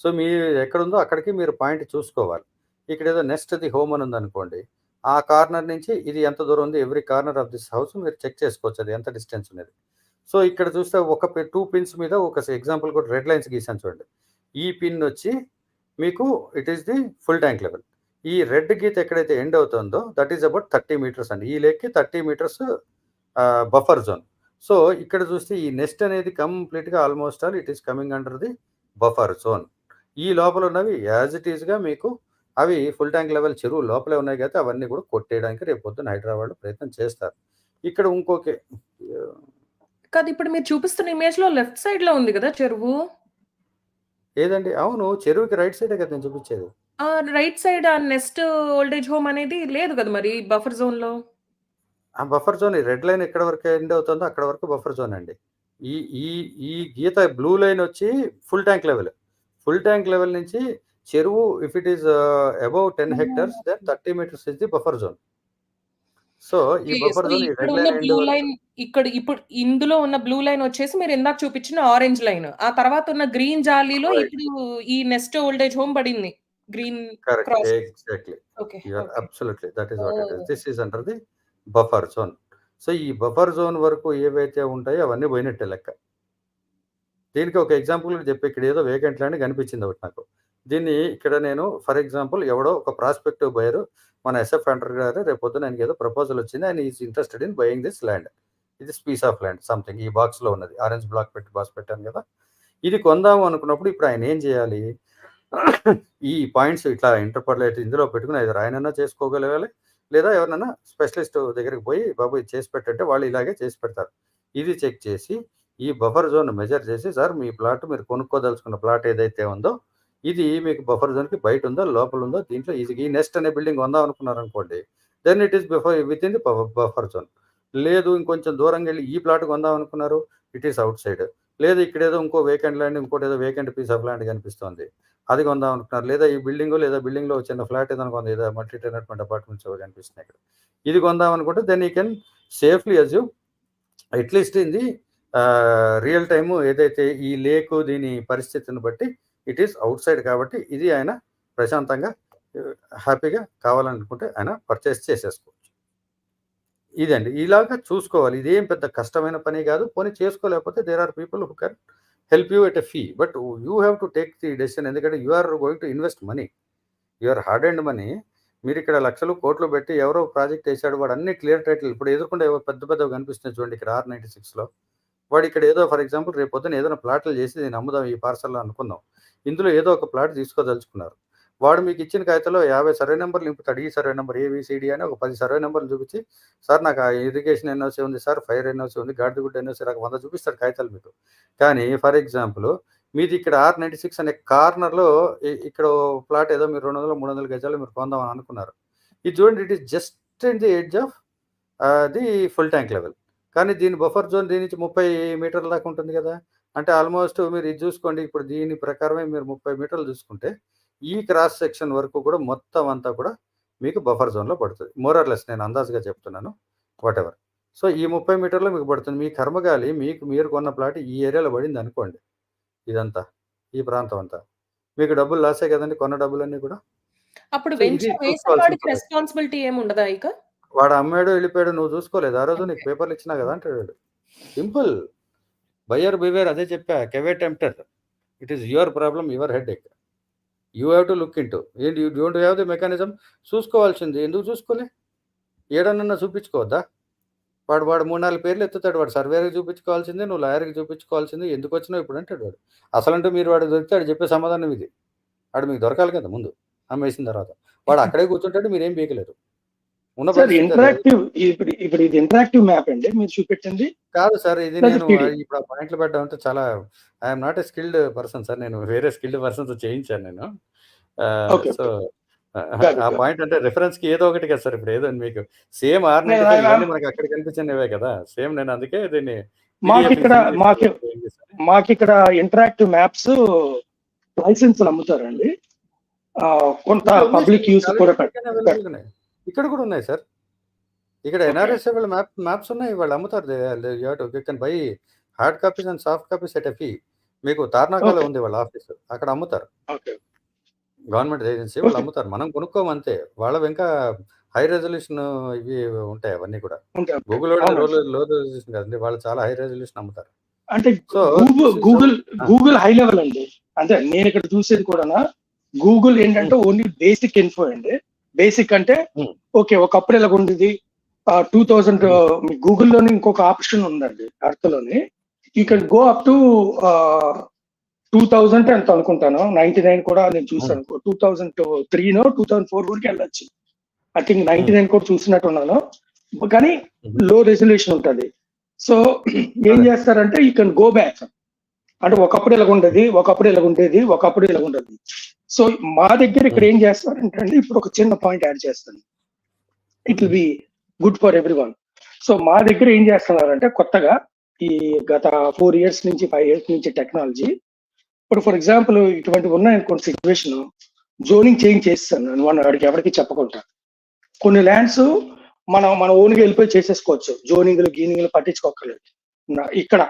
So మీ ఎక్కడ ఉందో అక్కడికి మీరు పాయింట్ చూసుకోవాలి. ఇక్కడ ఏదో నెక్స్ట్ ది హోమ్ అని ఉందనుకోండి, ఆ కార్నర్ నుంచి ఇది ఎంత దూరం ఉంది, every corner of this house మీరు చెక్ చేసుకోవచ్చు అది ఎంత డిస్టెన్స్ ఉన్నది. సో ఇక్కడ చూస్తే ఒక 2 పిన్స్ మీద ఒక ఎగ్జాంపుల్ కూడా రెడ్ లైన్స్ గీసాను చూడండి. ఈ పిన్ వచ్చి మీకు it is the full tank level. ఈ రెడ్ గీత ఎక్కడైతే ఎండ్ అవుతుందో దట్ ఈస్ అబౌట్ 30 meters అండి. ఈ లేక్కి 30 meters బఫర్ జోన్. సో ఇక్కడ చూస్తే ఈ నెస్ట్ అనేది కంప్లీట్గా almost all it is coming under the buffer zone. ఈ లోపల ఉన్నవి యాజ్ ఇట్ ఈస్గా మీకు అవి ఫుల్ ట్యాంక్ లెవెల్ చెరువు లోపలే ఉన్నాయి కదా, అవన్నీ కూడా కొట్టేయడానికి రేపు పొద్దున్న హైదరాబాద్లో ప్రయత్నం చేస్తారు. ఇక్కడ ఇంకొక కాదు, ఇప్పుడు మీరు చూపిస్తున్న ఇమేజ్ లో లెఫ్ట్ సైడ్ లో ఉంది కదా చెరువు. ఏదండి? అవును, చెరువుకి రైట్ సైడే కదా నేను చూపించేది. రైట్ సైడ్ ఆ నెక్స్ట్ ఓల్డేజ్ హోమ్ అనేది లేదు కదా మరి బఫర్ జోన్ లో. ఆ బఫర్ జోన్ రెడ్ లైన్ ఎక్కడ వరకు ఎండ్ అవుతుందో అక్కడ వరకు బఫర్ జోన్ అండి. ఈ ఈ ఈ గీత బ్లూ లైన్ వచ్చి full tank level. Full tank level నుంచి చెరువు if it is above 10 hectares then 30 meters is the buffer zone. So ఈ బఫర్ జోన్ ఇక్కడ ఉన్న బ్లూ లైన్, ఇక్కడ ఇప్పుడు ఇందులో ఉన్న బ్లూ లైన్ వచ్చేసి మీరు ఇందాక చూపించిన ఆరెంజ్ లైన్. ఆ తర్వాత ఉన్న గ్రీన్ జాలీలో ఇప్పుడు ఈ నెక్స్ట్ ఓల్డేజ్ హోమ్ పడింది. Green correct, exactly. Okay, you are absolutely, that is what it is. This is under the buffer zone. So ఈ బఫర్ జోన్ వరకు ఏవైతే ఉంటాయో అవన్నీ పోయినట్టే లెక్క. దీనికి ఒక ఎగ్జాంపుల్ చెప్పి ఇక్కడ ఏదో వేకెంట్ ల్యాండ్ కనిపించింది ఒకటి నాకు. దీన్ని ఇక్కడ నేను ఫర్ ఎగ్జాంపుల్ ఎవడో ఒక ప్రాస్పెక్టివ్ బయర్ మన SF అండర్ గారు రేపు పొద్దున ఆయనకి ఏదో ప్రపోజల్ వచ్చింది, ఆయన is interested in buying this land. ఇది పీస్ ఆఫ్ ల్యాండ్ సంథింగ్ ఈ బాక్స్లో ఉన్నది, ఆరెంజ్ బ్లాక్ పెట్టి బాక్స్ పెట్టాను కదా. ఇది కొందాము అనుకున్నప్పుడు ఇప్పుడు ఆయన ఏం చేయాలి, ఈ పాయింట్స్ ఇట్లా ఇంటర్పోలేట్ ఇందులో పెట్టుకుని either ఆయనన్నా చేసుకోగలగాలి, లేదా ఎవరినైనా స్పెషలిస్ట్ దగ్గరికి పోయి బాబు ఇది చేసి పెట్టంటే వాళ్ళు ఇలాగే చేసి పెడతారు. ఇది చెక్ చేసి ఈ బఫర్ జోన్ మెజర్ చేసి, సార్ మీ ప్లాట్ మీరు కొనుక్కోదలుచుకున్న ప్లాట్ ఏదైతే ఉందో ఇది మీకు బఫర్ జోన్కి బయట ఉందో లోపల ఉందో, దీంట్లో ఈ నెస్ట్ అనే బిల్డింగ్ కొందాం అనుకున్నారు అనుకోండి, then it is before within the buffer zone. లేదు ఇంకొంచెం దూరంగా వెళ్ళి ఈ ప్లాట్ కొందాం అనుకున్నారు, ఇట్ ఈస్ అవుట్ సైడ్. లేదు ఇక్కడేదో ఇంకో వేకెంట్ ల్యాండ్, ఇంకోటి ఏదో వేకెంట్ పీస్ ఆఫ్ ల్యాండ్ కనిపిస్తుంది, అది కొందాం అనుకున్నారు. లేదా ఈ బిల్డింగ్ లేదా బిల్డింగ్లో చిన్న ఫ్లాట్ ఏదైనా కొందాం, ఏదో మల్టీ టెనెంట్ అపార్ట్మెంట్స్ కనిపిస్తున్నాయి ఇక్కడ, ఇది కొందాం అనుకుంటే then you can safely assume at least in the real time ఏదైతే ఈ లేకు దీని పరిస్థితిని బట్టి ఇట్ ఈస్ అవుట్ సైడ్ కాబట్టి ఇది ఆయన ప్రశాంతంగా హ్యాపీగా కావాలనుకుంటే ఆయన పర్చేస్ చేసేసుకోవచ్చు. ఇదండి, ఇలాగా చూసుకోవాలి. ఇదేం పెద్ద కష్టమైన పని కాదు. పోనీ చేసుకోలేకపోతే there are people who can help you at a fee, but you have to take the decision. ఎందుకంటే you are going to invest money, your hard and money. మీరు ఇక్కడ లక్షలు కోట్లు పెట్టి ఎవరో ప్రాజెక్ట్ వేసాడు, వాడు అన్ని క్లియర్ టైటిల్ ఇప్పుడు ఎదుర్కొంటే పెద్ద పెద్దవి కనిపిస్తున్నాయి చూడండి. ఇక్కడ R96లో వాడు ఇక్కడ ఏదో ఫర్ ఎగ్జాంపుల్ రేపు పొద్దున ఏదైనా ప్లాట్లు చేసి నేను అమ్ముదాం ఈ పార్సల్లో అనుకుందాం, ఇందులో ఏదో ఒక ప్లాట్ తీసుకోదలుచుకున్నారు. వాడు మీకు ఇచ్చిన కాగితంలో 50 సర్వే నెంబర్లు నింపుతాడు. ఈ సర్వే నెంబర్ ABCD అని ఒక 10 సర్వే నెంబర్లు చూపించి, సార్ నాకు ఇరిగేషన్ ఎన్ఓసి ఉంది సార్, ఫైర్ ఎన్ఓసి ఉంది, గాడిదగుడ్డ ఎన్ఓసి, నాకు 100 చూపిస్తాడు కాగితాలు మీకు. కానీ ఫర్ ఎగ్జాంపుల్ మీది ఇక్కడ R96 అనే కార్నర్లో ఇక్కడ ప్లాట్ ఏదో మీరు 200-300 గజాలు మీరు కొందామని అనుకున్నారు. ఇది చూడండి, it is just in the edge of the full tank level. కానీ దీని బఫర్ జోన్ దీని నుంచి 30 మీటర్ల దాకా ఉంటుంది కదా. అంటే ఆల్మోస్ట్ మీరు ఇది చూసుకోండి, ఇప్పుడు దీని ప్రకారమే మీరు 30 మీటర్లు చూసుకుంటే ఈ క్రాస్ సెక్షన్ వరకు కూడా మొత్తం అంతా కూడా మీకు బఫర్ జోన్లో పడుతుంది. మోరర్లెస్ నేను అందాజుగా చెప్తున్నాను, వాట్ ఎవర్. సో ఈ 30 మీటర్లో మీకు పడుతుంది. మీ కర్మగాలి మీకు మీరు కొన్న ప్లాట్ ఈ ఏరియాలో పడింది అనుకోండి, ఇదంతా ఈ ప్రాంతం అంతా మీకు డబ్బులు లాసే కదండి, కొన్న డబ్బులన్నీ కూడా. అప్పుడు సో ఇది వెంచర్ వేసిన చూసుకోవాల్సిన వాడికి పని. రెస్పాన్సిబిలిటీ ఏమి ఉండదా ఇక? వాడు అమ్మాడు వెళ్ళిపోయాడు, నువ్వు చూసుకోలేదు, ఆ రోజు నీకు పేపర్లు ఇచ్చినా కదా అంటాడు. సింపుల్, బయర్ బివేర్, అదే చెప్పా, caveat emptor. It is your problem, your headache. You have to look into. ఏంటి you don't have the mechanism. చూసుకోవాల్సింది ఎందుకు చూసుకోలే, ఏడన్నా చూపించుకోవద్దా? వాడు 3-4 పేర్లు ఎత్తుతాడు. వాడు సర్వేకి చూపించుకోవాల్సిందే, నువ్వు లాయర్కి చూపించుకోవాల్సిందే. ఎందుకు వచ్చినావు ఇప్పుడు అంటాడు వాడు. అసలంటూ మీరు వాడు దొరికితాడు చెప్పే సమాధానం ఇది. వాడు మీకు దొరకాలి కదా ముందు, అమ్మేసిన తర్వాత. వాడు అక్కడే కూర్చుంటాడు, మీరేం పీకలేరు. ఉన్న సార్ పరిస్థితి ఇంటరాక్టివ్, ఇప్పుడు ఇది ఇంటరాక్టివ్ మ్యాప్ అండి మీరు చూపెట్టింది? కాదు సార్, ఇది That's నేను PD. ఇప్పుడు ఆ పాయింట్లు పెట్టడం అంటే చాలా I'm not a skilled person sir. నేను వేరే స్కిల్డ్ పర్సన్స్ చేయించాను నేను. Okay, సో Got it, ఆ got పాయింట్ అంటే రిఫరెన్స్కి ఏదో ఒకటి కదా సార్. ఇప్పుడు ఏదో మీకు సేమ్ R95 నేను- ఇవన్నీ మనకి అక్కడ కనిపించినవే కదా సేమ్. నేను అందుకే దీన్ని మాకిక్కడ ఇంటరాక్టివ్ మ్యాప్స్ లైసెన్స్ అమ్ముతారండి. కొంత పబ్లిక్ యూస్ కూడా ఇక్కడ కూడా ఉన్నాయి సార్. ఇక్కడ NRS మ్యాప్స్ ఉన్నాయి, వాళ్ళు అమ్ముతారు. You can buy hard copies and soft copies at a fee. మీకు తార్నాకాలో ఉంది వాళ్ళ ఆఫీస్, అక్కడ అమ్ముతారు. గవర్నమెంట్ ఏజెన్సీ వాళ్ళు అమ్ముతారు, మనం కొనుక్కోమంతే. వాళ్ళ ఇంకా హై రెజల్యూషన్ ఇవి ఉంటాయి, అవన్నీ కూడా గూగుల్ లో రెజల్యూషన్ కదండి, వాళ్ళు చాలా హై రెజల్యూషన్ అమ్ముతారు. అంటే గూగుల్ హై లెవెల్ అండి. అంటే నేను ఇక్కడ చూసేది కూడా గూగుల్ ఏంటంటే ఓన్లీ బేసిక్ ఇన్ఫో అండి. బేసిక్ అంటే ఓకే, ఒకప్పుడు ఇలాగ ఉండేది. 2000 గూగుల్లోని ఇంకొక ఆప్షన్ ఉందండి అర్థలోని, you can go up to 2000 ఎంత అనుకుంటాను, 99 కూడా నేను చూసాను. 2003 2004 వరకు వెళ్ళొచ్చు. ఐ థింక్ 99 కూడా చూసినట్టున్నాను. కానీ లో రెజల్యూషన్ ఉంటుంది. సో ఏం చేస్తారంటే యూ కెన్ గో బ్యాక్. అంటే ఒకప్పుడు ఇలాగ ఉండేది, ఒకప్పుడు ఇలాగ ఉండేది, ఒకప్పుడు ఇలాగ ఉండేది. సో మా దగ్గర ఇక్కడ ఏం చేస్తారంటే అండి, ఇప్పుడు ఒక చిన్న పాయింట్ యాడ్ చేస్తాను, it will be good for every one. So మా దగ్గర ఏం చేస్తున్నారంటే కొత్తగా ఈ గత 4 years నుంచి 5 years నుంచి టెక్నాలజీ, ఇప్పుడు ఫర్ ఎగ్జాంపుల్ ఇటువంటి ఉన్నాయనుకోండి సిచ్యువేషన్, జోనింగ్ చేంజ్ చేస్తాను నేను వాడికి ఎవరికి చెప్పకుండా. కొన్ని ల్యాండ్స్ మన ఓన్గా వెళ్ళిపోయి చేసేసుకోవచ్చు, జోనింగ్లు గీనింగ్లు పట్టించుకోక్కర్లేదు. ఇక్కడ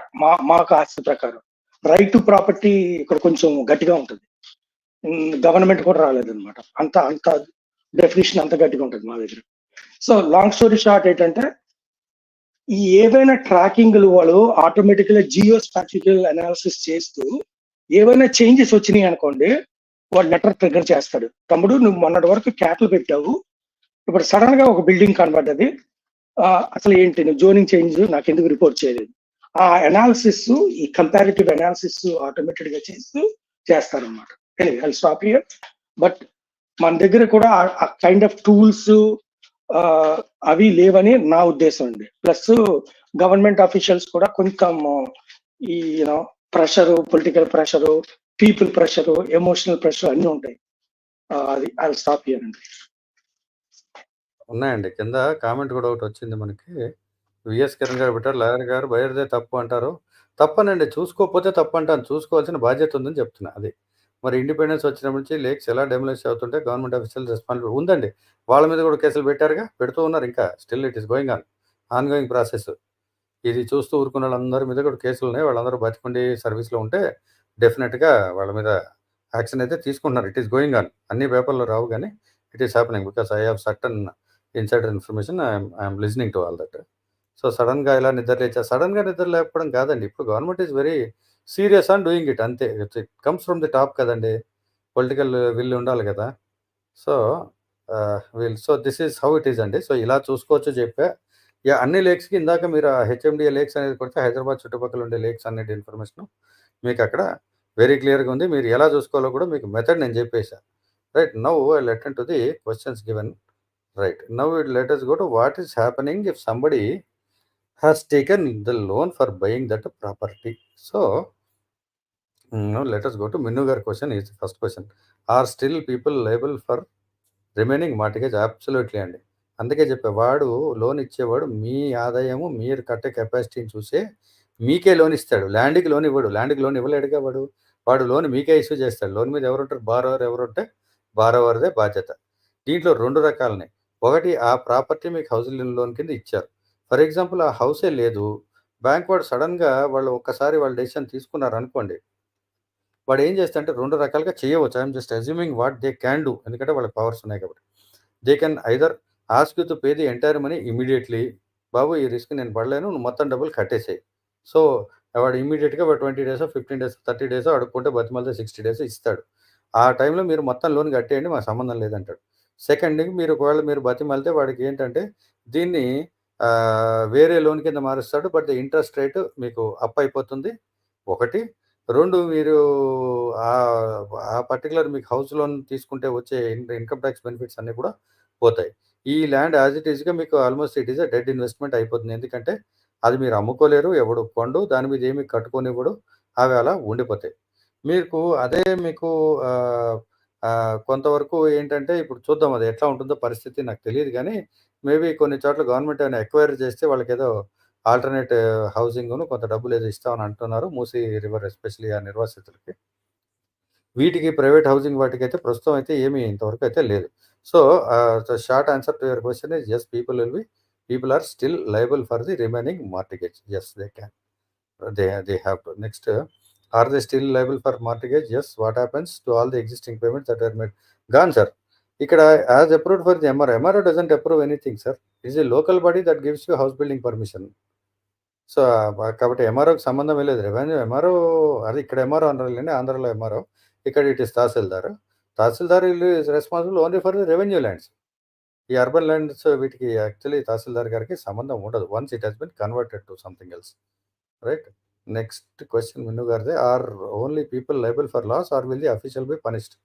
మాకు ఆస్తి ప్రకారం రైట్ టు ప్రాపర్టీ ఇక్కడ కొంచెం గట్టిగా ఉంటుంది. గవర్నమెంట్ కూడా రాలేదన్నమాట, అంత డెఫినేషన్ అంత గట్టిగా ఉంటుంది మా దగ్గర. సో లాంగ్ స్టోరీ షార్ట్ ఏంటంటే, ఈ ఏవైనా ట్రాకింగ్లు వాళ్ళు ఆటోమేటిక్గా జియో స్పాటికల్ అనాలిసిస్ చేస్తూ ఏవైనా చేంజెస్ వచ్చినాయి అనుకోండి, వాడు లెటర్ ట్రిగ్గర్ చేస్తాడు. తమ్ముడు నువ్వు మొన్నటి వరకు క్యాట్లు పెట్టావు, ఇప్పుడు సడన్ గా ఒక బిల్డింగ్ కనబడ్డది, అసలు ఏంటి నువ్వు జోనింగ్ చేంజ్ నాకు ఎందుకు రిపోర్ట్ చేయలేదు? ఆ అనాలిసిస్, ఈ కంపారిటివ్ అనాలిసిస్ ఆటోమేటెడ్ గా చేస్తారనమాట. I stop here. బట్ మన దగ్గర కూడా ఆ కైండ్ ఆఫ్ టూల్స్ అవి లేవని నా ఉద్దేశం అండి. ప్లస్ గవర్నమెంట్ అఫీషియల్స్ కూడా కొంచెం ఈ pressure, political pressure, people pressure, emotional pressure అన్నీ ఉంటాయి. అది ఐ స్టాప్ హియర్ అండి. ఉన్నాయండి, కింద కామెంట్ కూడా ఒకటి వచ్చింది మనకి. విఎస్ కిరణ్ గారు పెట్టారు. లాయర్ గారు బయర్దే తప్పు అంటారు. తప్పనండి. చూసుకోకపోతే తప్పంటాను. చూసుకోవాల్సిన బాధ్యత ఉందని చెప్తున్నా అది. మరి ఇండిపెండెన్స్ వచ్చినప్పటి నుంచి లేక్స్ ఎలా డెమోలిష్ అవుతుంటే గవర్నమెంట్ ఆఫీషియల్ రెస్పాన్సిబిలిటీ ఉందండి. వాళ్ళ మీద కూడా కేసులు పెట్టారుగా. పెడుతూ ఉన్నారు ఇంకా. Still it is going on. Ongoing process. ఇది చూస్తూ ఊరుకున్న వాళ్ళందరి మీద కూడా కేసులున్నాయి. వాళ్ళందరూ బతికుండి సర్వీస్‌లో ఉంటే డెఫినిట్‌గా వాళ్ళ మీద యాక్షన్ అయితే తీసుకుంటున్నారు. It is going on. అన్ని పేపర్‌లో రావు గానీ it is happening because I have certain insider information. I am listening to all that. So, సడెన్‌గా ఇలా నిద్ర లేచా సడెన్‌గా నిద్ర లేకపోవడం కాదండి. ఇప్పుడు government is very serious on doing it అంతే. It comes from the top కదండీ. పొలిటికల్ విల్ ఉండాలి కదా! So, so, this is how it is అండి. సో, ఇలా చూసుకోవచ్చు చెప్పా. యాహ్! అన్ని లేక్స్‌కి ఇందాక మీరు ఆ హెచ్ఎండిఏ లేక్స్ అనేది కొడితే హైదరాబాద్ చుట్టుపక్కల ఉండే లేక్స్ అన్నిటి ఇన్ఫర్మేషను మీకక్కడ వెరీ క్లియర్‌గా ఉంది. మీరు ఎలా చూసుకోవాలో కూడా మీకు మెథడ్ నేను చెప్పేసా. Right. Now I'll attend to the questions given. Right. Now let us go to what is happening if somebody has taken the loan for buying that property. So, now let us go to Minnu gaరి question is the first question. Are still people liable for remaining mortgage? Absolutely అండి. అందుకే చెప్పా. వాడు లోన్ ఇచ్చేవాడు మీ ఆదాయము మీరు కట్టే కెపాసిటీని చూసే మీకే లోన్ ఇస్తాడు. ల్యాండ్‌కి లోన్ ఇవ్వడు. ల్యాండ్‌కి లోన్ ఇవ్వలేడుగా వాడు. వాడు లోన్ మీకే ఇష్యూ చేస్తాడు. లోన్ మీద ఎవరుంటారు? బారోవర్ ఎవరుంటే బారోవర్‌దే బాధ్యత. దీంట్లో 2 రకాలున్నాయి. ఒకటి ఆ ప్రాపర్టీ మీకు హౌసింగ్ లోన్ కింద ఇచ్చారు. ఫర్ ఎగ్జాంపుల్ ఆ హౌసే లేదు. బ్యాంక్ వాడు సడెన్‌గా వాళ్ళు ఒక్కసారి వాళ్ళు డెసిషన్ తీసుకున్నారనుకోండి. వాడు ఏం చేస్తాడంటే 2 రకాలుగా చేయవచ్చు. I am just assuming what they can do. ఎందుకంటే వాళ్ళకి పవర్స్ ఉన్నాయి కాబట్టి. They can either ask you to pay the entire money immediately. బాబు ఈ రిస్క్ నేను పడలేను. నువ్వు మొత్తం డబ్బులు కట్టేసేయి. సో, వాడు ఇమ్మీడియేట్‌గా 20 డేసో, 15 డేసో, 30 డేసో అడుక్కుంటే బతిమాలితే 60 డేసో ఇస్తాడు. ఆ టైంలో మీరు మొత్తం లోన్ కట్టేయండి. మాకు సంబంధం లేదంటాడు. సెకండ్ మీరు ఒకవేళ మీరు బతిమాలితే వాడికి ఏంటంటే దీన్ని వేరే లోన్ కింద మారుస్తాడు. బట్ ద ఇంట్రెస్ట్ రేట్ మీకు అప్ అయిపోతుంది. ఒకటి. 2 మీరు ఆ పర్టిక్యులర్ మీకు హౌస్ లోన్ తీసుకుంటే వచ్చే ఇన్‌కమ్ టాక్స్ బెనిఫిట్స్ అన్నీ కూడా పోతాయి. ఈ ల్యాండ్ యాజ్ ఇట్ ఈస్‌గా మీకు almost it is a dead investment అయిపోతుంది. ఎందుకంటే అది మీరు అమ్ముకోలేరు. ఎవడు కొండు. దాని మీద ఏమి కట్టుకోనివ్వడు. అవి అలా ఉండిపోతాయి. మీకు కొంతవరకు ఏంటంటే ఇప్పుడు చూద్దాం అది ఎట్లా ఉంటుందో పరిస్థితి నాకు తెలీదు గానీ, మేబీ కొన్ని చోట్ల గవర్నమెంట్ ఏమైనా ఎక్వైర్ చేస్తే వాళ్ళకేదో ఆల్టర్‌నేట్ హౌసింగును కొంత డబ్బులేదో ఇస్తామని అంటున్నారు. మూసీ రివర్ ఎస్పెషల్లీ ఆ నిర్వాసితులకి. వీటికి ప్రైవేట్ హౌసింగ్ వాటికైతే ప్రస్తుతం అయితే ఏమీ ఇంతవరకు అయితే లేదు. So, the short answer to your question is yes people are still liable for the remaining mortgage. Yes they can. They have to. Next, are they still liable for mortgage? Yes. What happens to all the existing payments that are made? Gone sir. ఇక్కడ as approved for the MRO. MRO doesn't approve anything sir. It is a local body that gives you house building permission. So, కాబట్టి ఎంఆర్ఓకి సంబంధమే లేదు. రెవెన్యూ ఎంఆర్ఓ అది ఇక్కడ ఎంఆర్ఓ అనరులేండి. ఆంధ్రాలో ఎంఆర్ఓ. ఇక్కడ it is tahsildar. Tahsildar is responsible only for the revenue lands. ఈ అర్బన్ ల్యాండ్స్ వీటికి యాక్చువల్లీ తహసీల్దార్ గారికి సంబంధం ఉండదు. Once it has been converted to something else. Right. Next question Minnu గారిది. Are only people liable for loss or will the official be punished?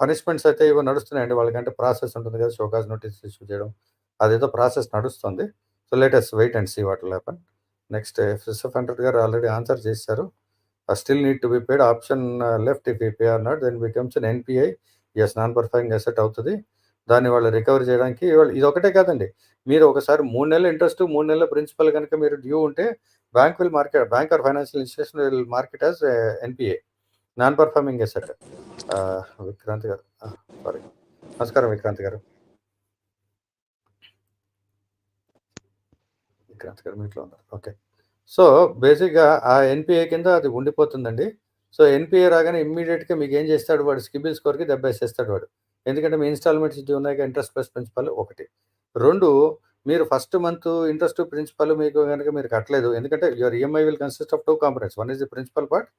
Punishments అయితే ఇవి నడుస్తున్నాయండి. వాళ్ళకంటే ప్రాసెస్ ఉంటుంది కదా! షోకాజ్ నోటీస్ ఇష్యూ చేయడం. అదేదో ప్రాసెస్ నడుస్తుంది. So, let us wait and see what will happen. Next ఎఫ్100 గారు ఆల్రెడీ ఆన్సర్ చేశారు. Still need to be paid. Option left if you pay or not then becomes an NPI. Yes, non performing asset అవుతది. దాన్ని వాళ్ళు రికవరీ చేయడానికి ఇదొకటే కాదండి. మీరు ఒకసారి 3 నెలల ఇంట్రెస్ట్, 3 నెలల ప్రిన్సిపల్ గనుక మీరు డ్యూ ఉంటే bank or financial institution will mark it as NPA. Non performing asset. Vikrant garu. Sorry. నమస్కారం విక్రాంత్ గారు. విక్రాంత్ గారు మీట్లో ఉన్నారు. ఓకే. సో, బేసిక్‌గా ఆ ఎన్‌పీఏ కింద అది ఉండిపోతుందండి. సో, ఎన్‌పీఏ రాగానే ఇమ్మీడియేట్‌గా మీకేం చేస్తాడు వాడు సిబిల్ స్కోర్‌కి దెబ్బేసేస్తాడు వాడు. ఎందుకంటే మీ ఇన్‌స్టాల్‌మెంట్స్ డ్యూ ఉన్నాయిగా ఇంట్రెస్ట్ ప్లస్ ప్రిన్సిపల్ ఒకటి. 2 మీరు ఫస్ట్ మంత్ ఇంట్రెస్ట్ ప్రిన్సిపల్ మీకు గనుక మీరు కట్టలేదు. ఎందుకంటే your EMI will consist of 2 components. One is the principal part,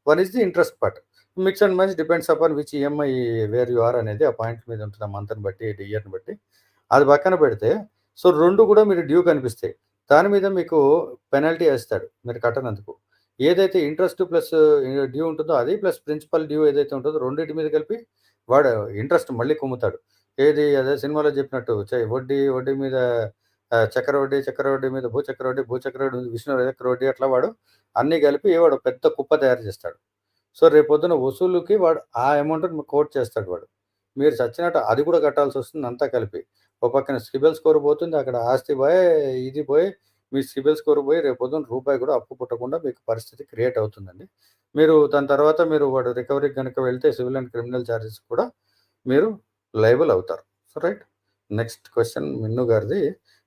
one is the interest part. Mix and match depends upon which EMI where you are అనేది ఆ పాయింట్ మీద ఉంటుంది. ఆ మంత్‌ని బట్టి, ఇయర్‌ని బట్టి. అది పక్కన పెడితే సో, 2 కూడా మీరు డ్యూ కనిపిస్తాయి. దాని మీద మీకు పెనాల్టీ ఏస్తాడు మీరు కట్టనందుకు. ఏదైతే ఇంట్రెస్ట్ ప్లస్ డ్యూ ఉంటుందో అది ప్లస్ ప్రిన్సిపల్ డ్యూ ఏదైతే ఉంటుందో రెండిటి మీద కలిపి వాడు ఇంట్రెస్ట్ మళ్ళీ కుమ్ముతాడు. అదే సినిమాలో చెప్పినట్టు వడ్డీ మీద చక్రవడ్డీ మీద భూచక్రవడ్డీ మీద విష్ణు అట్లా వాడు అన్నీ కలిపి వాడు పెద్ద కుప్ప తయారు చేస్తాడు. సో, రేపొద్దున వసూలుకి వాడు ఆ అమౌంట్‌ని కోట్ చేస్తాడు వాడు. మీరు చచ్చినట్టు అది కూడా కట్టాల్సి వస్తుంది అంతా కలిపి. ఒక పక్కన సిబిల్ స్కోర్ పోతుంది. అక్కడ ఆస్తి పోయే, ఇది పోయి, మీ సిబిల్ స్కోర్ పోయి రేపొద్దున రూపాయి కూడా అప్పు పుట్టకుండా మీకు పరిస్థితి క్రియేట్ అవుతుందండి. మీరు దాని తర్వాత వాడు రికవరీకి గనుక వెళ్తే సివిల్ అండ్ క్రిమినల్ చార్జెస్ కూడా మీరు లయబుల్ అవుతారు. So right. Next question Minnu గారిది.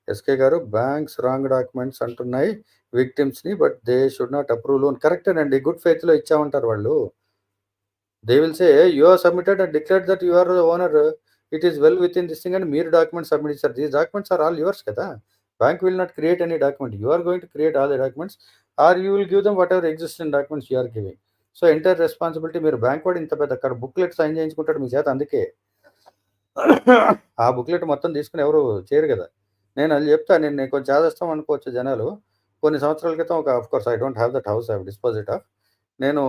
ఎస్కే గారు, బ్యాంక్స్ రాంగ్ డాక్యుమెంట్స్ అంటున్నాయి విక్టిమ్స్‌ని, but they should not approve loan. కరెక్టేనండి. గుడ్ ఫెయిత్‌లో ఇచ్చామంటారు వాళ్ళు. They will say you have submitted and declared that you are the owner. It is well with in this thing అని మీరు డాక్యుమెంట్స్ సబ్మిట్ చేశారు. These documents are all yours కదా. Bank will not create any document. You are going to create all the documents are you will give them whatever existing documents you are giving. So entire responsibility మీరు బ్యాంక్ వాడు ఇంత పెద్ద అక్కడ బుక్లెట్ సైన్ చేయించుకుంటాడు మీ చేత. అందుకే ఆ బుక్లెట్ మొత్తం తీసుకుని ఎవరు చేయరు కదా. నేను అది చెప్తా, నేను కొంచెం చేదస్తాం అనుకోవచ్చు జనాలు. కొన్ని సంవత్సరాల క్రితం of course I don't have that house, I disposed of. నేను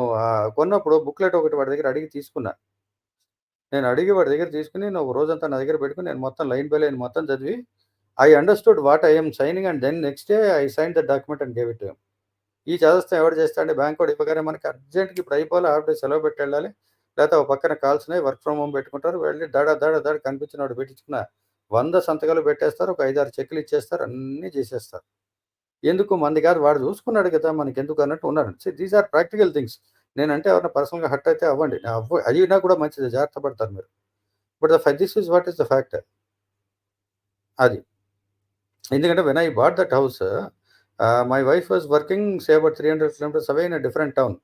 కొన్నప్పుడు బుక్లెట్ ఒకటి వాడి దగ్గర అడిగి తీసుకున్నా. నేను అడిగి వాడి దగ్గర తీసుకుని ఒక రోజంతా నా దగ్గర పెట్టుకుని నేను మొత్తం లైన్ బై లైన్ మొత్తం చదివి I understood what I am signing and then next day I sign the document and gave it to him. ఈ చేదస్తాం ఎవరు చేస్తాడంటే బ్యాంక్ వాడు ఇవ్వగానే మనకి అర్జెంట్కి ఇప్పుడు అయిపోవాలి, హాఫ్ డే సెలవు పెట్టి వెళ్ళాలి, లేకపోతే ఒక పక్కన కాల్సినాయి వర్క్ ఫ్రమ్ హోమ్ పెట్టుకుంటారు, వెళ్ళి దడ కనిపించిన వాడు పెట్టించుకున్న 100 సంతకాలు పెట్టేస్తారు, ఒక 5-6 చెక్కులు ఇచ్చేస్తారు, అన్నీ చేసేస్తారు. ఎందుకు మంది కాదు, వాడు చూసుకున్నాడు కదా మనకి ఎందుకు అన్నట్టు ఉన్నారు. So these are practical things. నేనంటే ఎవరైనా పర్సనల్గా హర్ట్ అయితే అవ్వండి, అయినా కూడా మంచిది, జాగ్రత్త పడతారు మీరు. But this is what is the fact. అది ఎందుకంటే when I bought that house, my wife was working say about 300 kilometers away in different town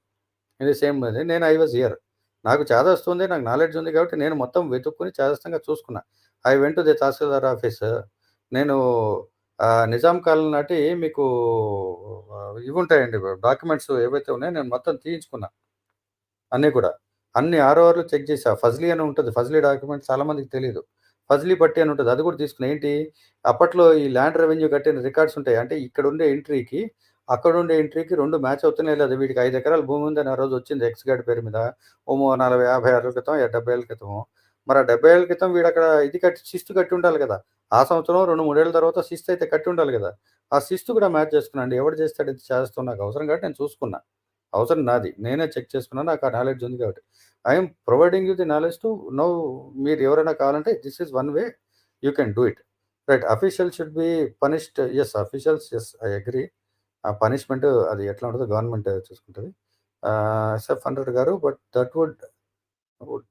ఇది సేమ్. నేను ఐ వాజ్ హియర్. నాకు చాలా వస్తుంది, నాకు నాలెడ్జ్ ఉంది కాబట్టి నేను మొత్తం వెతుక్కుని చాదస్తంగా చూసుకున్నా. I went to the tahsildar office. నేను నిజాం కాలం నాటి మీకు ఇవి ఉంటాయండి డాక్యుమెంట్స్ ఏవైతే ఉన్నాయో నేను మొత్తం తీయించుకున్నా అన్నీ కూడా. అన్ని ఆర్ఓఆర్లు చెక్ చేసా. ఫజ్లీ అని ఉంటుంది, ఫజ్లీ డాక్యుమెంట్ చాలామందికి తెలియదు. ఫజ్లీ పట్టి అని ఉంటుంది, అది కూడా తీసుకున్నా. ఏంటి అప్పట్లో ఈ ల్యాండ్ రెవెన్యూ కట్టిన రికార్డ్స్ ఉంటాయి. అంటే ఇక్కడ ఉండే ఎంట్రీకి అక్కడ ఉండే ఎంట్రీకి 2 మ్యాచ్ అవుతున్నాయి. లేదు వీడికి 5 ఎకరాల భూమి ఉందని ఆ రోజు వచ్చింది ఎక్స్ గాడి పేరు మీద 40-50 ఏళ్ళ క్రితం, 70 ఏళ్ళ క్రితం. మరి ఆ 70 ఏళ్ళ క్రితం వీడు అక్కడ ఇది కట్టి శిస్తు కట్టి ఉండాలి కదా. ఆ సంవత్సరం 2-3 ఏళ్ళ తర్వాత శిస్తు అయితే కట్టి ఉండాలి కదా. ఆ శిస్తు కూడా మ్యాచ్ చేసుకున్నాను. ఎవడు చేస్తాడు ఇది చేస్తాం, నాకు అవసరం కాబట్టి నేను చూసుకున్నా. అవసరం నాది, నేనే చెక్ చేసుకున్నాను, నాకు ఆ నాలెడ్జ్ ఉంది కాబట్టి. I'm providing you the knowledge to know. మీరు ఎవరైనా కావాలంటే this is one way you can do it. Right. Official should be punished. Yes officials, yes I agree. ఆ పనిష్మెంట్ అది ఎట్లా ఉంటుందో గవర్నమెంట్ చూసుకుంటుంది. SF100 గారు, but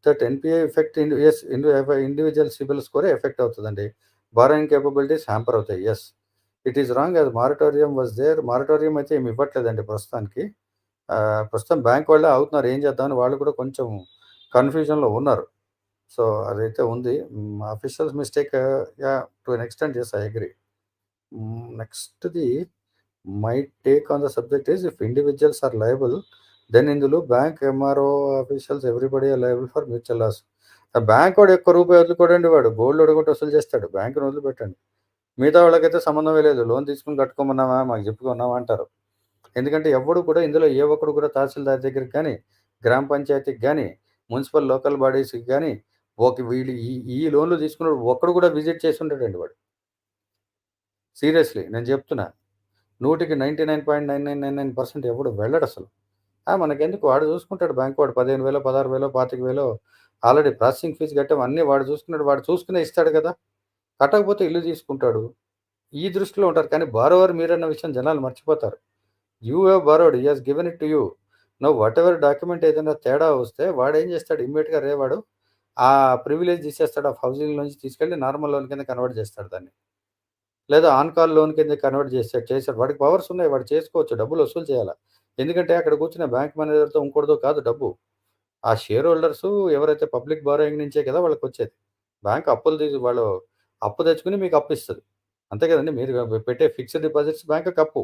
that NPA effect as individual CIBIL స్కోరే ఎఫెక్ట్ అవుతుందండి. బారోయింగ్ కేపబిలిటీస్ హ్యాంపర్ అవుతాయి. Yes it is wrong. అది మారటోరియం వాజ్ దేర్. మారటోరియం అయితే ఏమి ఇవ్వట్లేదండి ప్రస్తుతానికి. ప్రస్తుతం బ్యాంక్ వాళ్ళే అవుతున్నారు, ఏం చేద్దామని వాళ్ళు కూడా కొంచెం కన్ఫ్యూజన్లో ఉన్నారు. సో అదైతే ఉంది. Officials mistake yeah to an extent, yes I agree. నెక్స్ట్ది my take on the subject is if individuals are liable then ఇందులో bank, MRO officials everybody are liable for mutual loss. Bank వాడు ఒక్క రూపాయి వదులుకోడండి, వాడు గోల్డ్ ఒడగొట్టి వసూలు చేస్తాడు. బ్యాంకుని వదిలిపెట్టండి. మిగతా వాళ్ళకైతే సంబంధమే లేదు. లోన్ తీసుకుని కట్టుకోమన్నామా, మాకు చెప్పుకున్నామా అంటారు. ఎందుకంటే ఎవడు కూడా ఇందులో ఏ ఒక్కడు కూడా తహసీల్దార్ దగ్గరికి కానీ, గ్రామ పంచాయతీకి కానీ, మున్సిపల్ లోకల్ బాడీస్కి కానీ వీళ్ళు ఈ లోన్లు తీసుకున్నాడు ఒక్కడు కూడా విజిట్ చేసి ఉంటాడండి వాడు. సీరియస్లీ నేను చెప్తున్నా, 99.9999% ఎవడు వెళ్ళడు అసలు. మనకెందుకు, వాడు చూసుకుంటాడు. బ్యాంక్ వాడు 15,000, 16,000, 25,000 ఆల్రెడీ ప్రాసెసింగ్ ఫీజు కట్టాము, అన్నీ వాడు చూసుకున్నాడు. వాడు చూసుకునే ఇస్తాడు కదా. కట్టకపోతే ఇల్లు తీసుకుంటాడు. ఈ దృష్టిలో ఉంటారు. కానీ బారోవర్ మీరన్న విషయం జనాలు మర్చిపోతారు. You have borrowed, he has given it to you. What ever document ఏదైనా తేడా వస్తే వాడు ఏం చేస్తాడు, ఇమ్మీడియట్గా వాడు ఆ ప్రివిలేజ్ తీసేస్తాడు. ఆ హౌసింగ్ నుంచి తీసుకెళ్ళి నార్మల్ లోన్ కింద కన్వర్ట్ చేస్తాడు దాన్ని, లేదా ఆన్ కాల్ లోన్ కింద కన్వర్ట్ చేశాడు. వాడికి పవర్స్ ఉన్నాయి, వాడు చేసుకోవచ్చు, డబ్బులు వసూలు చేయాలి. ఎందుకంటే అక్కడ కూర్చున్న బ్యాంక్ మేనేజర్తో ఇంకోటితో కాదు డబ్బు. ఆ షేర్ హోల్డర్స్ ఎవరైతే పబ్లిక్ బారోయింగ్ నుంచే కదా వాళ్ళకి వచ్చేది. బ్యాంక్ వాళ్ళు అప్పు తెచ్చుకుని మీకు అప్పు ఇస్తుంది, అంతే కదండి. మీరు పెట్టే ఫిక్స్డ్ డిపాజిట్స్ బ్యాంక్ అప్పు,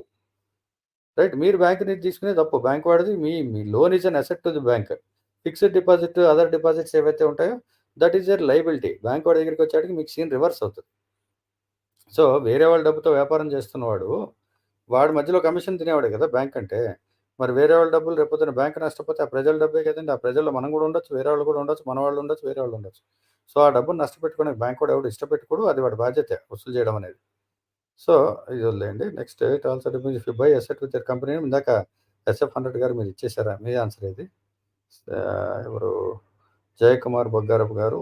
రైట్. మీరు బ్యాంక్ నుంచి తీసుకునే తప్పు, బ్యాంక్ వాడిది. మీ loan is an asset to the bank. Fixed deposit, other deposits ఏవైతే ఉంటాయో that is your liability. Bank వాడి దగ్గరికి వచ్చేటికి మీకు సీన్ రివర్స్ అవుతుంది. సో వేరే వాళ్ళ డబ్బుతో వ్యాపారం చేస్తున్నవాడు, వాడి మధ్యలో కమిషన్ తినేవాడు కదా బ్యాంక్ అంటే. మరి వేరే వాళ్ళ డబ్బులు రేపొద్దున బ్యాంక్ నష్టపోతే ఆ ప్రజల డబ్బే కదండి. ఆ ప్రజల్లో మనం కూడా ఉండొచ్చు, వేరే వాళ్ళు కూడా ఉండొచ్చు, మన వాళ్ళు ఉండొచ్చు, వేరే వాళ్ళు ఉండొచ్చు. సో ఆ డబ్బును నష్టపెట్టుకోవడానికి బ్యాంక్ కూడా ఎవడు ఇష్టపెట్టుకోడు, అది వాడి బాధ్యత వసూలు చేయడం అనేది. సో ఇది వదిలేయండి. Next it also depends if you by asset with your company. ఇందాక SF100 గారు మీరు ఇచ్చేసారా, మీ ఆన్సర్ ఇది. ఎవరు జయకుమార్ బొగ్గారపు గారు,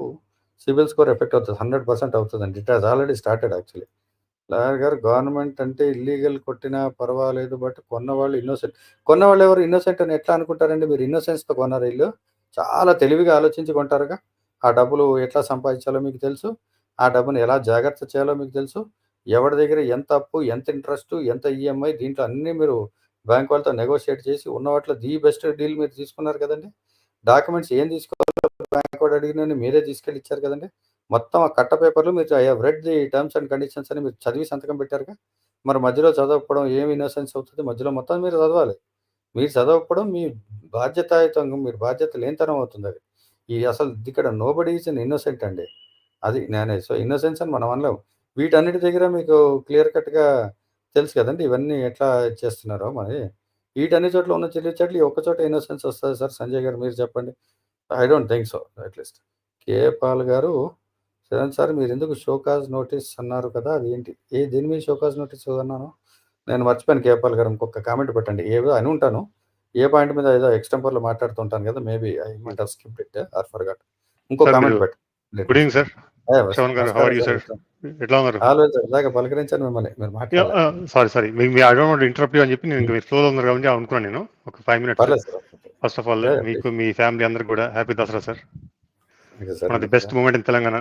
సిబిల్ స్కోర్ ఎఫెక్ట్ అవుతుంది, 100% అవుతుందండి. It has already started actually. Lawyer గారు, గవర్నమెంట్ అంటే ఇల్లీగల్ కొట్టినా పర్వాలేదు, బట్ కొన్నవాళ్ళు ఇన్నోసెంట్. కొన్నవాళ్ళు ఎవరు ఇన్నోసెంట్ అని ఎట్లా అనుకుంటారండి? మీరు ఇన్నోసెన్స్తో కొన్నారు ఇల్లు, చాలా తెలివిగా ఆలోచించి కొంటారుగా. ఆ డబ్బులు ఎట్లా సంపాదించాలో మీకు తెలుసు, ఆ డబ్బును ఎలా జాగ్రత్త చేయాలో మీకు తెలుసు, ఎవరి దగ్గర ఎంత అప్పు, ఎంత ఇంట్రెస్ట్, ఎంత ఈఎంఐ, దీంట్లో అన్నీ మీరు బ్యాంక్ వాళ్ళతో నెగోషియేట్ చేసి ఉన్న వాటిలో ది బెస్ట్ డీల్ మీరు తీసుకున్నారు కదండి. డాక్యుమెంట్స్ ఏం తీసుకోవాలో బ్యాంక్ వాడు అడిగిన మీరే తీసుకెళ్ళి ఇచ్చారు కదండి. మొత్తం ఆ కట్ట పేపర్లు మీరు I have read the terms and conditions అని మీరు చదివి సంతకం పెట్టారుగా. మరి మధ్యలో చదవకపోవడం ఏమి ఇన్నోసెన్స్ అవుతుంది? మధ్యలో మొత్తం మీరు చదవాలి. మీరు చదవకపోవడం మీ బాధ్యతాయుతంగా, మీరు బాధ్యత లేనితనం అవుతుంది అది. ఈ అసలు ఇక్కడ నోబడీ ఈజ్ అన్ ఇన్నోసెంట్ అండి. అది నేనే. సో ఇన్నోసెన్స్ అని మనం అనలేం. వీటన్నిటి దగ్గర మీకు క్లియర్ కట్‌గా తెలుసు కదండీ ఇవన్నీ ఎట్లా చేస్తున్నారో మరి. వీటన్ని చోట్ల ఉన్న తెలివితేటలు ఈ ఒక్క చోట ఇన్నోసెన్స్ వస్తదా సార్? సంజయ్ గారు మీరు చెప్పండి. I don't think so at least. KA Paul garu, sir మీరెందుకు షోకాజ్ నోటీస్ అన్నారు కదా! అది ఏంటి? దేని మీద షోకాజ్ నోటీస్ అన్నాను? నేను మర్చిపోయాను కేఏ పాల్ గారు. ఇంకొక కామెంట్ పెట్టండి. ఏదో అని ఉంటాను. ఏ పాయింట్ మీద ఏదో ఎక్స్‌టెంపర్‌లో మాట్లాడుతూ ఉంటాను కదా! Maybe I might have skipped it or forgot. ఇంకో సార్ కామెంట్ మీరు పెట్టండి. Good evening sir. శ్రవణ్ గారు, హౌ ఆర్ యూ సార్? ఎట్లా ఉన్నారు? ఆల్వేస్ ఇందాక పలకరించాను మిమ్మల్ని. మీరు మాట్లాడలేదు. Sorry me I don't want interrupt you అని చెప్పి నేను మీరు ఫ్లోలో ఉన్నారు కాబట్టి అనుకున్నాను నేను. ఒక 5 మినిట్స్. పర్లేదు సార్. ఫస్ట్ ఆఫ్ ఆల్ మీకు మీ ఫ్యామిలీ అందరికి కూడా happy Dasara sir. Okay sir. One of the best moment in Telangana.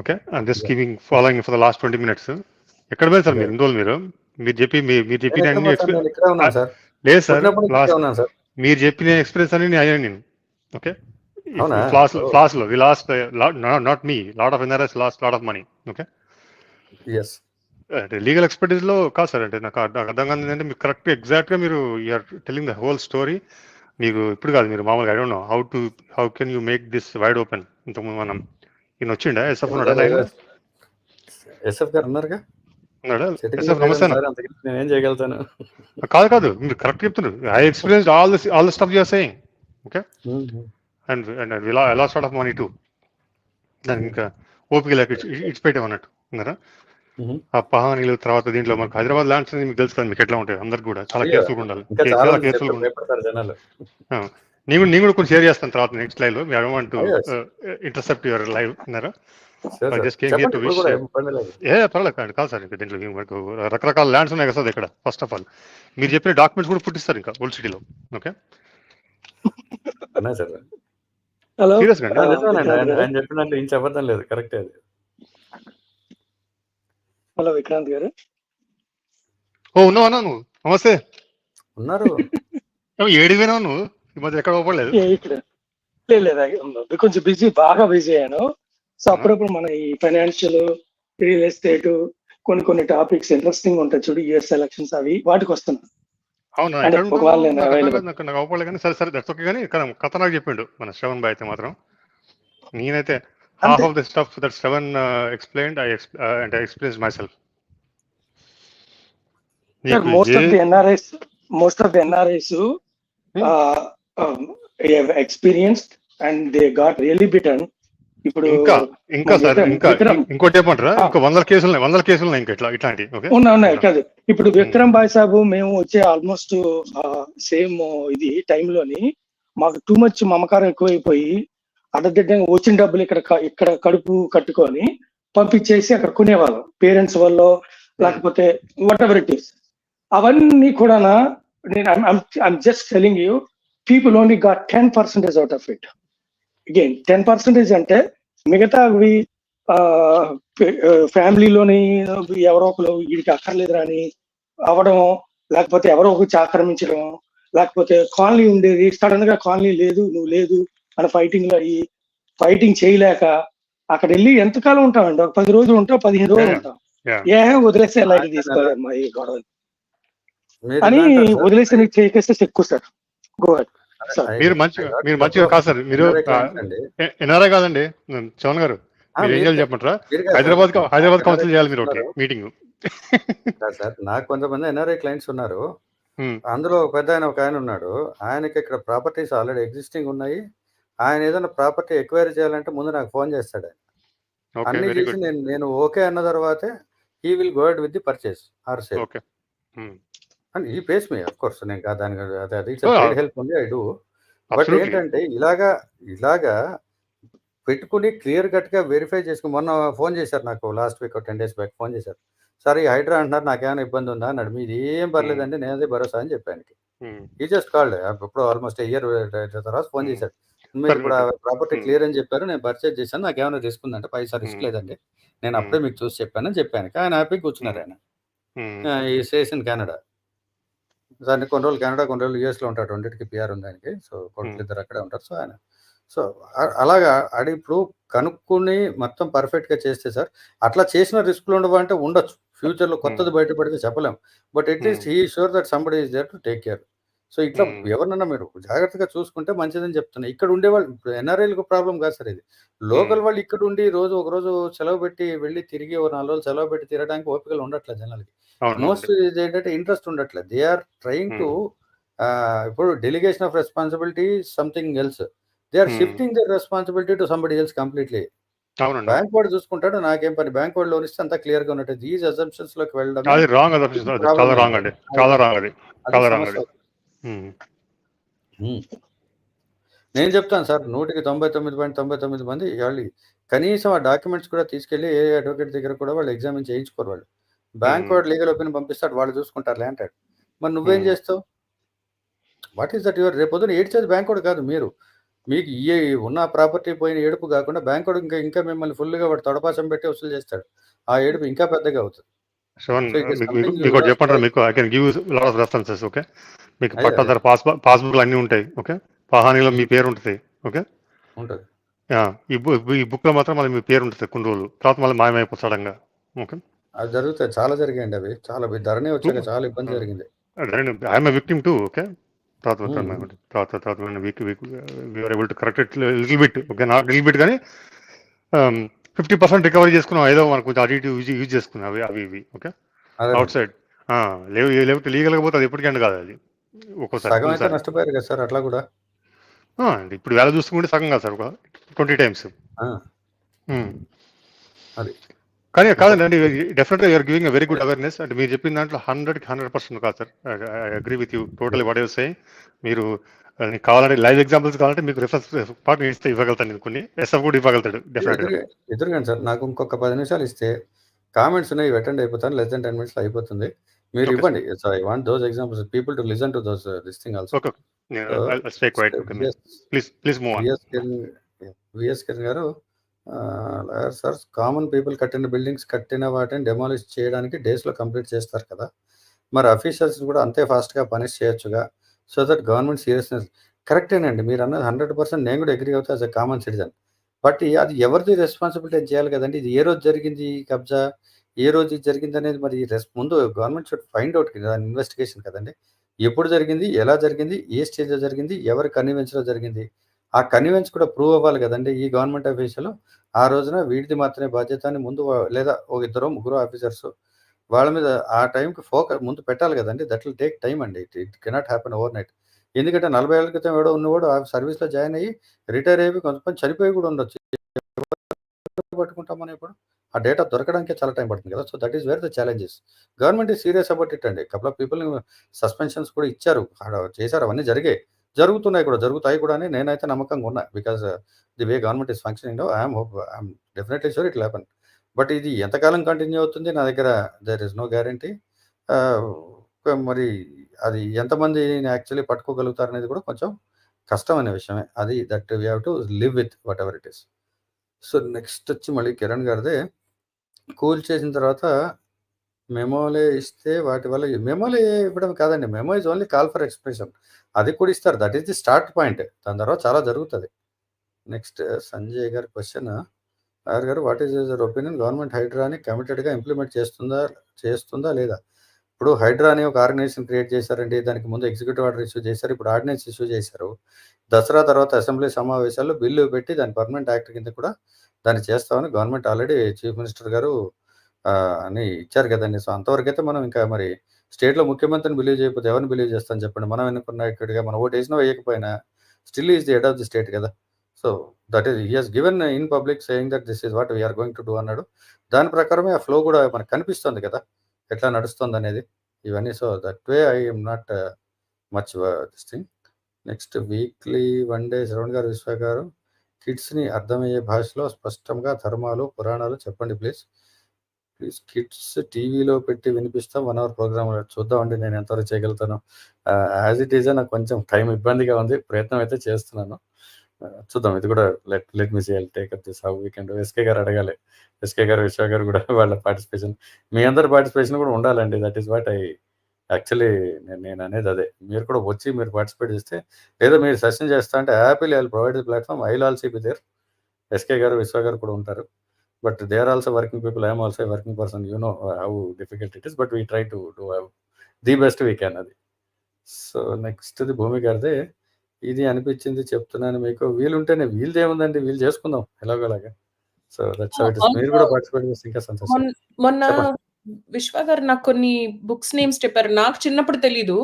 Okay, and just following for the last 20 minutes. ఎక్కడ పోయింది సార్ మీరు? ఇన్ని రోజులు మీరు చెప్పిన అన్ని ఎక్స్పీరియన్స్ లేదు సార్. లాస్ట్ మీరు చెప్పిన ఎక్స్పీరియన్స్ అని నేను అయ్యాను నేను. ఓకే, ఫ్లాస్ లో we lost not me, lot of NRIs lost lot of money. Okay, yes అంటే లీగల్ ఎక్స్పర్టీస్ లో కాదు సార్. అంటే నాకు అర్థం కాదు ఏంటంటే మీరు కరెక్ట్ ఎగ్జాక్ట్ గా మీరు you're telling the whole story. మీకు ఇప్పుడు కాదు, మీరు మామూలుగా I don't know how can you make this wide open. ఇంతకుముందు మనం ఈయన వచ్చిండా ఎస్ఎఫ్ ఉన్నాడా? ఎస్ఎఫ్ గారు ఉన్నారుగా. ఉన్నాడా? ఎస్ఎఫ్ నమస్తే. నేను ఏం చేయగలుగుతాను? కాదు మీరు కరెక్ట్ చెప్తున్నారు. I experienced all the stuff you are saying. Okay, and I lost lot of money too. దానికి ఇంకా ఓపిక లేక ఇట్స్ పెట్టామన్నట్టు ఉన్నారా? ఆ పహానీలు తర్వాత దీంట్లో మనకు హైదరాబాద్ ల్యాండ్స్ మీకు తెలుసు కదా, మీకు ఎట్లా ఉంటాయి. అందరికి కూడా చాలా కేర్ఫుల్గా ఉండాలి. చాలా కేర్ఫుల్గా ఉండాలి. నేను కూడా కొంచెం షేర్ చేస్తాను తర్వాత నెక్స్ట్ లైవ్ లో. I don't want to intercept your live. ఉన్నారా? Just came here to wish. పర్లేదు కాదు సార్. ఇంకా దీంట్లో మనకు రకరకాల ల్యాండ్స్ ఉన్నాయి కదా సార్ ఇక్కడ. ఫస్ట్ ఆఫ్ ఆల్ మీరు చెప్పిన డాక్యుమెంట్స్ కూడా పుట్టిస్తారు ఇంకా ఓల్డ్ సిటీలో. ఓకే, సీరియస్ గా ఆయన చెప్పినట్టు ఏం చెప్పడం లేదు. కరెక్ట్ అది. హలో విక్రాంత్ గారు. ఉన్నావా నువ్వు? నమస్తే. ఉన్నారు. ఏడిపోయినా నువ్వు ఈ మధ్య ఎక్కడ పోవట్లేదు? లేదు, కొంచెం బిజీ, బాగా బిజీ అయ్యాను. సో అప్పుడప్పుడు మన ఈ ఫైనాన్షియల్, రియల్ ఎస్టేట్, కొన్ని టాపిక్స్ ఇంట్రెస్టింగ్ ఉంటాయి చూడు, యూఎస్ ఎలక్షన్స్, అవి వాటికి వస్తున్నాను. అవునా? నాకు అవ్వలేదు కానీ సరే దట్స్ ఓకే. కానీ కథ నాకు చెప్పిండు మన శ్రవణ్ బాయ్ అయితే మాత్రం. నేనైతే half of the stuff that Shravan explained, I experienced myself. Most of the NRIs have experienced and they got really bitten. ఇప్పుడు ఇంకా సార్ ఇంకోటి చెప్పంటారా? ఇంకా వందల కేసులు ఇంకా ఇట్లాంటి ఉన్నాయి కాదు. ఇప్పుడు విక్రమ్ బాయ్ సాబు మేము వచ్చే ఆల్మోస్ట్ సేమ్ ఇది టైంలోని మాకు టూ మచ్ మమకారం ఎక్కువైపోయి అడ్డదిడ్డంగా వచ్చిన డబ్బులు ఇక్కడ కడుపు కట్టుకొని పంపించేసి అక్కడ కొనేవాళ్ళం, పేరెంట్స్ వల్ల లేకపోతే వాట్ ఎవర్ ఇట్ ఈస్. అవన్నీ కూడా I'm just telling you, people only got 10% out of it. Again 10% అంటే మిగతావి ఫ్యామిలీలోని ఎవరో ఒకరు వీడికి అక్కర్లేదురా అని అవ్వడం, లేకపోతే ఎవరో ఒకరికి ఆక్రమించడం, లేకపోతే కాలనీ ఉండేది సడన్ గా కాలనీ లేదు, నువ్వు లేదు అని ఫైటింగ్ చేయలేక అక్కడ వెళ్ళి ఎంతకాలం ఉంటామండి? ఒక 10 రోజులు ఉంటాం, 15 రోజులు ఉంటాం. వదిలేస్తే లైట్ తీసుకోవాలమ్మా ఈ గొడవ అని వదిలేస్తే నీకు చేకేస్తే ఎక్కువ సార్. Go ahead. మీరు మంచిగా కాదు సార్. మీరు ఎన్ఆర్ఐ కాదండి చవన్ గారు. మీరు ఏం చేయాలి చెప్పంటారా? హైదరాబాద్ కౌన్సిల్ చేయాలి మీరు ఒకటి మీటింగ్. సార్ నాకు కొంతమంది ఎన్ఆర్ఐ క్లయింట్స్ ఉన్నారు. అందులో ఒక ఆయన ఉన్నాడు. ఆయనకి ఇక్కడ ప్రాపర్టీస్ ఆల్రెడీ ఎగ్జిస్టింగ్ ఉన్నాయి. ఆయన ఏదైనా ప్రాపర్టీ ఎక్వైరీ చేయాలంటే ముందు నాకు ఫోన్ చేస్తాడు. ఆయన అన్ని చేసి నేను ఓకే అన్న తర్వాతే he will go ahead with the purchase are sale. And ఈ పేస్ మీ ఆఫ్ కోర్స్. నేను దానికి హెల్ప్ ఉంది, ఐ డూ. బట్ ఏంటంటే ఇలాగా పెట్టుకుని క్లియర్ కట్‌గా వెరిఫై చేసుకొని మొన్న ఫోన్ చేశారు నాకు last week 10 days back phone చేశారు. సార్ ఈ హైడ్రా అంటున్నారు నాకేమైనా ఇబ్బంది ఉందా అన్నాడు. మీది ఏం పర్లేదండి నేనదే భరోసా అని చెప్పా ఆయనకి. హి జస్ట్ కాల్డ్ ఎప్పుడో ఆల్మోస్ట్ ఇయర్ తర్వాత ఫోన్ చేశాడు. మీరు ఇప్పుడు ఆ ప్రాపర్టీ క్లియర్ అని చెప్పారు. నేను పర్చేజ్ చేశాను. నాకేమైనా రిస్క్ ఉందంటే పైసా రిస్క్ లేదండి. నేను అప్పుడే మీకు చూసి చెప్పానని చెప్పాను. ఆయన హ్యాపీగా కూర్చున్నారు ఆయన. ఈ స్టేస్ ఇన్ కెనడా. దాన్ని కొన్ని రోజులు కెనడా, కొన్ని రోజులు యూఎస్‌లో ఉంటాడు. రెండిటికి పీఆర్ ఉంది ఆయనకి. సో కొడుకులిద్దరు అక్కడే ఉంటారు. సో ఆయన సో అలాగా ఇప్పుడు కనుక్కొని మొత్తం పర్ఫెక్ట్‌గా చేస్తే సార్ అట్లా చేసిన రిస్క్‌లు ఉండవా అంటే ఉండొచ్చు. ఫ్యూచర్‌లో కొత్తది బయటపడితే చెప్పలేం. But at least he is sure that somebody is there to take care. So ఇట్లా ఎవరినన్నా మీరు జాగ్రత్తగా చూసుకుంటే మంచిదని చెప్తున్నా. ఇక్కడ ఉండేవాళ్ళు ఇప్పుడు ఎన్ఆర్ఐలకు ప్రాబ్లమ్ కాదు సార్ ఇది. లోకల్ వాళ్ళు ఇక్కడ ఉండి ఒకరోజు సెలవు పెట్టి వెళ్లి తిరిగి ఓ 4 రోజులు సెలవు పెట్టి తిరగడానికి ఓపికలు ఉండట్లేదు జనాలకి. మోస్ట్ ఇదేంటంటే ఇంట్రెస్ట్ ఉండట్లేదు. దే ఆర్ ట్రైయింగ్ టు ఇప్పుడు delegation of responsibility something else. They are shifting their responsibility to somebody else completely. Bank వాడు చూసుకుంటాడు నాకేం పని. బ్యాంక్ వాడు లోన్ ఇస్తే అంతా క్లియర్ గా ఉన్నట్టు. దీస్ అజంప్షన్స్ లోకి వెళ్ళడం అది రాంగ్ అజంప్షన్స్. అది చాలా రాంగ్ అండి. చాలా రాంగ్ అది. చాలా రాంగ్ అది. నేను చెప్తాను సార్ 99.99 మంది వాళ్ళు కనీసం ఆ డాక్యుమెంట్స్ కూడా తీసుకెళ్లి ఏ అడ్వకేట్ దగ్గర కూడా వాళ్ళు ఎగ్జామిన్ చేయించుకోరు వాళ్ళు. బ్యాంక్ వాడు లీగల్ ఒపీనియన్ పంపిస్తాడు వాళ్ళు చూసుకుంటారులే అంటాడు. మరి నువ్వేం చేస్తావు? వాట్ ఈస్ దట్ యువర్ రేపొద్దున ఏడ్చేది బ్యాంక్ వాడు కాదు మీరు. మీకు ఉన్న ప్రాపర్టీ పోయిన ఏడుపు కాకుండా బ్యాంక్ వాడు ఇంకా మిమ్మల్ని ఫుల్గా వాడు తొడపాసం పెట్టి వసూలు చేస్తాడు. ఆ ఏడుపు ఇంకా పెద్దగా అవుతుంది. మీకు చెప్పంటారు. మీకు I can give lot of references. Okay, మీకు పట్టాదారు పాస్బుక్లు అన్నీ ఉంటాయి. ఓకే, పహానీలో మీ పేరు ఉంటుంది. ఓకే, ఉంటుంది. ఈ బుక్ లో మాత్రం మళ్ళీ మీ పేరు ఉంటుంది కొన్ని రోజులు తర్వాత మళ్ళీ మాయమైపోతుంది సడన్గా. ఓకే, అది జరుగుతాయి. చాలా జరిగాయండి అవి. చాలా ధరణి వచ్చాక చాలా ఇబ్బంది జరిగింది. I'm victim too. ఓకే, తర్వాత we're able to correct it little bit. Okay, not little bit కానీ 50% రికవరీ చేసుకున్నాం. ఏదో మనకు కొంచెం అటు ఇటు యూజ్ చేసుకున్నాం అవి ఇవి. ఓకే, అవుట్ సైడ్ లేకపోతే లీగల్గా పోతే అది ఎప్పటికండి కాదు. అది ఒక్కోసారి నష్టపోయారు కదా సార్ అట్లా కూడా. ఇప్పుడు వేళ చూసుకుంటే సగం కాదు సార్, ఒక 20 times. అది కానీ కాదండి, definitely you're giving a very good awareness. అంటే మీరు చెప్పిన దాంట్లో 100% కాదు sir. I agree with you totally whatever saying. మీరు కావాలంటే లైవ్ ఎగ్జాంపుల్స్ కావాలంటే మీకు రిఫరెన్స్ పార్ట్ ఇస్తే ఇవ్వగలుగుతాను. కొన్ని ఎస్ఎఫ్ కూడా ఇవ్వగలుగుతాడు డెఫినెట్గా. ఎదురుగాను సార్ నాకు ఇంకొక 10 నిమిషాలు ఇస్తే కామెంట్స్ ఉన్నాయి అటెండ్ అయిపోతాను. లెస్ దెన్ 10 minutes అయిపోతుంది. మీరు ఇవ్వండి. So I want those examples people to listen to those this thing also. Okay, stay quiet. Please move on. VS Kiran garu sir common people కట్టిన వాటిని డెమాలిష్ చేయడానికి డేస్లో కంప్లీట్ చేస్తారు కదా, మరి అఫీషియల్స్ కూడా అంతే ఫాస్ట్గా పనిష్ చేయొచ్చుగా సో దట్ గవర్నమెంట్ సీరియస్నెస్. కరెక్టేనండి మీరు అన్నది 100%. నేను కూడా అగ్రీ అవుతా as a common citizen. But అది ఎవరిది రెస్పాన్సిబిలిటీ అని చేయాలి కదండి. ఇది ఏ రోజు జరిగింది ఈ కబ్జా, ఏ రోజు ఇది జరిగింది అనేది మరి ముందు గవర్నమెంట్ షుడ్ ఫైండ్ అవుట్ దాని ఇన్వెస్టిగేషన్ కదండి. ఎప్పుడు జరిగింది, ఎలా జరిగింది, ఏ స్టేజ్లో జరిగింది, ఎవరి కన్వీనెన్స్లో జరిగింది, ఆ కన్వీనెన్స్ కూడా ప్రూవ్ అవ్వాలి కదండి. ఈ గవర్నమెంట్ ఆఫీసులో ఆ రోజున వీటిది మాత్రమే బాధ్యత అని ముందు లేదా ఒక 2-3 ఆఫీసర్స్ వాళ్ళ మీద ఆ టైంకి ఫోకస్ ముందు పెట్టాలి కదండి. దట్ విల్ టేక్ టైం అండి. It cannot happen over night. ఎందుకంటే 40 ఏళ్ల క్రితం ఎవడో ఉన్నవాడు ఆ సర్వీస్లో జాయిన్ అయ్యి రిటైర్ అయిపోయి కొంతమంది చనిపోయి కూడా ఉండొచ్చు. పట్టుకుంటాం మనం ఇప్పుడు ఆ డేటా దొరకడానికే చాలా టైం పడుతుంది కదా. So that is where the challenges. Government is serious about it అండి. కపుల్ ఆఫ్ పీపుల్ సస్పెన్షన్స్ కూడా ఇచ్చారు, చేశారు, అవన్నీ జరుగుతున్నాయి కూడా, జరుగుతాయి కూడా అని నేనైతే నమ్మకంగా ఉన్నా. Because the way government is functioning I'm definitely sure it will happen. But ఇది ఎంతకాలం కంటిన్యూ అవుతుంది నా దగ్గర దేర్ ఇస్ నో గ్యారంటీ. మరి అది ఎంతమందిని యాక్చువల్లీ పట్టుకోగలుగుతారు అనేది కూడా కొంచెం కష్టమైన విషయమే. అది that we have to live with what ever it is. So next వచ్చి మళ్ళీ కిరణ్ గారిదే. కూల్ చేసిన తర్వాత మెమోలే ఇస్తే వాటి వల్ల మెమోలే ఇవ్వడం కాదండి. Memo is only call for expression. అది కూడా ఇస్తారు. That is the start point. దాని తర్వాత చాలా జరుగుతుంది. నెక్స్ట్ సంజయ్ గారి క్వశ్చన్ గారు what is your opinion government హైడ్రాని కమిటెడ్గా ఇంప్లిమెంట్ చేస్తుందా లేదా? ఇప్పుడు హైడ్రా అని ఒక ఆర్గనైజేషన్ క్రియేట్ చేశారండి. దానికి ముందు ఎగ్జిక్యూటివ్ ఆర్డర్ ఇష్యూ చేశారు, ఇప్పుడు ఆర్డినెన్స్ ఇష్యూ చేశారు. దసరా తర్వాత అసెంబ్లీ సమావేశాల్లో బిల్లు పెట్టి దాని పర్మనెంట్ యాక్ట్ కింద కూడా దాన్ని చేస్తామని గవర్నమెంట్ ఆల్రెడీ చీఫ్ మినిస్టర్ గారు అని ఇచ్చారు కదండి. సో అంతవరకు అయితే మనం ఇంకా మరి స్టేట్లో ముఖ్యమంత్రిని బిలీవ్ చేయకపోతే ఎవరిని బిలీవ్ చేస్తాను చెప్పండి. మనం ఎన్నుకున్న ఇక్కడిగా మనం ఓటు వేసినా వేయకపోయినా still is the head of the state కదా. So that is he has given in public saying that this is what we're going to do అన్నాడు. దాని ప్రకారమే ఆ ఫ్లో కూడా మనకు కనిపిస్తుంది కదా ఎట్లా నడుస్తుంది అనేది ఇవన్నీ. So that way I M not much this thing. Next weekly 1 day Shravan గారు, విశ్వ గారు కిడ్స్‌ని అర్థమయ్యే భాషలో స్పష్టంగా ధర్మాలు, పురాణాలు చెప్పండి ప్లీజ్. కిడ్స్ టీవీలో పెట్టి వినిపిస్తాం 1 అవర్ ప్రోగ్రామ్ చూద్దామండి నేను ఎంతవరకు చేయగలుగుతాను. యాజ్ ఇట్ ఈజ్ నాకు కొంచెం టైం ఇబ్బందిగా ఉంది. ప్రయత్నం అయితే చేస్తున్నాను. చూద్దాం ఇది కూడా let me see I will take up this how we can do. SK garu అడగాలి. ఎస్కే గారు, విశ్వ గారు కూడా వాళ్ళ పార్టిసిపేషన్, మీ అందరి పార్టిసిపేషన్ కూడా ఉండాలండి. దట్ ఈస్ వాట్ యాక్చువల్లీ నేను అనేది అదే. మీరు కూడా వచ్చి మీరు పార్టిసిపేట్ చేస్తే, లేదా మీరు సెషన్ చేస్తా అంటే happily I will provide the platform. I will also be there. SK garu, Vishwa garu కూడా ఉంటారు. But they are also working people. I am also a working person. You know how difficult it is. But we try to do the best we can అది. సో నెక్స్ట్‌ది భూమి గారిదే. ఇది అనిపించింది చెప్తున్నాను మీకు. వీలుంటేనే, వీళ్ళదేముందండి, వీళ్ళు చేసుకుందాం ఎలాగోలాగా. So that's how it is. మీరు కూడా పార్టిసిపేట్ చేస్తే ఇంకా సంతోషం. మొన్న చెప్పండి. విశ్వ గారు నాకు కొన్ని బుక్స్ నేమ్స్ చెప్పారు. నాకు చిన్నప్పుడు తెలీదు.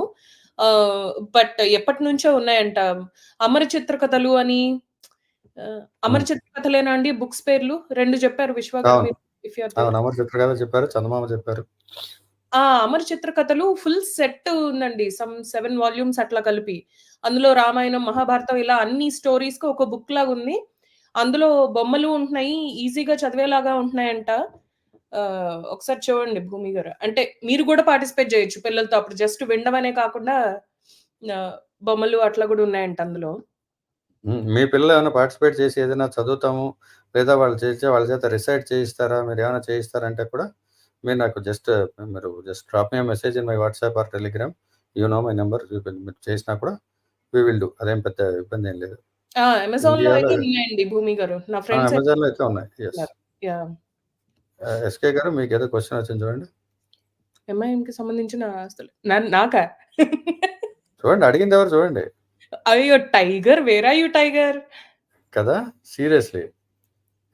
బట్ ఎప్పటి నుంచో ఉన్నాయంట. అమర చిత్ర కథలు అని. అమర చిత్ర కథలేనా అండి బుక్స్ పేర్లు? 2 చెప్పారు విశ్వ గారు. అవును. ఇఫ్ యూ ఆర్ అవును. అమర చిత్ర కథ చెప్పారు, చందమామ చెప్పారు. అమర చిత్ర కథలు ఫుల్ సెట్ ఉందండి. 7 వాల్యూమ్స్ అట్లా కలిపి. అందులో రామాయణం, మహాభారతం ఇలా అన్ని స్టోరీస్‌కి ఒక బుక్ లాగా ఉంది. అందులో బొమ్మలు ఉంటున్నాయి. ఈజీగా చదివేలాగా ఉంటున్నాయంట. ఒకసారి చూడండి భూమి గారు. అంటే మీరు కూడా పార్టిసిపేట్ చేయొచ్చు పిల్లలతో. అప్పుడు జస్ట్ వినడమనే కాకుండా బొమ్మలు అట్లా కూడా ఉన్నాయంట అందులో. మీ పిల్లలు ఏమైనా పార్టిసిపేట్ చేసి ఏదైనా చదువుతాము, లేదా వాళ్ళు వాళ్ళ చేత రిసైట్ చేయిస్తారా, మీరు ఏమైనా చేయిస్తారంటే కూడా మీరు నాకు మీరు just drop me message in my WhatsApp or Telegram. You know my number. మీరు చేసినా కూడా వి విల్ డూ. అదేం పెద్ద ఇబ్బంది ఏం లేదు. అమెజాన్‌లో అయితే ఉన్నాయండి భూమి గారు. నా ఫ్రెండ్స్ అమెజాన్‌లో అయితే ఉన్నాయి. యెస్. యాహ్! ఎస్కే గారు మీకేదో క్వశ్చన్ వచ్చింది చూడండి. ఎంఐఎంకి సంబంధించిన ఆస్తులు. నాకా? చూడండి, అడిగింది ఎవరు చూడండి. అయ్యో! Tiger, where are you tiger? కదా, seriously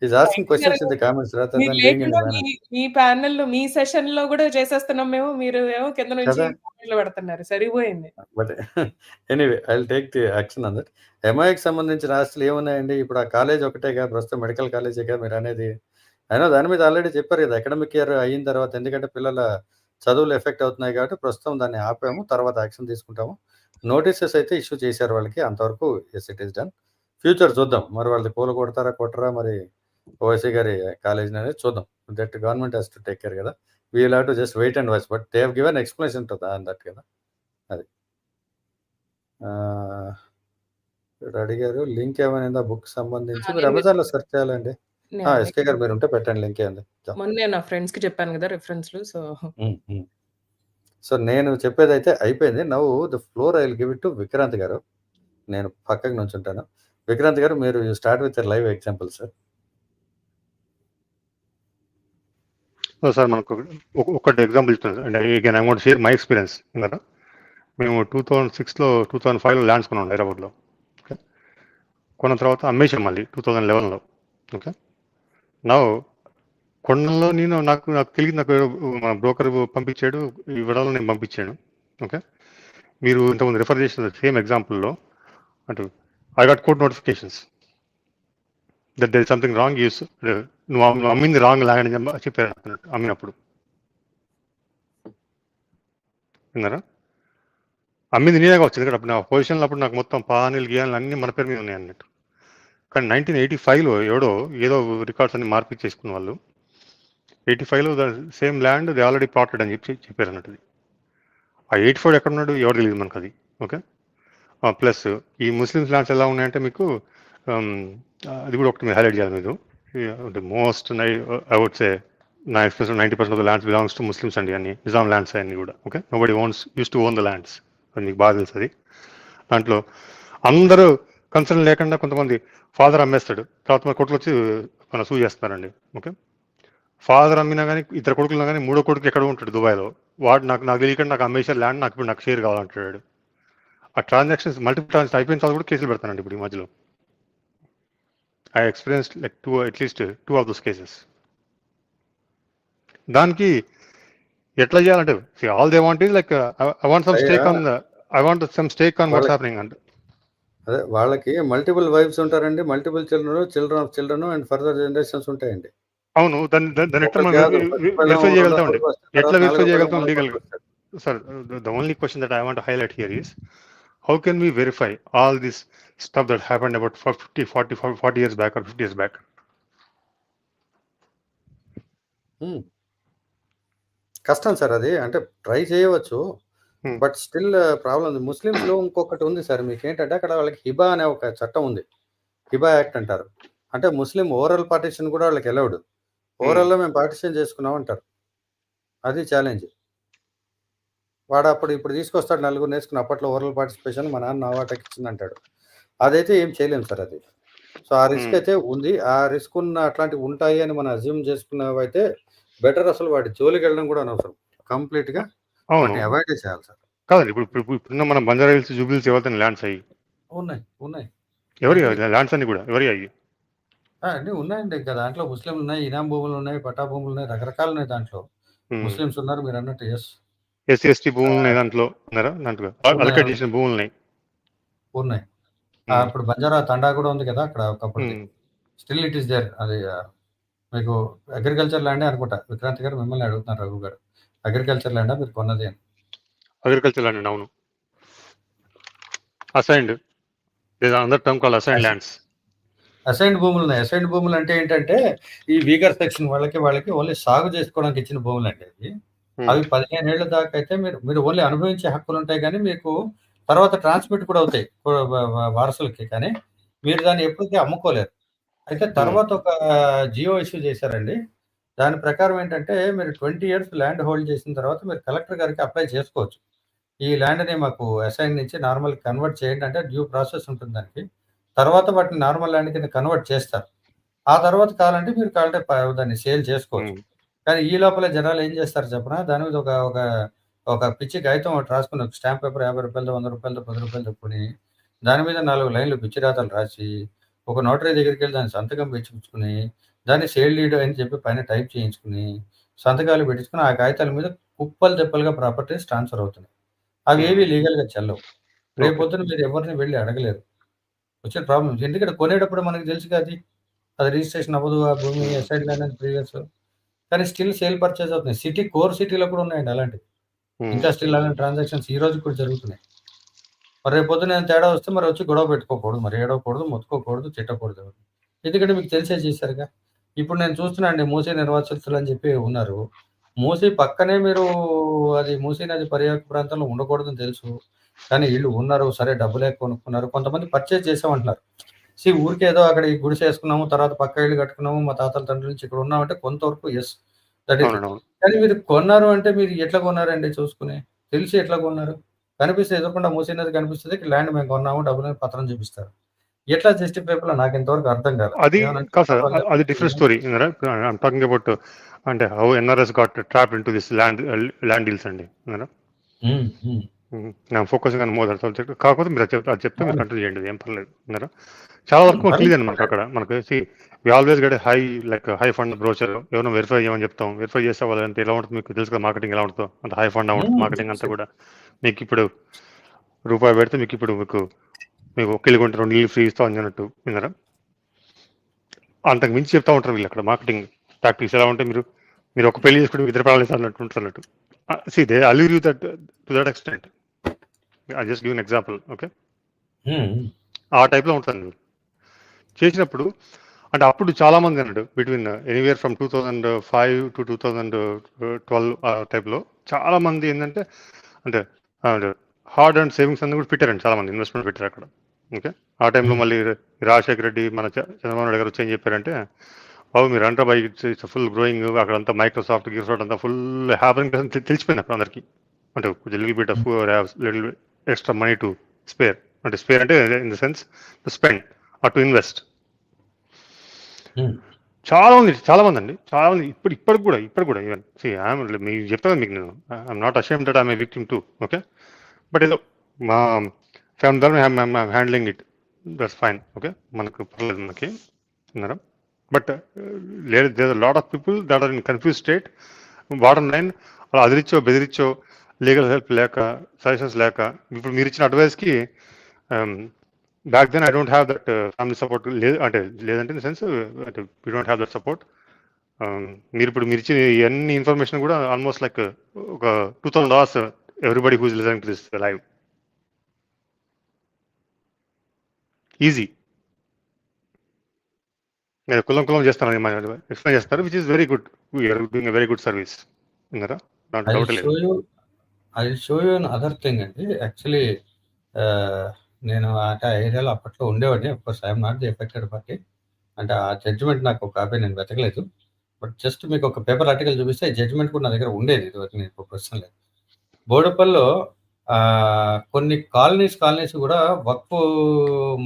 is asking questions in the comments rather మీరు దన్ బీయింగ్ ఇన్ లేకుండా ది మీ ప్యానెల్‌లో మీ సెషన్‌లో కూడా చేసేస్తున్నాం మేము. మీరు ఏమో కింద నుంచి కదా. కామెంట్‌లు పెడుతున్నారు. సరిపోయింది. But anyway I will take the action on that. ఎంఐకి సంబంధించిన ఆస్తులు ఏమున్నాయండి? ఇప్పుడు ఆ కాలేజ్ ఒకటేగా, ప్రస్తుతం మెడికల్ కాలేజేగా మీరు అనేది. అయినా దాని మీద ఆల్రెడీ చెప్పారు కదా, అకాడమిక్ ఇయర్ అయిన తర్వాత. ఎందుకంటే పిల్లల చదువులు ఎఫెక్ట్ అవుతున్నాయి కాబట్టి ప్రస్తుతం దాన్ని ఆపాము. తర్వాత యాక్షన్ తీసుకుంటాము. నోటీసెస్ అయితే ఇష్యూ చేశారు వాళ్ళకి. అంతవరకు yes it is done. Future చూద్దాం. మరి వాళ్ళది కూల కొడతారా, కొట్టరా, మరి ఓవైసీ గారి కాలేజీని అనేది చూద్దాం. That government has to take care కదా. We will have to just wait and watch. But they have given explanation to that కదా. అది. ఇక్కడ అడిగారు లింక్ ఏమైనా బుక్ సంబంధించి. మీరు అమెజాన్‌లో సెర్చ్ చేయాలండి. ఎస్కే గారు మీరుంటే పెట్టండి లింక్ ఏముంది. మొన్నే నా ఫ్రెండ్స్‌కి చెప్పాను కదా రిఫరెన్స్‌లు. సో నేను చెప్పేదైతే అయిపోయింది. Now the floor I will give it to Vikrant గారు. నేను పక్కకు నుంచుంటాను. విక్రాంత్ గారు మీరు start with live example sir. Sir మనకు ఒకటి ఎగ్జాంపుల్ ఇస్తాను. And again I want share my experience. కదా, మేము 2006లో 2005లో ల్యాండ్స్ కొన్నాం హైదరాబాద్లో. ఓకే, కొన్న తర్వాత అమ్మేసాం మళ్ళీ 2011లో. ఓకే, నా కొన్నంలో నాకు తెలియదు. నాకు మన బ్రోకర్ పంపించాడు, ఇవ్వడంలో నేను పంపించాను. ఓకే, మీరు ఇంతకుముందు రిఫర్ చేసిన సేమ్ ఎగ్జాంపుల్లో అంటే I got court notifications that there is something wrong. నువ్వు అమ్మింది రాంగ్ ల్యాండ్ అని చెప్పారు అమ్మినప్పుడు. విన్నారా? అమ్మింది నేనే కావచ్చు, ఎందుకంటే అప్పుడు నా పొజిషన్లో అప్పుడు నాకు మొత్తం పానీలు గీయాలు అన్నీ మన పేరు మీద ఉన్నాయి అన్నట్టు. కానీ 1985లో ఏదో రికార్డ్స్ అన్ని మార్పు చేసుకున్న వాళ్ళు 85లో the same land they already plotted అని చెప్పారు అన్నట్టు. ఆ 84 ఎక్కడ ఉన్నాడు ఎవరు తెలియదు మనకు అది. ఓకే, ప్లస్ ఈ ముస్లిమ్స్ ల్యాండ్స్ ఎలా ఉన్నాయంటే మీకు అది కూడా ఒకటి మీరు హైలైట్ చేయాలి. మీరు the most I would say 90% of the lands belongs to Muslims అండి. అన్ని నిజాం ల్యాండ్స్ అన్ని కూడా. Okay, nobody use to own the lands. అది మీకు బాగా తెలుసు. అది దాంట్లో అందరూ కన్సర్న్ లేకుండా కొంతమంది ఫాదర్ అమ్మేస్తాడు, తర్వాత మన కొడుకులు వచ్చి మన సూ చేస్తున్నారండి. ఓకే, ఫాదర్ అమ్మినా కానీ ఇద్దరు కొడుకులు కానీ మూడో కొడుకు ఎక్కడ ఉంటాడు దుబాయ్లో. వాడు నాకు తెలియకుండా నాకు అమ్మేసారు ల్యాండ్, నాకు షేర్ కావాలంటాడు. ఆ ట్రాన్సాక్షన్స్ మల్టిపుల్ ట్రాన్సాక్షన్ అయిపోయిన తర్వాత కూడా కేసులు పెడతానండి ఇప్పుడు ఈ మధ్యలో. I experienced like at least two of those cases. దానికి ఎట్లా చేయాలంటే all they want is like I want some stake on what's happening అంటే. అదే వాళ్ళకి మల్టిపుల్ వైఫ్స్ ఉంటారండి, multiple children and further generations ఉంటాయండి. అవును, దాన్ని ఎట్లా వెరిఫై చేయగలుగుతామండి? ఎట్లా వెరిఫై చేయగలుగుతాం లీగల్గా? Sir, the only question that I want highlight here is how can we verify all this stuff that happened about 40 years back or 50 years back. కష్టం సార్ అది. అంటే ట్రై చేయవచ్చు. Hmm. బట్ స్టిల్ ప్రాబ్లమ్ ఉంది. ముస్లిమ్స్‌లో ఇంకొకటి ఉంది సార్. మీకేంటంటే అక్కడ వాళ్ళకి హిబా అనే ఒక చట్టం ఉంది. హిబా యాక్ట్ అంటారు. అంటే ముస్లిం ఓరల్ పార్టిషన్ కూడా వాళ్ళకి అలౌడ్. ఓరల్‌లో మేము పార్టిషన్ చేసుకున్నాం అంటారు. అది ఛాలెంజ్. ఇప్పుడు తీసుకొస్తాడు నలుగురు నేర్చుకుని అప్పట్లో ఓరల్ పార్టిసిపేషన్ మా నాన్న నా వాటకి ఇచ్చిందంటాడు. అదైతే ఏం చేయలేము సార్ అది. సో ఆ రిస్క్ అయితే ఉంది. ఆ రిస్క్ ఉన్న అట్లాంటివి ఉంటాయి అని మనం అజ్యూమ్ చేసుకున్నవైతే బెటర్. అసలు వాటి జోలికి వెళ్ళడం కూడా అనవసరం. కంప్లీట్‌గా వాటిని అవాయిడ్ చేయాలి సార్. కాదండి, ఇప్పుడు మన బంజారా హిల్స్, జూబ్లీస్ ఎవరితో ల్యాండ్స్ అయ్యి ఉన్నాయి. ఎవరి ల్యాండ్స్ అన్ని కూడా ఎవరి అయ్యి అన్నీ ఉన్నాయండి. ఇంకా దాంట్లో ముస్లింలు ఉన్నాయి, ఇనాం భూములు ఉన్నాయి, పట్టా భూములు ఉన్నాయి, రకరకాలు ఉన్నాయి దాంట్లో. ముస్లిమ్స్ ఉన్నారు మీరు అన్నట్టు. ఎస్సీ ఎస్టీ భూములు ఉన్నాయి దాంట్లో, అలకేట్ చేసిన భూములు ఉన్నాయి. ఇప్పుడు బంజారా తండా కూడా ఉంది కదా అక్కడ ఒకప్పుడు. Still it is there. అది మీకు అగ్రికల్చర్ ల్యాండే అనుకుంటా. విక్రాంత్ గారు మిమ్మల్ని అడుగుతున్నారు, రఘు గారు. అగ్రికల్చర్ ల్యాండా మీరు కొన్నది అని? అగ్రికల్చర్ ల్యాండ్, అవును. అసైన్డ్, అందర్ term call assigned lands. Assigned భూములు ఉన్నాయి. అసైన్డ్ భూములు అంటే ఏంటంటే ఈ వీగర్ సెక్షన్ వాళ్ళకి ఓన్లీ సాగు చేసుకోవడానికి ఇచ్చిన భూములు అండి అవి. అవి 15 ఏళ్ల దాకా అయితే మీరు ఓన్లీ అనుభవించే హక్కులు ఉంటాయి, కానీ మీకు తర్వాత ట్రాన్స్మిట్ కూడా అవుతాయి వారసులకి. కానీ మీరు దాన్ని ఎప్పటికీ అమ్ముకోలేరు. అయితే తర్వాత ఒక జియో ఇష్యూ చేశారండి. దాని ప్రకారం ఏంటంటే మీరు 20 ఇయర్స్ ల్యాండ్ హోల్డ్ చేసిన తర్వాత మీరు కలెక్టర్ గారికి అప్లై చేసుకోవచ్చు. ఈ ల్యాండ్ని మాకు అసైన్ నుంచి నార్మల్ కన్వర్ట్ చేయండి అంటే డ్యూ ప్రాసెస్ ఉంటుంది దానికి. తర్వాత వాటిని నార్మల్ ల్యాండ్ కింద కన్వర్ట్ చేస్తారు. ఆ తర్వాత కావాలంటే మీరు దాన్ని సేల్ చేసుకోవచ్చు. కానీ ఈ లోపల జనాలు ఏం చేస్తారు చెప్పనా, దాని మీద ఒక పిచ్చి కాగితం ఒకటి రాసుకుని, ఒక స్టాంప్ పేపర్ 50 రూపాయలతో, 100 రూపాయలతో, 10 రూపాయలు చెప్పుకుని దాని మీద 4 లైన్లు పిచ్చి రాతలు రాసి ఒక నోటరీ దగ్గరికి వెళ్ళి దాని సంతకం పెట్టించుకుని దాన్ని సేల్ డీడ్ అని చెప్పి పైన టైప్ చేయించుకుని సంతకాలు పెట్టించుకుని ఆ కాగితాల మీద కుప్పలు తెప్పలుగా ప్రాపర్టీస్ ట్రాన్స్ఫర్ అవుతున్నాయి. అవి ఏవి లీగల్గా చెల్లవు. రేపొద్దున మీరు ఎవరిని వెళ్ళి అడగలేరు. వచ్చిన ప్రాబ్లమ్స్ ఎందుకంటే కొనేటప్పుడు మనకు తెలుసు కదా అది రిజిస్ట్రేషన్ అవ్వదు ఆ భూమి అసైడ్ ల్యాండ్ అని ప్రీవియస్. కానీ స్టిల్ సేల్ పర్చేజ్ అవుతున్నాయి. కోర్ సిటీలో కూడా ఉన్నాయండి అలాంటివి. ఇంకా స్టిల్ అలాంటి ట్రాన్సాక్షన్స్ ఈ రోజు కూడా జరుగుతున్నాయి. మరి రేపు పొద్దున తేడా వస్తే మరి వచ్చి గొడవ పెట్టుకోకూడదు, మరి ఏడవకూడదు, మొత్తుకోకూడదు, తిట్టకూడదు. ఎందుకంటే మీకు తెలిసే చేశారుగా. ఇప్పుడు నేను చూస్తున్నాండి మూసీ నిర్వాసితులు అని చెప్పి ఉన్నారు. మూసీ పక్కనే మీరు అది మూసీ నది పర్యాటక ప్రాంతంలో ఉండకూడదని తెలుసు, కానీ వీళ్ళు ఉన్నారు. సరే డబ్బులే కొనుక్కున్నారు. కొంతమంది పర్చేజ్ చేసామంటున్నారు. ఊరికే ఏదో అక్కడ ఈ గుడిసె వేసుకున్నాము, తర్వాత పక్క ఇల్లు కట్టుకున్నాము, మా తాతల తండ్రి నుంచి ఇక్కడ ఉన్నామంటే కొంతవరకు ఎస్ దట్ ఈస్. కానీ మీరు కొన్నారు అంటే మీరు ఎట్లా కొన్నారండి చూసుకుని, తెలిసి ఎట్లా కొన్నారు? కనిపిస్తే ఎదురకుండా మూసీ నది కనిపిస్తుంది, ల్యాండ్ మేము కొన్నాము, డబ్బులు పత్రం చూపిస్తారు. ఎట్లా జస్టిఫైబుల్ నాకు ఇంతవరకు అర్థం కాదు. అది different story. I'm talking about అంటే how NRIs got trapped into this land deals అండి. నేను focusing on more that subject. కాకపోతే మీరు అది చెప్తే మీరు కంటిన్యూ చేయండి, ఏం పర్లేదు. చాలా వరకు క్లియర్ అండి మనకు అక్కడ. మనకు we always get high fund brochure. ఎవరైనా వెరిఫై చేయమని చెప్తాం. వెరిఫై చేసే వాళ్ళంటే ఎలా ఉంటుంది మీకు తెలుసు కదా, మార్కెటింగ్ ఎలా ఉంటుందో. అంత హై ఫండ్ అమౌంట్ మార్కెటింగ్ అంతా కూడా. మీకు ఇప్పుడు రూపాయి పెడితే మీకు ఒక్కళ్ళు కొంటే 2 ఇల్లు ఫ్రీ ఇస్తాం అన్నట్టు విన్నారా. అంతకు మించి చెప్తా ఉంటారు వీళ్ళు అక్కడ. మార్కెటింగ్ టాక్టిక్స్ ఎలా ఉంటే మీరు ఒక పెళ్లి చేసుకుంటే ఇద్దరు ప్రాబ్లమ్స్ అన్నట్టు ఉంటారు అన్నట్టు. See, they allure you to that extent. I just give an example, okay? ఆ టైప్లో ఉంటుంది చేసినప్పుడు. అంటే అప్పుడు చాలా మంది అన్నాడు బిట్వీన్ ఎనీవేర్ ఫ్రమ్ 2005 to 2012 ఆ టైప్లో చాలా మంది ఏంటంటే అంటే హార్డ్ అండ్ సేవింగ్స్ అన్ని కూడా పెట్టారండి. చాలా మంది ఇన్వెస్ట్మెంట్ పెట్టారు అక్కడ. ఓకే, ఆ టైంలో మళ్ళీ రాజశేఖర రెడ్డి మన చంద్రబాబు నాయుడు గారు వచ్చి ఏం చెప్పారంటే, బాబు మీరు అంటారు బై ఇట్స్ ఫుల్ గ్రోయింగ్, అక్కడంతా మైక్రోసాఫ్ట్ గిర్సాఫ్ట్ అంతా ఫుల్ హ్యాపెనింగ్ తెలిసిపోయింది అప్పుడు అందరికీ. అంటే little bit of little extra money to spare. అంటే స్పేర్ అంటే in the sense to spend or to invest. చాలా మంది అండి, చాలా మంది ఇప్పటికి కూడా ఈవెన్ మీకు చెప్తాను మీకు, నేను I'm not ashamed that I'm a victim too. Okay, but ఏదో మా ఫ్యామిలీ ద్వారా handling it, that's fine. Okay, మనకు పర్లేదు మనకి విన్నారా. But there lot of people that are in confuse state. Bottom line అలా అదిరిచ్చో బెదిరిచ్చో లీగల్ హెల్ప్ లేక సజెషన్స్ లేక ఇప్పుడు మీరు ఇచ్చిన అడ్వైస్కి back then I don't have that family support లేదంటే in the sense we don't have that support. మీరు ఇచ్చిన అన్ని ఇన్ఫర్మేషన్ కూడా ఆల్మోస్ట్ లైక్ ఒక 2000 hours everybody who's listening to this live. Easy. నేను కులం చేస్తాను, ఎక్స్ప్లెయిన్ చేస్తారు, which is very good. You're doing a very good service. విన్నారా? దాంట్లో డౌట్ లేదు. I show you other thing అండి. యాక్చువల్లీ నేను ఆ ఏరియాలో అప్పట్లో ఉండేవాడిని. Of course I'm not the affected party. అంటే ఆ జడ్జిమెంట్ నాకు ఒక కాపీ నేను వెతకలేదు. బట్ జస్ట్ మీకు ఒక పేపర్ ఆర్టికల్ చూపిస్తే ఈ జడ్జిమెంట్ కూడా నా దగ్గర ఉండేది. ఇదివరకు నేను ఇప్పుడు ప్రశ్న లేదు. బోడుపల్లో కొన్ని కాలనీస్ కూడా వక్ఫ్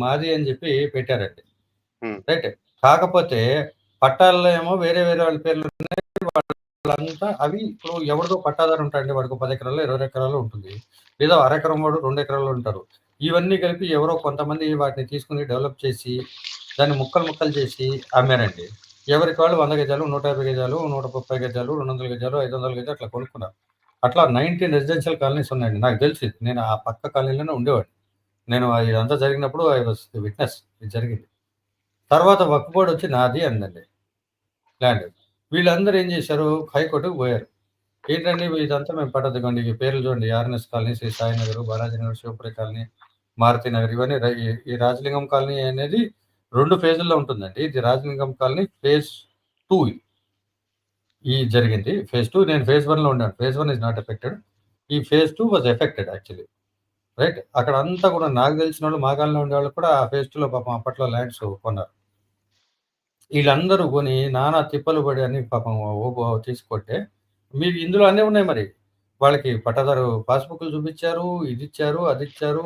మాది అని చెప్పి పెట్టారండి. రైట్. కాకపోతే పట్టాల్లో ఏమో వేరే వాళ్ళ పేర్లు ఉన్నాయి. వాళ్ళంతా అవి ఇప్పుడు ఎవరిదో పట్టాదారు ఉంటాడండి, వాడికి 10 ఎకరాలు 20 ఎకరాలు ఉంటుంది, లేదా అరెకరం వాడు 2 ఎకరాలు ఉంటారు. ఇవన్నీ కలిపి ఎవరో కొంతమంది వాటిని తీసుకుని డెవలప్ చేసి దాన్ని ముక్కలు చేసి అమ్మారండి. ఎవరికి వాళ్ళు 100 గజాలు, 150 గజాలు, 130 గజాలు, 200 గజాలు, 500 గజాలు అట్లా కొనుక్కున్నారు. అట్లా 19 రెసిడెన్షియల్ కాలనీస్ ఉన్నాయండి. నాకు తెలిసి నేను ఆ పక్క కాలనీలోనే ఉండేవాడిని. నేను ఇదంతా జరిగినప్పుడు ఐ వాజ్ విట్నెస్. ఇది జరిగింది. తర్వాత వక్ఫ్ బోర్డ్ వచ్చి నాది అందండి ల్యాండ్. వీళ్ళందరూ ఏం చేశారు, హైకోర్టుకు పోయారు. ఏంటండి ఇదంతా మేము పట్టదుకోండి, ఈ పేర్లు చూడండి, RNS colony, Sri Sai Nagar, Balaji Nagar, Shivapuri colony, Maruthi Nagar, ఇవన్నీ ఈ రాజలింగం కాలనీ అనేది 2 ఫేజుల్లో ఉంటుందండి. ఇది రాజలింగం కాలనీ ఫేజ్ 2 ఈ జరిగింది. ఫేజ్ 2 నేను ఫేజ్ 1లో ఉన్నాను. Phase 1 is not affected. ఈ phase 2 was affected actually. Right. అక్కడ అంతా కూడా నాకు తెలిసిన వాళ్ళు, మా కాలంలో ఉండేవాళ్ళు కూడా ఆ ఫేజ్ 2లో పాపం అప్పట్లో ల్యాండ్స్ కొన్నారు. వీళ్ళందరూ కొని నానా తిప్పలు పడి అన్ని పాపం తీసుకుంటే మీకు ఇందులో అన్నీ ఉన్నాయి. మరి వాళ్ళకి పట్టాదారు పాస్బుక్లు చూపించారు, ఇది ఇచ్చారు, అది ఇచ్చారు,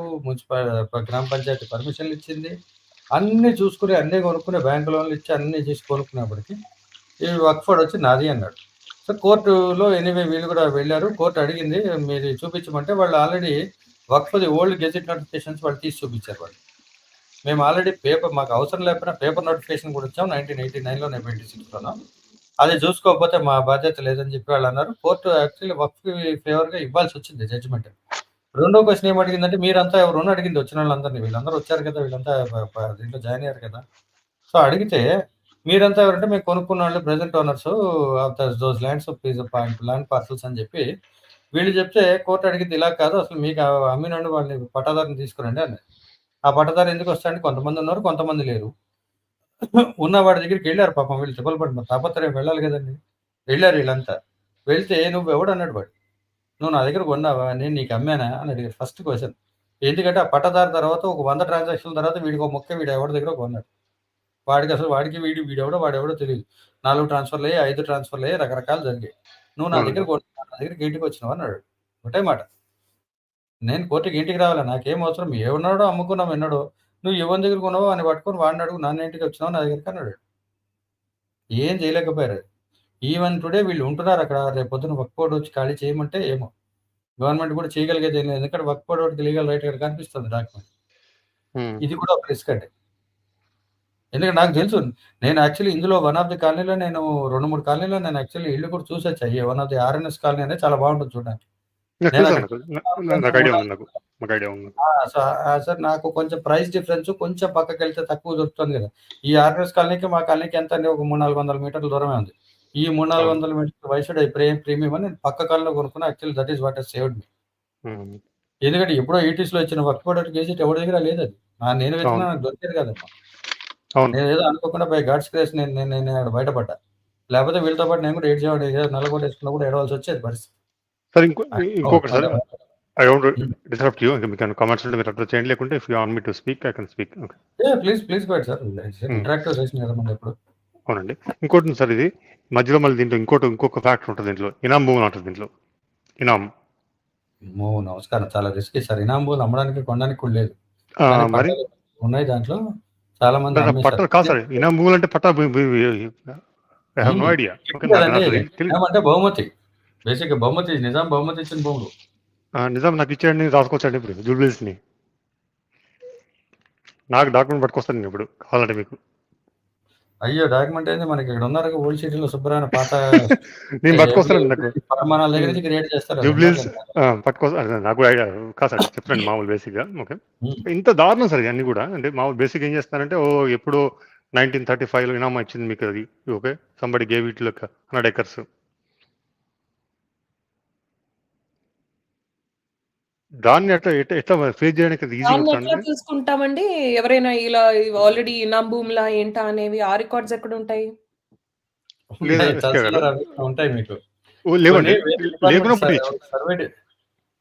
గ్రామ పంచాయతీ పర్మిషన్లు ఇచ్చింది, అన్నీ చూసుకుని అన్నీ కొనుక్కునే, బ్యాంకు లోన్లు ఇచ్చి అన్నీ చేసి కొనుక్కునేప్పటికి ఈ వక్ఫ్ బోర్డ్ వచ్చి నాది అన్నాడు. సో కోర్టులో ఎనీవే వీళ్ళు కూడా వెళ్ళారు. కోర్టు అడిగింది మీరు చూపించమంటే వాళ్ళు ఆల్రెడీ వక్ఫ్ది ఓల్డ్ గెజెట్ నోటిఫికేషన్స్ వాళ్ళు తీసి చూపించారు. వాళ్ళు మేము ఆల్రెడీ పేపర్, మాకు అవసరం లేకపోయినా పేపర్ నోటిఫికేషన్ కూడా ఇచ్చాం 1989లో 96లోనో. అది చూసుకోకపోతే మా బాధ్యత లేదని చెప్పి వాళ్ళు అన్నారు. కోర్టు యాక్చువల్లీ వక్ఫ్ ఫేవర్గా ఇవ్వాల్సి వచ్చింది జడ్జిమెంట్. రెండో క్వశ్చన్ ఏమడిగిందంటే మీరంతా ఎవరున్నా అడిగింది, వచ్చిన వాళ్ళందరినీ, వీళ్ళందరూ వచ్చారు కదా, వీళ్ళంతా దీంట్లో జాయిన్ అయ్యారు కదా. సో అడిగితే మీరంతా ఎవరంటే మేము కొనుక్కున్న వాళ్ళు present owners of those lands land parcels అని చెప్పి వీళ్ళు చెప్తే కోర్టు అడిగింది ఇలా కాదు, అసలు మీకు అమ్మినండి వాళ్ళని పట్టాదారుని తీసుకురండి అని. ఆ పట్టదారు ఎందుకు వస్తాడంటే కొంతమంది ఉన్నారు, కొంతమంది లేరు. ఉన్న వాడి దగ్గరికి వెళ్ళారు పాపం వీళ్ళు, తిప్పలు పడి తాపత్రయం వెళ్ళాలి కదండి. వెళ్ళారు వీళ్ళంతా. వెళ్తే నువ్వు ఎవడు అన్నాడు వాడు. నువ్వు నా దగ్గర కొన్నావా, నేను నీకు అమ్మానా అని అడిగారు ఫస్ట్ క్వశ్చన్. ఎందుకంటే ఆ పట్టదారు తర్వాత ఒక 100 ట్రాన్సాక్షన్ల తర్వాత వీడికి ఒక మొక్క వీడు ఎవరి దగ్గర కొన్నాడు. వాడికి అసలు వీడెవడో వాడెవడో తెలియదు. 4 ట్రాన్స్ఫర్లు అయ్యి, 5 ట్రాన్స్ఫర్లు అయ్యి, రకరకాలు జరిగాయి. నువ్వు నా దగ్గర కొన్నా, నా దగ్గరికి ఇంటికి వచ్చినావు అన్నాడు. ఒకటే మాట, నేను కోర్టుకి ఇంటికి రావాలి, నాకేం అవసరం, ఏమన్నాడో అమ్ముకున్నావు ఎన్నడో, నువ్వు ఎవరి దగ్గర కొన్నావో అని పట్టుకొని వాడిని అడుగు, నన్ను ఇంటికి వచ్చినావు నా దగ్గరికి అన్నాడు. ఏం చేయలేకపోయారు. ఈవెన్ టుడే వీళ్ళు ఉంటున్నారు అక్కడ. రేపు పొద్దున వక్ఫ్ బోర్డ్ వచ్చి ఖాళీ చేయమంటే ఏమో గవర్నమెంట్ కూడా చేయగలిగేది ఏం లేదు. ఎందుకంటే వక్ఫ్ బోర్డ్ వాడికి లీగల్ రైట్ ఇక్కడ కనిపిస్తుంది డాక్యుమెంట్. ఇది కూడా ఒక రిస్క్ అండి. ఎందుకంటే నాకు తెలుసు, నేను యాక్చువల్లీ ఇందులో వన్ ఆఫ్ ది కాలనీలో నేను 2-3 కాలనీలో నేను యాక్చువల్లీ ఇల్లు కూడా చూసొచ్చా. One of the RNS colony అనేది చాలా బాగుంటుంది చూడడానికి. సార్ నాకు కొంచెం ప్రైస్ డిఫరెన్స్ కొంచెం పక్కకి వెళ్తే తక్కువ దొరుకుతుంది కదా. ఈ ఆర్ఎన్ఎస్ కాలనీకి మా కాలనీకి ఎంత అండి, ఒక 300-400 మీటర్ల దూరమే ఉంది. ఈ 300-400 మీటర్ల వయసుడు ప్రీమియం అని నేను పక్క కాలంలో కొనుక్కున్నా. Actually that is what has saved me. ఎందుకంటే ఎప్పుడో 80sలో ఇచ్చిన వక్ఫ్ బోర్డ్ గెజెట్ ఎవరి దగ్గర లేదు. అది నేను వెతికినా నాకు దొరికేది కదమ్మా. నేను ఏదో అనుకోకుండా బై గాడ్స్ గ్రేస్ నేను బయటపడ్డా. లేకపోతే వీళ్ళతో పాటు నేను కూడా ఏడ్చేవాడు, నల్లగొండ వేసుకున్నా కూడా ఏడవలసి వచ్చేది పరిస్థితి. సార్ ఇంకొకటి sir, I don't disturb you. మీకు కామెంట్స్ ఉంటే మీరు అడ్రస్ చేయండి, లేకుంటే if you want me to speak I can speak. Please go ahead sir. Interactive session కదా మనం ఎప్పుడు. అవునండి. ఇంకోటి సార్, ఇది మధ్యలో మళ్ళీ దీంట్లో ఇంకొక ఫ్యాక్టర్ ఉంటుంది. దీంట్లో ఇనాం భూములు ఉంటుంది. దీంట్లో ఇనాం నమస్కారం, చాలా రిస్కీ సార్. ఇనాం భూములు అమ్మడానికి కొనడానికి కూడా లేదు. మరి ఉన్నాయి దాంట్లో చాలా మంది పట్టాలు కాదు సార్. ఇనాం భూములు అంటే పట్టా ఐ హావ్ నో ఐడియా. అంటే బహుమతి, బేసిక్ బహుమతి, నిజాం బహుమతి ఇచ్చిన భూములు. నిజాం నాకు ఇచ్చాడని రాసుకోవచ్చండి ఇప్పుడు జూబ్లీస్ని. నాకు డాక్యుమెంట్ పట్టుకొస్తాను నేను ఇప్పుడు కావాలంటే మీకు. అయ్యో, డాక్యుమెంట్ అయితే మనకి ఇక్కడ ఉన్నారు ఓల్డ్ సిటీలో శుభ్రమైన పాత నేను పట్టుకొస్తాను. నాకు ప్రమాణాల దగ్గర నుంచి క్రియేట్ చేస్తారు జూబ్లీస్ పట్టుకొస్తా. నాకు ఐడియా కాదు సార్, చెప్పండి మామూలు బేసిక్గా. ఓకే, ఇంత దారుణం సార్ అన్ని కూడా. అంటే మామూలు బేసిక్ ఏం చేస్తారంటే, ఎప్పుడో 1935లో ఇనామా ఇచ్చింది మీకు అది. Okay, somebody gave it like 100 acres. దాన్ని ఎట్లా ఫేస్ చేయడానికి ఈజీగా దాన్ని ఎట్లా ఉంటుందండి. తెలుసుకుంటామండి? ఎవరైనా ఇలా ఆల్రెడీ ఇనాం భూములా ఏంటా అనేవి ఆ రికార్డ్స్ ఎక్కడుంటాయి? లేదా ఉన్నాయి. ఎస్కే గారు తహసీల్దార్ ఆఫీస్‌లో ఉంటాయి మీకు. కొన్ని లేవండి. వేరే డిపార్ట్మెంట్ లేకున్నప్పుడు ఇచ్చు. సర్వే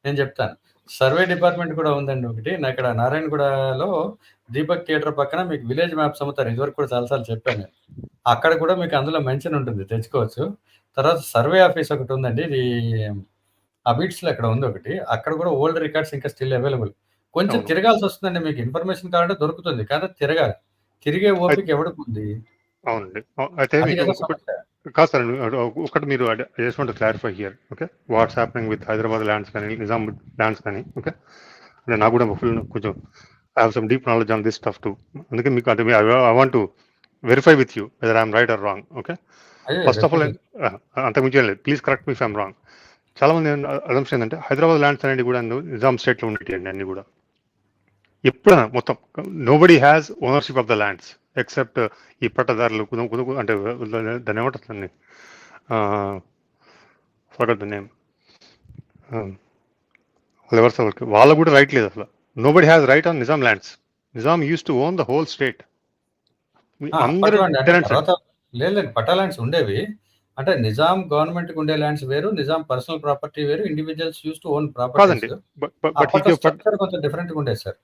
నేను చెప్తాను. సర్వే డిపార్ట్మెంట్ కూడా ఉందండి ఒకటి. ఇక్కడ నారాయణగూడలో దీపక్ థియేటర్ పక్కన మీకు విలేజ్ మ్యాప్స్ అమ్ముతారు. ఇదివరకు కూడా చాలా సార్లు చెప్పాను నేను. అక్కడ కూడా మీకు అందులో మెన్షన్ ఉంటుంది. తెచ్చుకోవచ్చు. తర్వాత సర్వే ఆఫీస్ ఒకటి ఉందండి. ఇది అబిడ్స్‌లో అక్కడ ఉంది ఒకటి. అక్కడ కూడా ఓల్డ్ రికార్డ్స్ ఇంకా స్టిల్ అవైలబుల్. కొంచెం అవును. తిరగాల్సొస్తుందండి. మీకు ఇన్ఫర్మేషన్ కావాలంటే దొరుకుతుంది. కానీ తిరగాలి. తిరిగే ఓపిక ఎవడికుంది? అవునండి. అయితే అది మీకు కదా ఇంకొకటి సమస్య. కాదు సార్. ఒకటి మీరు I just want to clarify here. Okay. What's happening with Hyderabad lands కానీ, నిజాం ల్యాండ్స్ కానీ. ఓకే. అంటే నాకు కూడా ఫుల్ కొంచెం I have some deep knowledge on this stuff too. అందుకే మీకు అంటే I want to verify with you whether I'm right or wrong. Okay. అయ్యో! First of all definitely. అంతకుమించి ఏం లేదు. Please correct me if I'm wrong. చాలా మంది అజంప్షన్ ఏంటంటే హైదరాబాద్ ల్యాండ్స్ అనేది కూడా నిజాం స్టేట్లో ఉండేటివండి అన్ని కూడా. ఎప్పుడైనా మొత్తం nobody has ownership of the lands except ఈ పట్టదారులు అంటే దాన్ని ఏమంటుందండి, ఫర్గాట్ ద నేమ్, వాళ్ళకు కూడా రైట్ లేదు అసలు. Nobody has right on Nizam lands. Nizam use to own the whole state. అందరూ అప్పట్లో అంటే టెనెంట్స్. తర్వాత లేదు పట్టా ల్యాండ్స్ ఉండేవి. అంటే నిజాం గవర్నమెంట్‌కి ఉండే ల్యాండ్స్ వేరు, నిజాం పర్సనల్ ప్రాపర్టీ వేరు, individuals used to own properties. కాదండి. బట్ అప్పట్లో స్ట్రక్చర్ కొంచెం డిఫరెంట్‌గా ఉండేది సార్.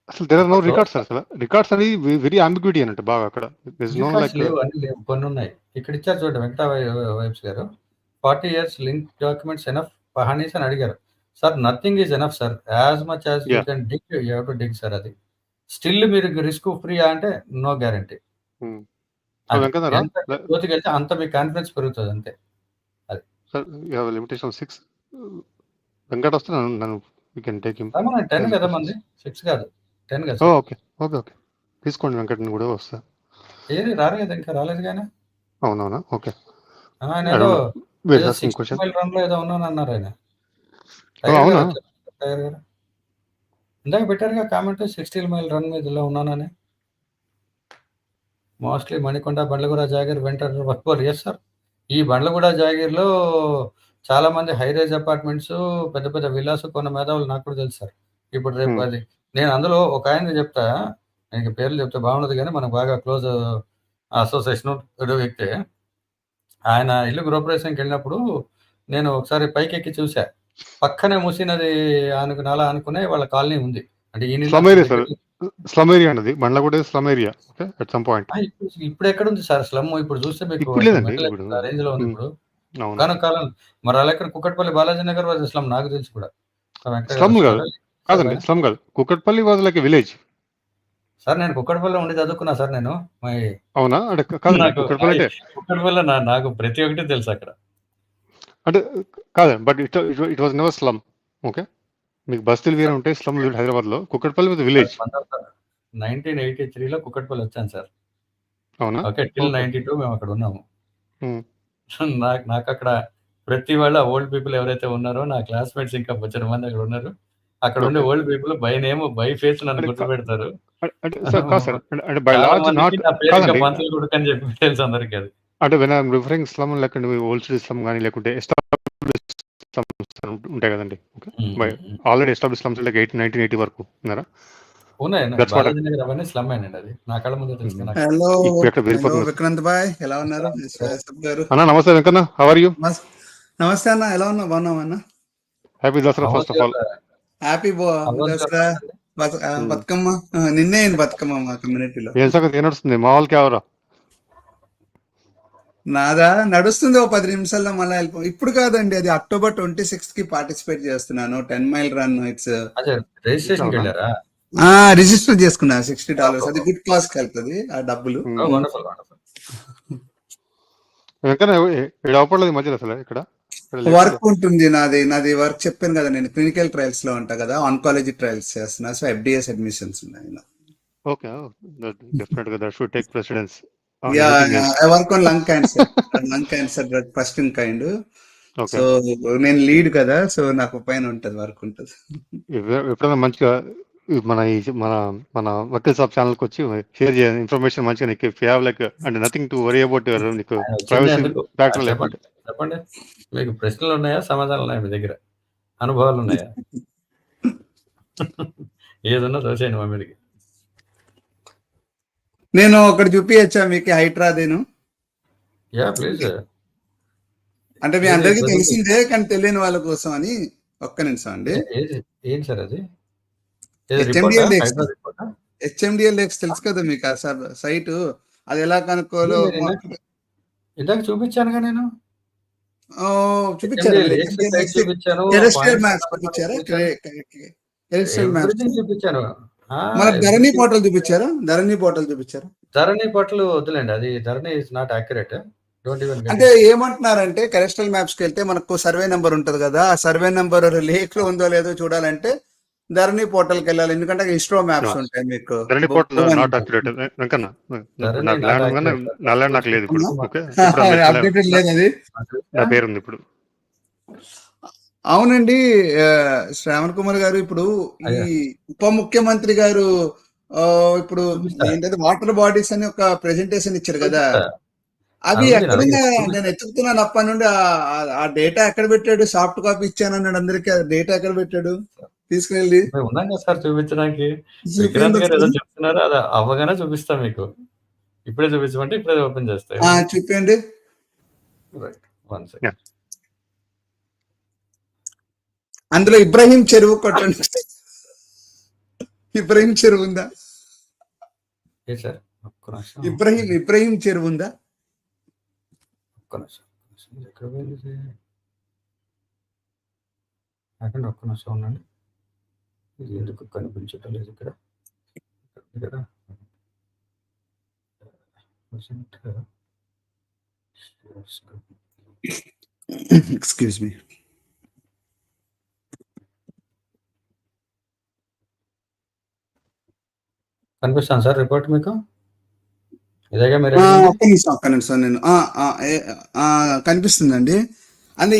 అసలు దేర్ ఆర్ నో అప్పట్లో రికార్డ్స్ అసలు. రికార్డ్స్ అనేది వెరీ అంబిగ్యూటీ అన్నట్టు బాగా అక్కడ. There is no records like లేవు. అన్నీ లేవు. కొన్నున్నాయి. ఇక్కడ ఇచ్చారు చూడండి Venkata vibes garu. 40 years link documents enough pahanis అని అడిగారు. Sir nothing is enough sir. As much as you ya. Can dig you have to dig sir అది. స్టిల్ మీరు రిస్క్ ఫ్రీయా అంటే నో గ్యారంటీ. అది వెంకటరా ఎంత లోతుకెళ్తే అంత మీ కాన్ఫిడెన్స్ పెరుగుతది అంతే. అది. Sir you have limitation 6. Venkata వస్తే నన్ను యూ కెన్ టేక్ హిమ్. 10 కదా మంది. 6 కాదు. 10 కదా ఓ సార్. ఓకే. ఓకే. ఓకే. తీసుకోండి వెంకటని కూడా వస్తా. ఏది రారు కదా ఇంకా రాలేదు గాని. అవునవునా? ఓకే. ఆయన ఐ ఏదో డోంట్ నో. వేర్ ఏదో ఆస్కింగ్ 60 క్వశ్చన్. మైల్ రన్‌లో ఏదో ఉన్నానన్నారు ఆయన. ఓ టైగర్ గారు అవునా? వచ్చారు. టైగర్ గారు. ఇందాక పెట్టారుగా కామెంట్ 60 మైల్ రన్ మీదలో ఉన్నానని. మోస్ట్లీ మణికొండ, బండ్లగూడ, జాగీర్ వెంటర్ వర్క్‌ఫోర్. Yes sir. ఈ బండ్లగూడ, జాగీర్‌లో చాలా మంది హై రైజ్ అపార్ట్మెంట్స్, పెద్ద పెద్ద విల్లాస్ కొన్న మేధావులు నాకు కూడా తెలుసు సార్. ఇప్పుడు రేపు అది నేను అందులో ఒక ఆయనకి చెప్తా. ఆయనకి పేర్లు చెప్తే బాగుండదు గానీ మనకు బాగా క్లోజ్ అసోసియేషన్ వ్యక్తి. ఆయన ఇల్లు గృహప్రవేశానికెళ్ళినప్పుడు నేను ఒకసారి పైకెక్కి చూసా. పక్కనే మూసీ నది ఆనుకునే వాళ్ళ కాలనీ ఉంది. అంటే ఈ slum area sir. Slum area అన్నది Bandlaguda slum area. Okay. At some point. ఇప్పుడు ఎక్కడుంది సార్ స్లమ్? ఇప్పుడు చూస్తే మీకు ఇప్పుడు లేదండి. ఇప్పుడు ఆ రేంజ్‌లో ఉంది ఇప్పుడు. అవును. ఒకానొక కాలం మరి అలా ఇక్కడ కుక్కట్పల్లి బాలాజీ నగర్ వాజ్ స్లమ్ నాకు తెలుసు కూడా. స్లమ్ కాదు. కాదండి. స్లమ్ కాదు. Kukatpally was like a village. Sir నేను కుక్కట్పల్లిలో ఉండి చదువుకున్నా సార్ నేను. అవునా? అంటే కాదండి. కుకట్పల్లి అంటే కుక్కట్పల్లిలో నాకు ప్రతి ఒక్కటి తెలుసు అక్కడ. అంటే కాదండి. But it was never slum. Okay. మీకు బస్తీలు వేరే ఉంటాయి. స్లమ్ హైదరాబాద్‌లో. Kukatpally was village. 1983లో కుక్కట్పల్లి వచ్చాను సార్. అవునా? ఓకే. టిల్ 92 మేము అక్కడ ఉన్నాము. హ్మ్. నాకక్కడ ప్రతి వాళ్ళు ఓల్డ్ పీపుల్ ఎవరైతే ఉన్నారో నా క్లాస్‌మేట్స్ ఇంకా బొచ్చెడు మంది అక్కడ ఉన్నారు. అక్కడ ఉండే old people by name, by face నన్ను గుర్తుపెడతారు. అంటే సార్ కాదు సార్. అంటే బై చాలా లార్జ్ మందికి నాట్ నా పేరు ఇంకా కాదండి. పంతులు కొడుకు అని చెప్పి తెలుసు అందరికి అది. అంటే when I am referring slum లేకుంటే ఓల్డ్ సిటీ స్లమ్ గాని లేకుంటే ఎస్టాబ్లిష్డ్ స్లమ్స్ ఉంటాయి కదండీ. Okay. By already established slums like 1980 వరకు ఉన్నారా? ఉన్నాయి. That's what బాలాజీ నగర్ అవన్నీ స్లమ్ అండి అది. నా కళ్ళ ముందే తెలుసు నాకు. హలో ఇప్పుడు ఎక్కడ హలో వెళ్ళిపోతున్నారు? విక్రాంత్ బాయ్ ఎలా ఉన్నారు? గారు అన్న నమస్తే వెంకన్న. How are you? నమస్తే అన్న, ఎలా ఉన్నావు? బాగున్నావు అన్న? Happy Dasara first of all. Happy Dasara Bathukamma. నిన్నే అయింది బతుకమ్మ మా కమ్యూనిటీలో. ఏం సంగతి ఏం నడుస్తుంది? మా వాళ్ళకి ఎవరా? నాదా నడుస్తుంది. ఓ 10 నిమిషాల్లో మళ్ళీ వెళ్ళిపో. ఇప్పుడు కాదండి, అది October 26th కి పార్టిసిపేట్ చేస్తున్నాను. 10 మైల్ రన్. ఇట్స్ రిజిస్ట్రేషన్‌కి వెళ్ళారా? రిజిస్టర్ చేసుకున్నా. $60. అది గుడ్ కాజ్ కి వెళ్తుంది ఆ డబ్బులు. Wonderful wonderful. వెంకన్న అవపడలేదు మధ్యలో అసలు ఇక్కడ వర్క్ ఉంటుంది. నాది వర్క్ చెప్పాను కదా, నేను క్లినికల్ ట్రయల్స్ లో ఉంటా కదా, ఆన్కాలజీ ట్రయల్స్ చేస్తున్నా. సో FDS అడ్మిషన్స్ ఉన్నాయి. ఓకే. డెఫినెట్ గా that should take precedence. I work on lung cancer drug first in kind. So నేను లీడ్ కదా, సో నాకు పైన ఉంటది, వర్క్ ఉంటది. ఎప్పుడైనా మంచిగా మన మన వకీల్ సాబ్ ఛానల్ కి వచ్చి షేర్ చేయాలి ఇన్ఫర్మేషన్ మంచిగా. నీకు హ్యావ్ లైక్ అంటే నథింగ్ టు వరీ అబౌట్ నీకు ప్రైవసీ ఫ్యాక్టర్ లేకుండా. చెప్పండి. మీకు ప్రశ్నలు ఉన్నాయా? సమాధానాలు ఉన్నాయా? మీ దగ్గర అనుభవాలు ఉన్నాయా? ఏదన్నా తోసేయండి మా మీదకి. నేను ఒకటి చూపించచ్చా మీకు హైడ్రా దేను? ప్లీజ్. అంటే మీ అందరికీ తెలిసిందే కానీ తెలియని వాళ్ళ కోసం అని. ఒక్క నిమిషం అండి. ఏంటి సార్ అది? హెచ్ఎండిఎల్ ఎక్స్ తెలుసు కదా మీకు ఆ సైట్, అది ఎలా కనుక్కోవాలో ఇందాక చూపించానుగా నేను. చూపించారు. చూపించాను. మన ధరణి పోర్టల్ చూపించారా? ధరణి పోర్టల్ వద్దులేండి, అది ధరణి ఇస్ నాట్ యాక్యురేట్. అంటే ఏమంటున్నారంటే కరెస్టల్ మ్యాప్స్ కి వెళ్తే మనకు సర్వే నెంబర్ ఉంటది కదా, ఆ సర్వే నెంబర్ లేక్ లో ఉందో లేదో చూడాలంటే ధరణి పోర్టల్ కి వెళ్ళాలి, ఎందుకంటే ఇస్రో మ్యాప్స్ ఉంటాయి మీకు. ధరణి పోర్టల్ నాట్ యాక్యురేట్ వెంకన్న. నాకు లేదు ఇప్పుడు. అప్డేటెడ్ లేదు అది. నా పేరు ఉంది ఇప్పుడు. అవునండి శ్రావణ్ కుమార్ గారు, ఇప్పుడు ఈ ఉప ముఖ్యమంత్రి గారు ఇప్పుడు ఏంటంటే వాటర్ బాడీస్ అని ఒక ప్రెజెంటేషన్ ఇచ్చారు కదా, అవి ఎక్కడున్నా నేను ఎత్తుకుతున్నాను అప్పటి నుండి. ఆ డేటా ఎక్కడ పెట్టాడు? సాఫ్ట్ కాపీ ఇచ్చాను అన్నాడు అందరికి, ఆ డేటా ఎక్కడ పెట్టాడు తీసుకెళ్ళి? ఉన్నాం కదా సార్ చూపించడానికి. విక్రాంత్ గారు ఏదో చెప్తున్నారు, అది అవ్వగానే చూపిస్తాం మీకు. ఇప్పుడే చూపించమంటే ఇప్పుడే ఓపెన్ చేస్తాయి. చూపించండి. అందులో ఇబ్రహీం చెరువు కొట్టండి. ఇబ్రహీం చెరువు ఉందా? ఇబ్రహీం చెరువు ఉందా? ఒక్క నిమిషం ఉండండి. ఇది ఎందుకు కనిపించటం లేదు ఇక్కడ? Excuse me. కనిపిస్తాను సార్ రిపోర్ట్ మీకు? ఇదేగా మీరు ఒక్క నిమిషం నేను కనిపిస్తుందండి. అంటే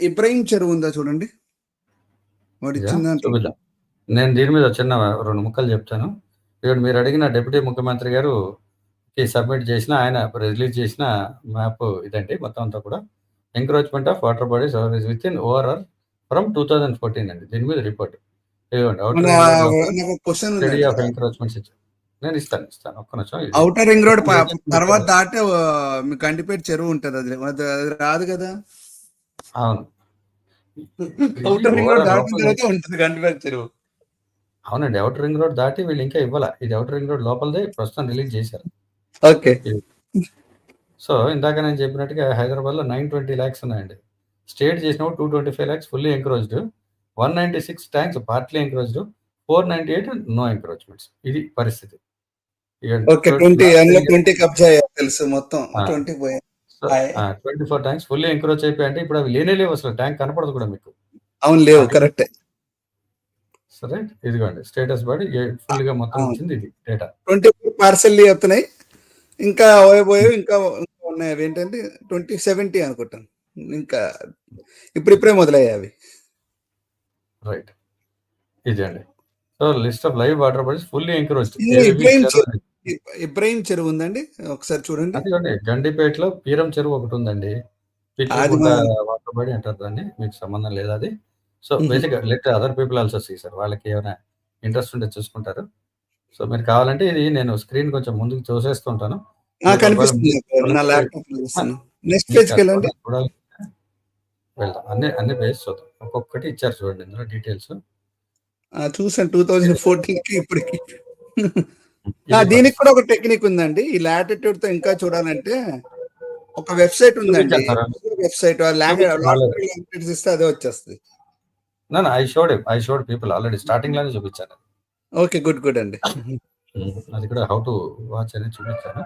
ఇబ్రహీం చెరువు ఉందా చూడండి. చూపిద్దాం. నేను దీని మీద చిన్న 2 ముక్కలు చెప్తాను. ఇక్కడ మీరు అడిగిన డిప్యూటీ ముఖ్యమంత్రి గారు సబ్మిట్ చేసిన, ఆయన రిలీజ్ చేసిన మ్యాప్ ఇదండి. మొత్తం అంతా కూడా encroachment of water bodies with in ORR from 2014 అండి. దీని మీద రిపోర్ట్ నేను ఇస్తాను. ఒక్క నిమిషం. ఔటర్ రింగ్ రోడ్ తర్వాత దాటే మీకు కండిపేట చెరువు ఉంటది, అది రాదు కదా. అవును, ఔటర్ రింగ్ రోడ్ దాటిన తర్వాత ఉంటుంది కండిపేట చెరువు. అవునండి, ఔటర్ రింగ్ రోడ్ దాటి వీళ్ళు ఇంకా ఇవ్వాల. ఇది ఔటర్ రింగ్ రోడ్ లోపలదే ప్రస్తుతం రిలీజ్ చేశారు. ఓకే. సో ఇందాక నేను చెప్పినట్టుగా హైదరాబాద్ లో 920 lakhs ఉన్నాయండి. స్టేట్ చేసినప్పుడు 225 lakhs fully encroached, 196 tanks partly encroached, 498 no encroachments. ఇది పరిస్థితి. 20 కబ్జా తెలుసు మొత్తం 24 ట్యాంక్స్ ఫుల్లీ ఎంక్రోచ్ అయిపోయి, అంటే ఇప్పుడు అవి లేవు అసలు. ట్యాంక్ కనపడదు కూడా మీకు. అవును, లేవు. కరెక్ట్. సరే, ఇదిగోండి స్టేటస్ బాడీ ఫుల్ గా మొత్తం వచ్చింది. ఇది డేటా 24 పార్సల్ అవుతున్నాయి, ఇంకా ఇంకా ఉన్నాయి. అవి ఏంటంటే 2070 అనుకుంటాను, ఇంకా ఇప్పుడిప్పుడే మొదలయ్యాయి అవి. రైట్, ఇది అండి. So list of live water bodies fully encroached. Ibrahim చెరువు ఉందండి, ఒకసారి చూడండి. అదిగోండి గండిపేటలో పీరం చెరువు ఒకటి ఉందండి. వాటర్ బాడీ అంటారు దాన్ని, మీకు సంబంధం లేదు అది. So basic let other people also see sir. వాళ్ళకి ఏమైనా ఇంట్రెస్ట్ ఉంటే చూసుకుంటారు. సో మీరు కావాలంటే ఇది నేను స్క్రీన్ కొంచెం ముందుకు చూసేస్తుంటాను. వెళ్దాం. అన్ని బేస్ చూద్దాం. ఒక్కొక్కటి ఇచ్చారు చూడండి ఇందులో డీటెయిల్స్. చూసాను 2014కి ఇప్పటికి. దీనికి కూడా ఒక టెక్నిక్ ఉందండి. ఈ లాటిట్యూడ్ తో ఇంకా చూడాలంటే ఒక వెబ్సైట్ ఉందండి. వెబ్సైట్ ఇస్తే అదే వచ్చేస్తుంది. I showed people already starting లోనే చూపించాను. ఓకే, గుడ్ అండి. అది కూడా హౌ టు వాచ్ అనేది చూపించాను.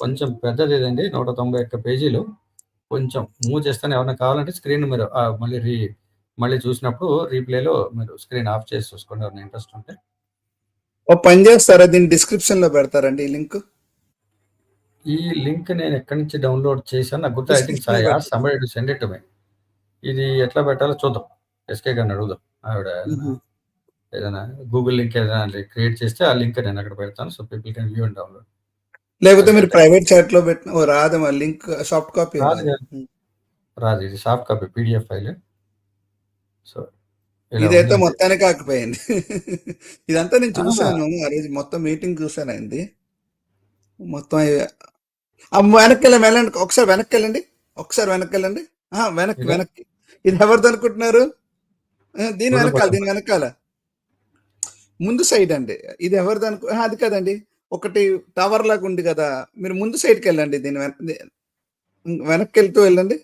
కొంచెం పెద్దది ఇదండి, 191 పేజీలు. కొంచెం మూవ్ చేస్తాను. ఎవరైనా కావాలంటే స్క్రీన్ మీరు మళ్ళీ చూసినప్పుడు రీప్లేలో మీరు స్క్రీన్ ఆఫ్ చేసి చూసుకోండి, ఎవరైనా ఇంట్రెస్ట్ ఉంటే. పని చేస్తారా, దీన్ని డిస్క్రిప్షన్ లో పెడతారండి ఈ లింక్? ఈ లింక్ నేను ఎక్కడి నుంచి డౌన్లోడ్ చేశాను నాకు గుర్తు. I think somebody to send it to me. ఇది ఎట్లా పెట్టాలో చూద్దాం. ఎస్కే గారిని అడుగుదాం. ఆవిడ ఏదైనా గూగుల్ లింక్ ఏదైనా క్రియేట్ చేస్తే ఆ లింక్ నేను అక్కడ పెడతాను. So people can view and download. లేకపోతే మీరు ప్రైవేట్ చాట్ లో పెట్టిన రాదు, లింక్ సాఫ్ట్ కాపీ రాదు. ఇది soft copy PDF file. So ఇలా ఇదైతే ఉందండి. మొత్తానికి ఆగిపోయింది. ఇదంతా నేను ఆ! చూసాను. ఆ రోజు మొత్తం మీటింగ్ చూసాను అయింది. మొత్తం వెళ్ళండి. ఒకసారి వెనక్కి వెళ్ళండి. వెనక్కి ఇదా? వెనక్కి. ఇది ఎవరిది అనుకుంటున్నారు? దీని గుండ్ల వెనకాల దీని పోచమ్మ. వెనకాల ముందు సైడ్ అండి. ఇది ఎవరిది అది కదండి. ఒకటి టవర్ లాగా ఉంది కదా, మీరు ముందు సైడ్కి వెళ్ళండి. దీని వెనక్కి వెళ్తూ వెళ్ళండి.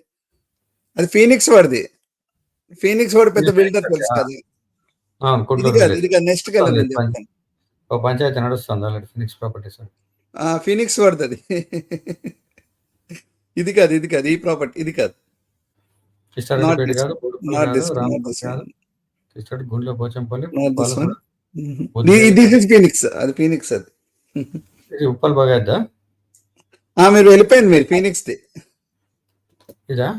అది ఫీనిక్స్ వాడిది. ఫీనిక్స్ వాడు పెద్ద ఇది బిల్డర్ ఫీనిక్స్ తెలుసు ఆ! కదా. అవును. ఇది గుంటూరు కాదు, విలేజ్. ఇది కాదు. నెక్స్ట్కి వెళ్ళండి, నేను చెప్తాను. ఓ పంచాయతీ నడుస్తుంది ఆల్రెడీ ఫినిక్స్ ప్రాపర్టీస్. ఫీనిక్స్ వాడిది అది. ఇది కాదు, ఇది కాదు, ఈ ప్రాపర్టీ ఇది కాదు. నాట్ కిష్టారెడ్డిపేట దిస్ కాదు, వన్, బోడుపల్లి నాట్ కాదు, this one, not Rampur this కాదు, one, Kishtareddy Gundla Pochampally, not this Palasoda, one. బుద్దిరేడి. దిస్ ఇస్ ఫీనిక్స్, అది ఫీనిక్స్ అది. ఇది ఉప్పల్ బాగాద్దా? మీరు వెళ్ళిపోయింది, మీరు ఫీనిక్స్ ది. ఇదా?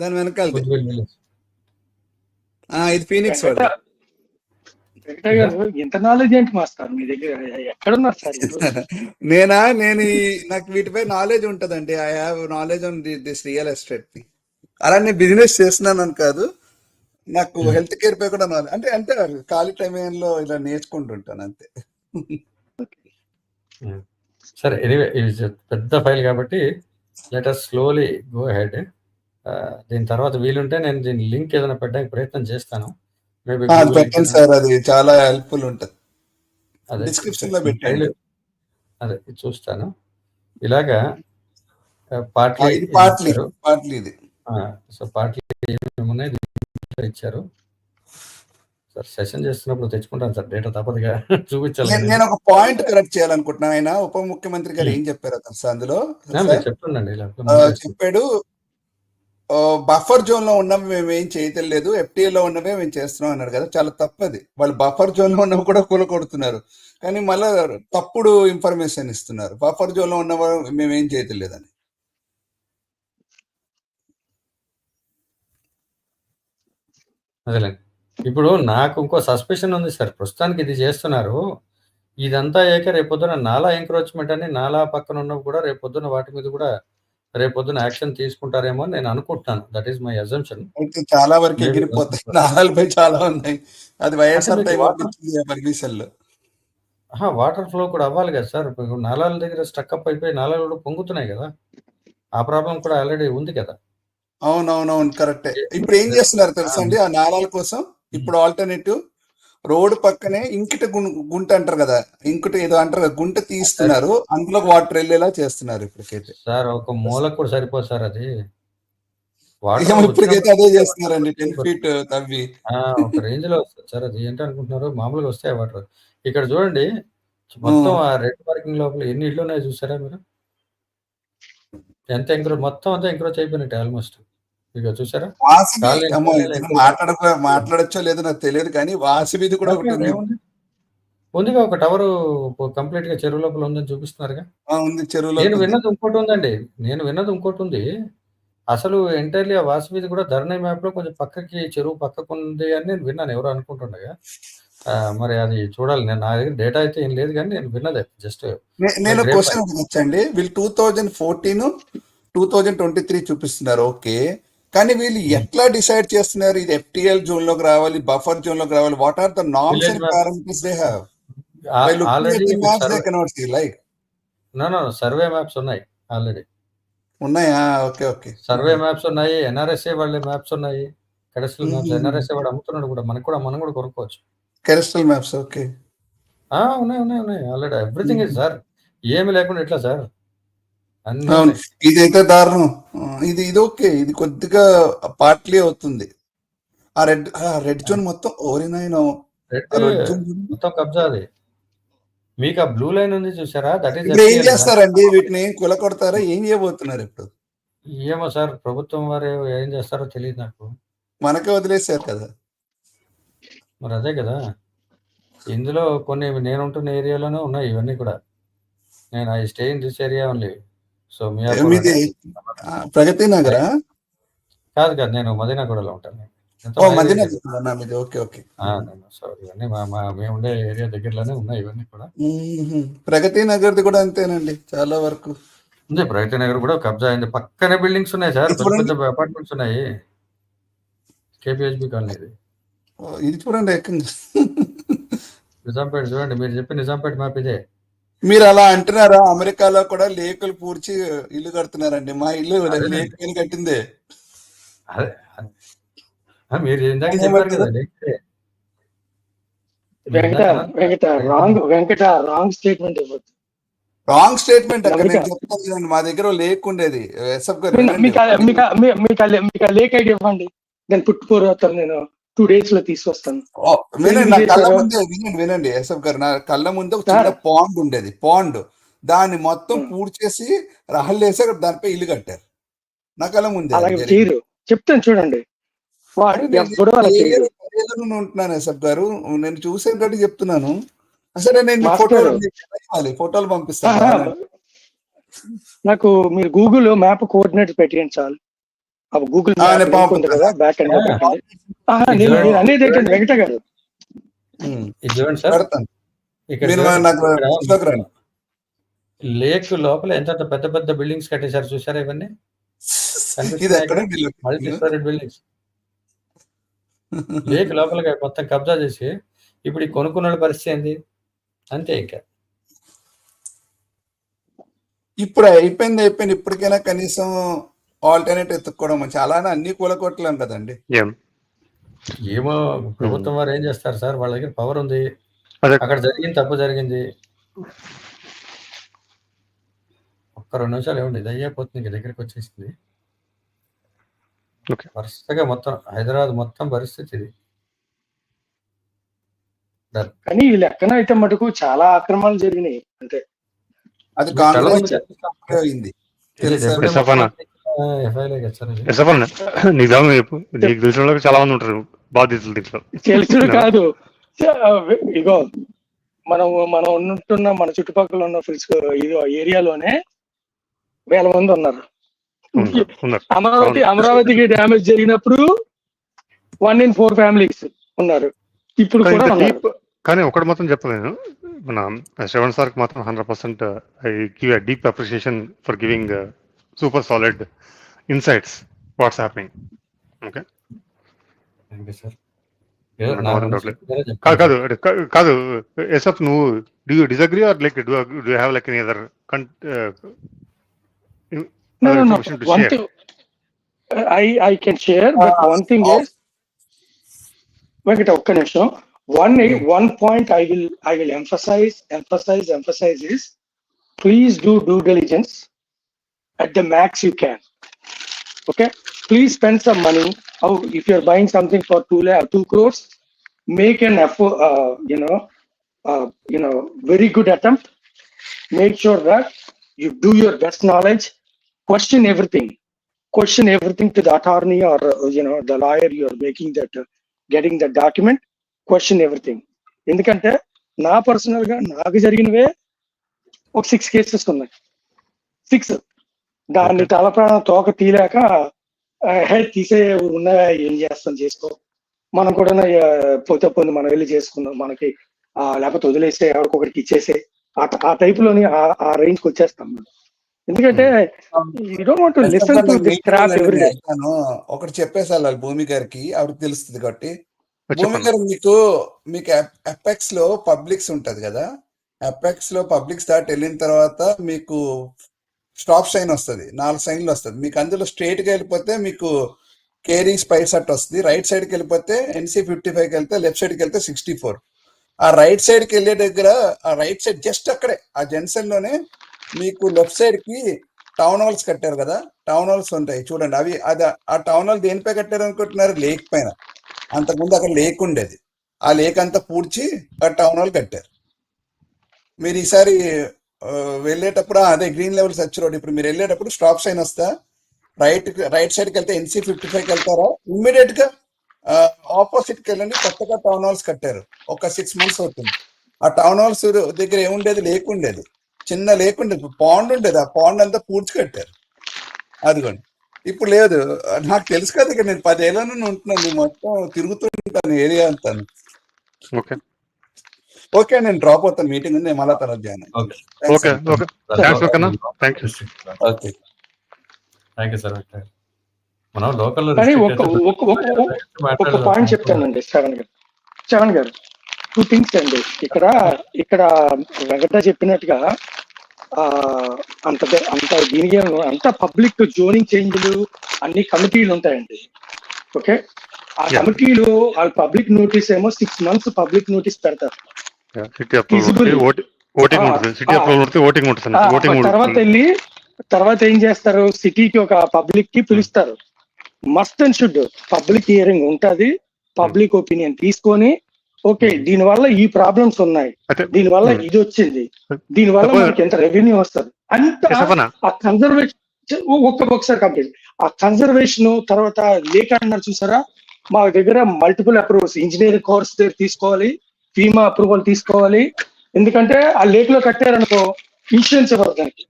దాని వెనకాలది. బుద్దివేల్ విలేజ్. ఇది ఫీనిక్స్ వెంకట వాడిది. వెంకట గారు ఇంత నాలెడ్జ్ ఏంటి మాస్టర్ మీ దగ్గర? ఎక్కడున్నారు సార్ మీరు? నేను నాకు వీటిపై నాలెడ్జ్ ఉంటదండి. I have knowledge on this real estate ని. అలా నేను బిజినెస్ చేస్తున్నాను కాదు, నాకు హెల్త్ కేర్ పై కూడా నాలెడ్జ్. అంటే ఖాళీ టైంలో ఇలా నేర్చుకుంటుంటాను అంతే. సరే, ఎనీవే ఇది పెద్ద ఫైల్ కాబట్టి let us slowly go head. దీని తర్వాత వీలుంటే నేను దీని లింక్ ఏదైనా పెట్టడానికి ప్రయత్నం చేస్తాను. మేబీ అది గూగుల్ పెట్టండి సార్, అది చాలా హెల్ప్ఫుల్ ఉంటుంది. అదే డిస్క్రిప్షన్ లో ఈ ఫైల్ పెట్టండి. అదే చూస్తాను. ఇలాగా పార్ట్లీ ఇది ఇది పార్ట్లీ ఇచ్చారు. ఇది. సో పార్ట్లీ ఏమున్నాయి దీంట్లో ఇచ్చారు. సార్ సెషన్ చేస్తున్నప్పుడు తెచ్చుకుంటాను సార్, డేటా తప్పదుగా చూపించాలి. నేను ఒక పాయింట్ కరెక్ట్ చేయాలనుకుంటున్నాను. ఆయన ఉప ముఖ్యమంత్రి గారు ఏం చెప్పారో తెలుసా అందులో? మీరు చెప్తుండండి ఇలా చెప్పాడు, బఫర్ జోన్ లో ఉన్నవి మేము ఏం చేయలేదు, ఎఫ్టీఏ లో ఉన్నవే మేము చేస్తున్నాం అన్నాడు కదా. చాలా తప్పది. వాళ్ళు బఫర్ జోన్ లో ఉన్నవి కూడా కూలగొడుతున్నారు, కానీ మళ్ళీ తప్పుడు ఇన్ఫర్మేషన్ ఇస్తున్నారు. బఫర్ జోన్ లో ఉన్నవి మేము ఏం చేయలేదని. అదేలేండి. ఇప్పుడు నాకు ఇంకో సస్పెషన్ ఉంది సార్. ప్రస్తుతానికి ఇది చేస్తున్నారు. ఇదంతా అయ్యాక రేపొద్దున నాలా ఎంక్రోచ్మెంట్ అని నాలా పక్కన ఉన్నవి కూడా రేపొద్దున వాటి మీద కూడా రేపొద్దున యాక్షన్ తీసుకుంటారేమో అని నేను అనుకుంటున్నాను. That is my assumption. చాలా వరకు ఎగిరిపోతాయి. నాలాలపై చాలా ఉన్నాయి. అది వైఎస్ఆర్ టైం పర్మిషన్లు. వాటర్ ఫ్లో కూడా అవ్వాలి కదా సార్. నాలాల దగ్గర స్టక్అప్ అయిపోయి నాలాలు కూడా పొంగుతున్నాయి కదా. ఆ ప్రాబ్లం కూడా ఆల్రెడీ ఉంది కదా. అవునవునవును, కరెక్టే. ఇప్పుడు ఏం చేస్తున్నారు తెలుసా అండి, ఆ నాలాల కోసం ఇప్పుడు ఆల్టర్నేటివ్ రోడ్డు పక్కనే ఇంకిట గుంట అంటారు కదా, ఇంకుట ఏదో అంటారు కదా, గుంట తీస్తున్నారు, అందులో వాటర్ వెళ్ళేలా చేస్తున్నారు ఇప్పటికైతే. సార్ ఒక మూలకు కూడా సరిపోదు సార్ అది. ఇప్పటికైతే అదే చేస్తున్నారండి, 10 feet తవ్వి. ఒక రేంజ్ లో వస్తుంది సార్. అది ఏంటి అనుకుంటున్నారు, మామూలుగా వస్తాయి వాటర్. ఇక్కడ చూడండి మొత్తం ఆ రెడ్ పార్కింగ్ లోపల ఎన్ని ఇళ్ళు ఉన్నాయో చూసారా మీరు? ఎంత మొత్తం అంతా ఎంక్రోచ్ అయిపోయినట్టు ఆల్మోస్ట్. ఇక చూసారా? మాట్లాడచ్చో లేదో నాకు తెలియదు, కానీ వాసి మీద కూడా ఒకటి ఉంది. ఉందిగా, ఒక టవర్ కంప్లీట్ గా చెరువు లోపల ఉందని చూపిస్తున్నారుగా. ఉంది చెరువులో. నేను విన్నది ఇంకోటి ఉందండి. అసలు ఎంటైర్లీ ఆ వాసి మీద కూడా ధరణి మ్యాప్ లో కొంచెం పక్కకి చెరువు పక్కకు ఉంది అని నేను విన్నాను, ఎవరు అనుకుంటుండగా. మరి అది చూడాలి. నా దగ్గర డేటా అయితే ఏం లేదు, కానీ నేను విన్నదే జస్ట్. నేను క్వశ్చన్ వచ్చండి, వీళ్ళు 2014, 2023 చూపిస్తున్నారు, ఓకే, కానీ వీళ్ళు ఎట్లా డిసైడ్ చేస్తున్నారు ఇది ఎఫ్టీఎల్ జోన్ లోకి రావాలి, బఫర్ జోన్ లోకి రావాలి? What are the norms and parameters they have? Survey maps ఉన్నాయి ఆల్రెడీ. ఉన్నాయా? Okay okay. సర్వే మ్యాప్స్ ఉన్నాయి, ఎన్ఆర్ఎస్ఏ వాళ్ళ మ్యాప్స్ ఉన్నాయి, కెడస్ట్రల్ మ్యాప్స్. ఎన్ఆర్ఎస్ఏ వాడు అమ్ముతున్నాడు కూడా, మనం కూడా కొనుక్కోవచ్చు కెడస్ట్రల్ మ్యాప్స్. ఓకే, ఉన్నాయి ఆల్రెడీ. Everything is sir. ఏమి లేకుండా ఎట్లా సార్? అవును, ఇదైతే దారుణం. ఇది ఓకే, ఇది కొద్దిగా పార్ట్లీ అవుతుంది. ఆ రెడ్ జోన్ మొత్తం మొత్తం కబ్జా. అది మీకు ఆ బ్లూ లైన్ ఉంది చూసారా? దట్ ఈస్ ఏం చేస్తారండి, వీటిని కూలగొడతారా? ఏం చేయబోతున్నారు ఇప్పుడు? ఏమో సార్, ప్రభుత్వం వారు ఏం చేస్తారో తెలియదు నాకు. మనకే వదిలేశారు కదా. మరి అదే కదా, ఇందులో కొన్ని నేను ఉంటున్న ఏరియాలోనే ఉన్నాయి ఇవన్నీ కూడా. నేను I stay in this area only. So Pragathi నగరా? కాదు, నేను మదీనాగూడలో ఉంటాను. సో ఇవన్నీ మేము ఉండే ఏరియా దగ్గరలోనే ఉన్నాయి ఇవన్నీ కూడా. ప్రగతి నగర్ది కూడా అంతేనండి, చాలా వరకు ఉంది. ప్రగతి నగర్ కూడా కబ్జా అయింది. పక్కనే బిల్డింగ్స్ ఉన్నాయి సార్, పెద్ద పెద్ద అపార్ట్మెంట్స్ ఉన్నాయి. కేపీహెచ్బి కాలనీ ఇది. ఇది చూడండి ఏకంగా. నిజాంపేట చూడండి, మీరు చెప్పి నిజాంపేట మ్యాప్ ఇదే. మీరు అలా అంటున్నారా? అమెరికాలో కూడా లేకులు పూడ్చి ఇల్లు కడుతున్నారండి. మా ఇల్లు లేక్ పైన కట్టిందే. అదే మీరు ఇందాక చెప్పారు కదా లేకపోతే రాంగ్ స్టేట్మెంట్ ఇవ్వద్దు. రాంగ్ స్టేట్మెంట్ అక్కడ నేను చెప్తాను. మా దగ్గర లేక్ ఉండేది. మీకు లేక్ ఐడి ఇవ్వండి, నేను పుట్టుకోతాను, నేను 2 days లో తీసుకొస్తాను. వినండి, నా కళ్ళ ముందే వినండి ఎస్ఎఫ్ గారు, నా కళ్ళ ముందే ఒక చిన్న పాండ్ ఉండేది. పాండ్ దాన్ని మొత్తం పూడ్చేసి రహల్లేసి అక్కడ దానిపై ఇల్లు కట్టారు. నా కళ్ళ ముందే. అలాగే చేయరు, చెప్తాను చూడండి. ఉంటున్నాను ఎస్ఎఫ్ గారు, నేను చూసేటట్టు చెప్తున్నాను. అసలు నేను ఫోటోలు పంపిస్తాను. నాకు మీరు గూగుల్ మ్యాప్ కోఆర్డినేట్స్ పెట్టండి చాలు. గూగుల్ కదా బ్యాక్ అండ్ అనేది ఏంటంటే వెంకట గారు లేక్ లోపల ఎంత పెద్ద పెద్ద బిల్డింగ్స్ కట్టేశారు చూసారా? ఇవన్నీ మల్టీ స్టోరీడ్ బిల్డింగ్స్ లేక్ లోపల మొత్తం కబ్జా చేసి ఇప్పుడు ఈ కొనుక్కున్న పరిస్థితి ఏంది? అంతే. ఇంకా ఇప్పుడు అయిపోయింది. ఇప్పటికైనా కనీసం ఆల్టర్నేట్ ఎత్తుక్కోవడం. చాలా అన్ని కూలకొట్టలేం కదండి. ఏమో ప్రభుత్వం వారు ఏం చేస్తారు సార్, వాళ్ళ దగ్గర పవర్ ఉంది. అక్కడ జరిగింది, తప్పు జరిగింది. ఒక్క 2 నిమిషాలు ఏమండి, ఇది అయిపోతుంది, దగ్గరికి వచ్చేసింది. వరుసగా మొత్తం హైదరాబాద్ మొత్తం పరిస్థితి ఇది. కానీ ఈ లెక్కన అయితే మటుకు చాలా ఆక్రమణలు జరిగినాయి. అంటే అది కాంగ్రెస్ అయింది. నీకు తెలిసిన చాలా మంది ఉంటారు బాధితులు దీంట్లో. తెలుసు కాదు, ఇగో మనం ఉంటున్న మన చుట్టుపక్కల ఉన్న ఏరియాలోనే 1000 మంది ఉన్నారు. అమరావతికి డ్యామేజ్ జరిగినప్పుడు 1 in 4 ఫ్యామిలీస్ ఉన్నారు. ఇప్పుడు కూడా కానీ ఒకటి మాత్రం చెప్పలేను, మన శ్రవణ్ సార్కి మాత్రం 100% I give a deep appreciation for giving super solid insights what's happening. Okay, కాదు ఎస్ఎఫ్, నువ్వు do you disagree or like do you have like any other information to share? I can share, but one thing is, Venkata, ఒక్క నిమిషం. One point I will emphasize is, please do due diligence at the max you can. Okay, please spend some money. If you're buying something for 2 crores, make an effort, very good attempt. Make sure that you do your best knowledge. Question everything to the attorney or the lawyer you're making that getting the document. Question everything. ఎందుకంటే నా పర్సనల్ గా నాకు జరిగినవే ఒక 6 కేసెస్ ఉన్నాయి. 6 దాన్ని తల ప్రాణం తోక తీలేక తీసే ఉన్నాయా, ఏం చేస్తాం చేసుకో, మనం కూడా పోతే పోయింది, మనం వెళ్ళి చేసుకుందాం, మనకి లేకపోతే వదిలేసే ఎవరికొకరికి ఇచ్చేసే ఆ టైప్ లోని ఆ రేంజ్కి వచ్చేస్తాం మనం. ఎందుకంటే ఒకటి చెప్పేసాలి భూమి గారికి, ఆవిడకి తెలుస్తుంది కాబట్టి. భూమి గారు, మీకు అపెక్స్ లో పబ్లిక్స్ ఉంటది కదా, అపెక్స్ లో పబ్లిక్స్ దాటి వెళ్ళిన తర్వాత మీకు స్టాప్ సైన్ వస్తుంది, 4 సైన్లు వస్తుంది. మీకు అందులో స్ట్రైట్ గా వెళ్ళిపోతే మీకు కేరీ స్పైస్ అట్ వస్తుంది. రైట్ సైడ్ కి వెళ్ళిపోతే NC 55కి వెళ్తే, లెఫ్ట్ సైడ్ కి వెళ్తే 64. ఆ రైట్ సైడ్ కి వెళ్ళే దగ్గర, ఆ రైట్ సైడ్ జస్ట్ అక్కడే ఆ జంక్షన్ లోనే మీకు లెఫ్ట్ సైడ్ కి టౌన్ హాల్స్ కట్టారు కదా, టౌన్ హాల్స్ ఉంటాయి చూడండి. ఆ టౌన్ హాల్ దేనిపై కట్టారు అనుకుంటున్నారు? లేక్ పైన. అంతకుముందు అక్కడ లేక్ ఉండేది, ఆ లేక్ అంతా పూడ్చి ఆ టౌన్ హాల్ కట్టారు. మీరు ఈసారి వెళ్ళేటప్పుడు అదే గ్రీన్ లెవెల్ సర్చ్ రోడ్, ఇప్పుడు మీరు వెళ్ళేటప్పుడు స్టాప్ సైన్ వస్తా, రైట్ సైడ్కి వెళ్తే NC 55కి వెళ్తారా, ఇమ్మీడియట్ గా ఆపోజిట్కి వెళ్ళండి. కొత్తగా టౌన్ హాల్స్ కట్టారు, ఒక 6 months అవుతుంది. ఆ టౌన్ హాల్స్ దగ్గర ఏముండేది? లేక్ ఉండేది, చిన్న లేక్ ఉండేది, పాండ్ ఉండేది. ఆ పాండ్ అంతా పూడ్చి కట్టారు. అదిగోండి, ఇప్పుడు లేదు. నాకు తెలుసు కదా, ఇక్కడ నేను 10 ఏళ్ళ నుండి ఉంటున్నాను, మొత్తం తిరుగుతుంటాను ఏరియా అంతా. ఓకే, నేను డ్రాప్ అవుతాను, మీటింగ్ ఉంది, మళ్ళా తర్వాత జాయిన్. Thank you sir. మనం లోకల్లో కానీ రిస్ట్రిక్ట్ అయితే ఒక పాయింట్ చెప్తానండి శ్రవణ్ గారు 2 థింగ్స్ అండి. ఇక్కడ వెంకట చెప్పినట్టుగా అంత దీనికి అంత పబ్లిక్ జోనింగ్ చేంజ్లు అన్ని కమిటీలు ఉంటాయండి. ఓకే, ఆ కమిటీలు వాళ్ళ పబ్లిక్ నోటీస్ ఏమో 6 months పబ్లిక్ నోటీస్ పెడతారు. తర్వాత ఏం చేస్తారు, సిటీకి ఒక పబ్లిక్ కి పిలుస్తారు. Must and should public hearing ఉంటది, పబ్లిక్ ఒపీనియన్ తీసుకొని ఓకే దీనివల్ల ఈ ప్రాబ్లమ్స్ ఉన్నాయి, దీనివల్ల ఇది వచ్చింది, దీనివల్ల మనకి ఎంత రెవెన్యూ వస్తుంది అంత ఆ కన్జర్వేషన్ ఒకసారి కంప్లీట్. ఆ కన్జర్వేషన్ తర్వాత లేక్ అన్నారు చూసారా, మా దగ్గర మల్టిపుల్ అప్రూవల్స్ ఇంజనీరింగ్ కోర్స్ దగ్గర తీసుకోవాలి, ఫీమా అప్రూవల్ తీసుకోవాలి. ఎందుకంటే ఆ లేక్ లో కట్టారనుకో ఇన్సూరెన్స్ ఇవ్వరు దానికి.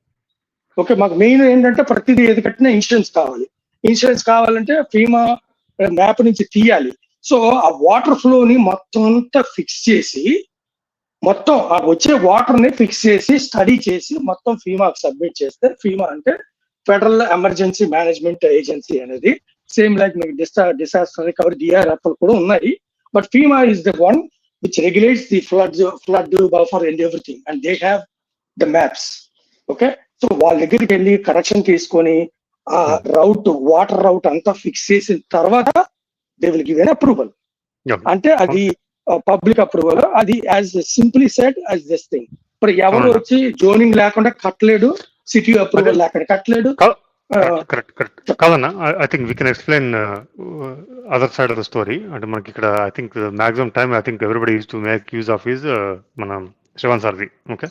ఓకే, మాకు మెయిన్ ఏంటంటే ప్రతిదీ ఏది కట్టినా ఇన్సూరెన్స్ కావాలంటే ఫీమా మ్యాప్ నుంచి తీయాలి. సో ఆ వాటర్ ఫ్లో ని మొత్తం అంతా ఫిక్స్ చేసి, మొత్తం ఆ వచ్చే వాటర్ ని ఫిక్స్ చేసి స్టడీ చేసి మొత్తం ఫీమాకి సబ్మిట్ చేస్తే, ఫీమా అంటే ఫెడరల్ ఎమర్జెన్సీ మేనేజ్మెంట్ ఏజెన్సీ అనేది సేమ్ లైక్ మీకు డిసాస్టర్ రికవరీ DRF కూడా ఉన్నాయి. But FEMA is the one which regulates the flood buffer and everything, and they have the maps. Okay, so వాళ్ళ దగ్గరికి వెళ్ళి కరెక్షన్ తీసుకొని ఆ వాటర్ రౌట్ అంతా ఫిక్స్ చేసిన తర్వాత they will give an approval. అంటే అది పబ్లిక్ అప్రూవల్. అది as simply said as this thing. ఇప్పుడు ఎవరు వచ్చి జోనింగ్ లేకుండా కట్టలేడు, సిటీ అప్రూవల్ లేకుండా కట్టలేడు. కరెక్ట్ కాదన్నా. I think we can explain other side of the story. అంటే మనకి ఇక్కడ I think maximum time I think everybody use to make use of is మన శ్రవణ్ సార్ది. ఓకే,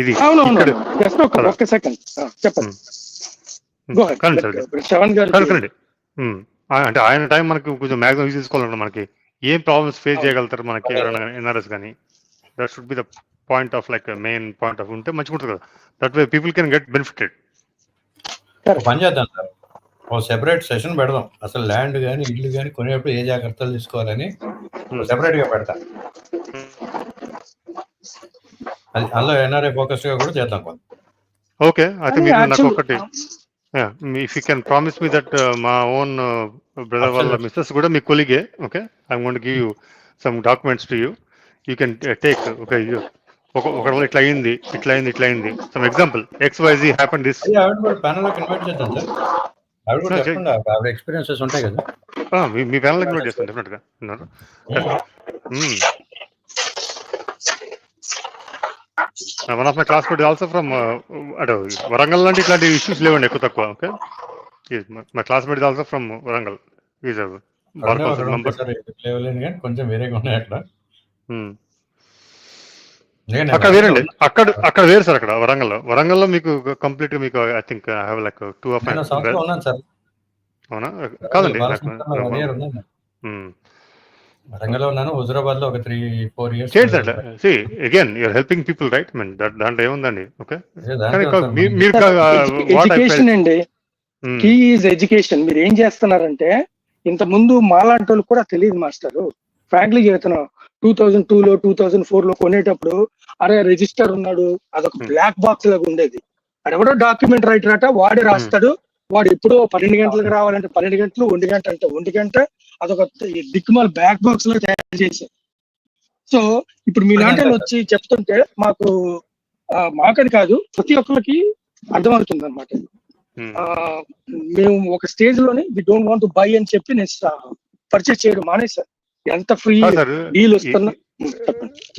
ఇది ఒక్క సెకండ్ చెప్పండి శ్రవణ్ గారు. అంటే ఆయన టైం మనకి కొంచెం మాక్సిమం యూజ్ చేసుకోవాలంటే మనకి ఏం ప్రాబ్లమ్స్ ఫేస్ చేయగలుగుతారు మనకి ఎవరైనా ఎన్ఆర్ఎస్ కానీ. That should be the point of like main point of ఉంటే మంచిగా ఉంటుంది కదా. That way people can get benefited. పని చేద్దాం సార్, ఒక సెపరేట్ సెషన్ పెడదాం. అసలు ల్యాండ్ కానీ ఇల్లు కానీ కొనేటప్పుడు ఏ జాగ్రత్తలు తీసుకోవాలని సెపరేట్ గా పెడతా. అది అందులో ఎన్ఆర్ఐ ఫోకస్ గా కూడా చేద్దాం కొంత. ఓకే, అయితే మీరు నాకు ఒకటి if you can promise me that మా ఓన్ బ్రదర్ వాళ్ళ మిస్సెస్ కూడా మీ కొలిగే. Okay, I'm going to give you some documents to you. You can take. Okay, ఒకవేళ ఇట్లా అయింది some example XYZ happen this. ప్యానల్లోకి ఇన్వైట్ చేద్దాం సార్. ఆవిడ ఎక్స్పీరియన్సెస్ ఉంటాయి కదా, మీ ప్యానల్ ఇన్వైట్ చేస్తాను డెఫినెట్ గా. One of my classmate also from Warangal. లాంటి ఇట్లాంటి ఇష్యూస్ లేవండి, ఎక్కువ తక్కువ. Okay, my classmate also from Warangal. Is కొంచెం వేరేగా ఉన్నాయి అక్కడ. అక్కడ వేరండి, అక్కడ వేరు సార్. అక్కడ వరంగల్లో మీకు కంప్లీట్ గా మీకు I think I have like 2 of my. అవునా? కాదండి, వరంగల్లో ఉన్నాను, హుజరాబాద్ లో ఒక 3-4 years. See, again, you're helping people, right? I mean, దాంట్లో ఏముందండి. ఓకే, ఎడ్యుకేషన్ అండి, కీ ఈజ్ ఎడ్యుకేషన్. మీరు ఏం చేస్తున్నారంటే, ఇంత ముందు మాలాంటి వాళ్ళు కూడా తెలియదు మాస్టర్. ఫ్రాంక్లీ చెబుతున్నాం, 2002లో 2004లో కొనేటప్పుడు అరే రిజిస్టర్ ఉన్నాడు, అదొక బ్లాక్ బాక్స్ లాగా ఉండేది. అడెవడో డాక్యుమెంట్ రైటర్ అట, వాడే రాస్తాడు. వాడు ఎప్పుడో 12 గంటలకు రావాలంటే 12 గంటలు, 1 గంట అంటే 1 గంట. అదొక దిక్కుమాల బ్లాక్ బాక్స్ లో తయారు చేశారు. సో ఇప్పుడు మీ లాంటి వచ్చి చెప్తుంటే మాకని కాదు, ప్రతి ఒక్కరికి అర్థమవుతుంది అనమాట. మేము ఒక స్టేజ్ లోనే we don't want to buy అని చెప్పి నేను పర్చేస్ చేయడం మానేశాను. ఎంత ఫ్రీ డీల్ వస్తున్నా.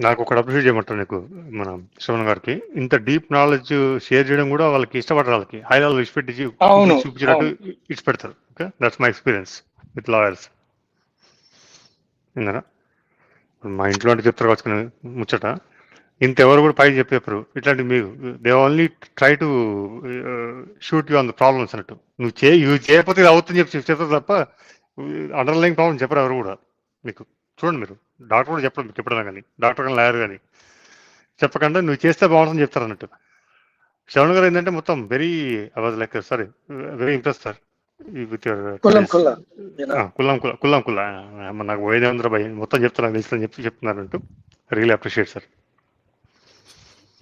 నాకు ఒకటి అప్రిషియేట్ చేయమంటారు నీకు, మన శ్రవణ్ గారికి. ఇంత డీప్ నాలెడ్జ్ షేర్ చేయడం కూడా వాళ్ళకి ఇష్టపడరు. వాళ్ళకి హైదరాబాద్ ఇచ్చిపెట్టి చూపించినట్టు ఇచ్చి పెడతారు. Okay, that's my experience with lawyers. విన్నారా? మా ఇంట్లో అంటే చెప్తారు కావచ్చు ముచ్చట, ఇంతెవరు కూడా పైకి చెప్పారు ఇట్లాంటి. మీరు they only try to shoot you on the problems అన్నట్టు. నువ్వు చేయకపోతే ఇది అవుతుంది చెప్తారు తప్ప అండర్లైన్ ప్రాబ్లమ్ చెప్పరు ఎవరు కూడా మీకు. చూడండి, మీరు డాక్టర్ కూడా చెప్పడం మీకు ఎప్పుడైనా కానీ, డాక్టర్ కానీ లాయర్ కానీ చెప్పకుండా నువ్వు చేస్తే బాగుంటుందని చెప్తారు అన్నట్టు. శ్రవణ్ గారు ఏంటంటే మొత్తం very I was like sorry very impress sir with your కుల్లం. నాకు పోయేదేంద్ర భయ మొత్తం చెప్తాను తెలుస్తుందని చెప్తున్నారంటూ రియలీ అప్రిషియేట్ సార్.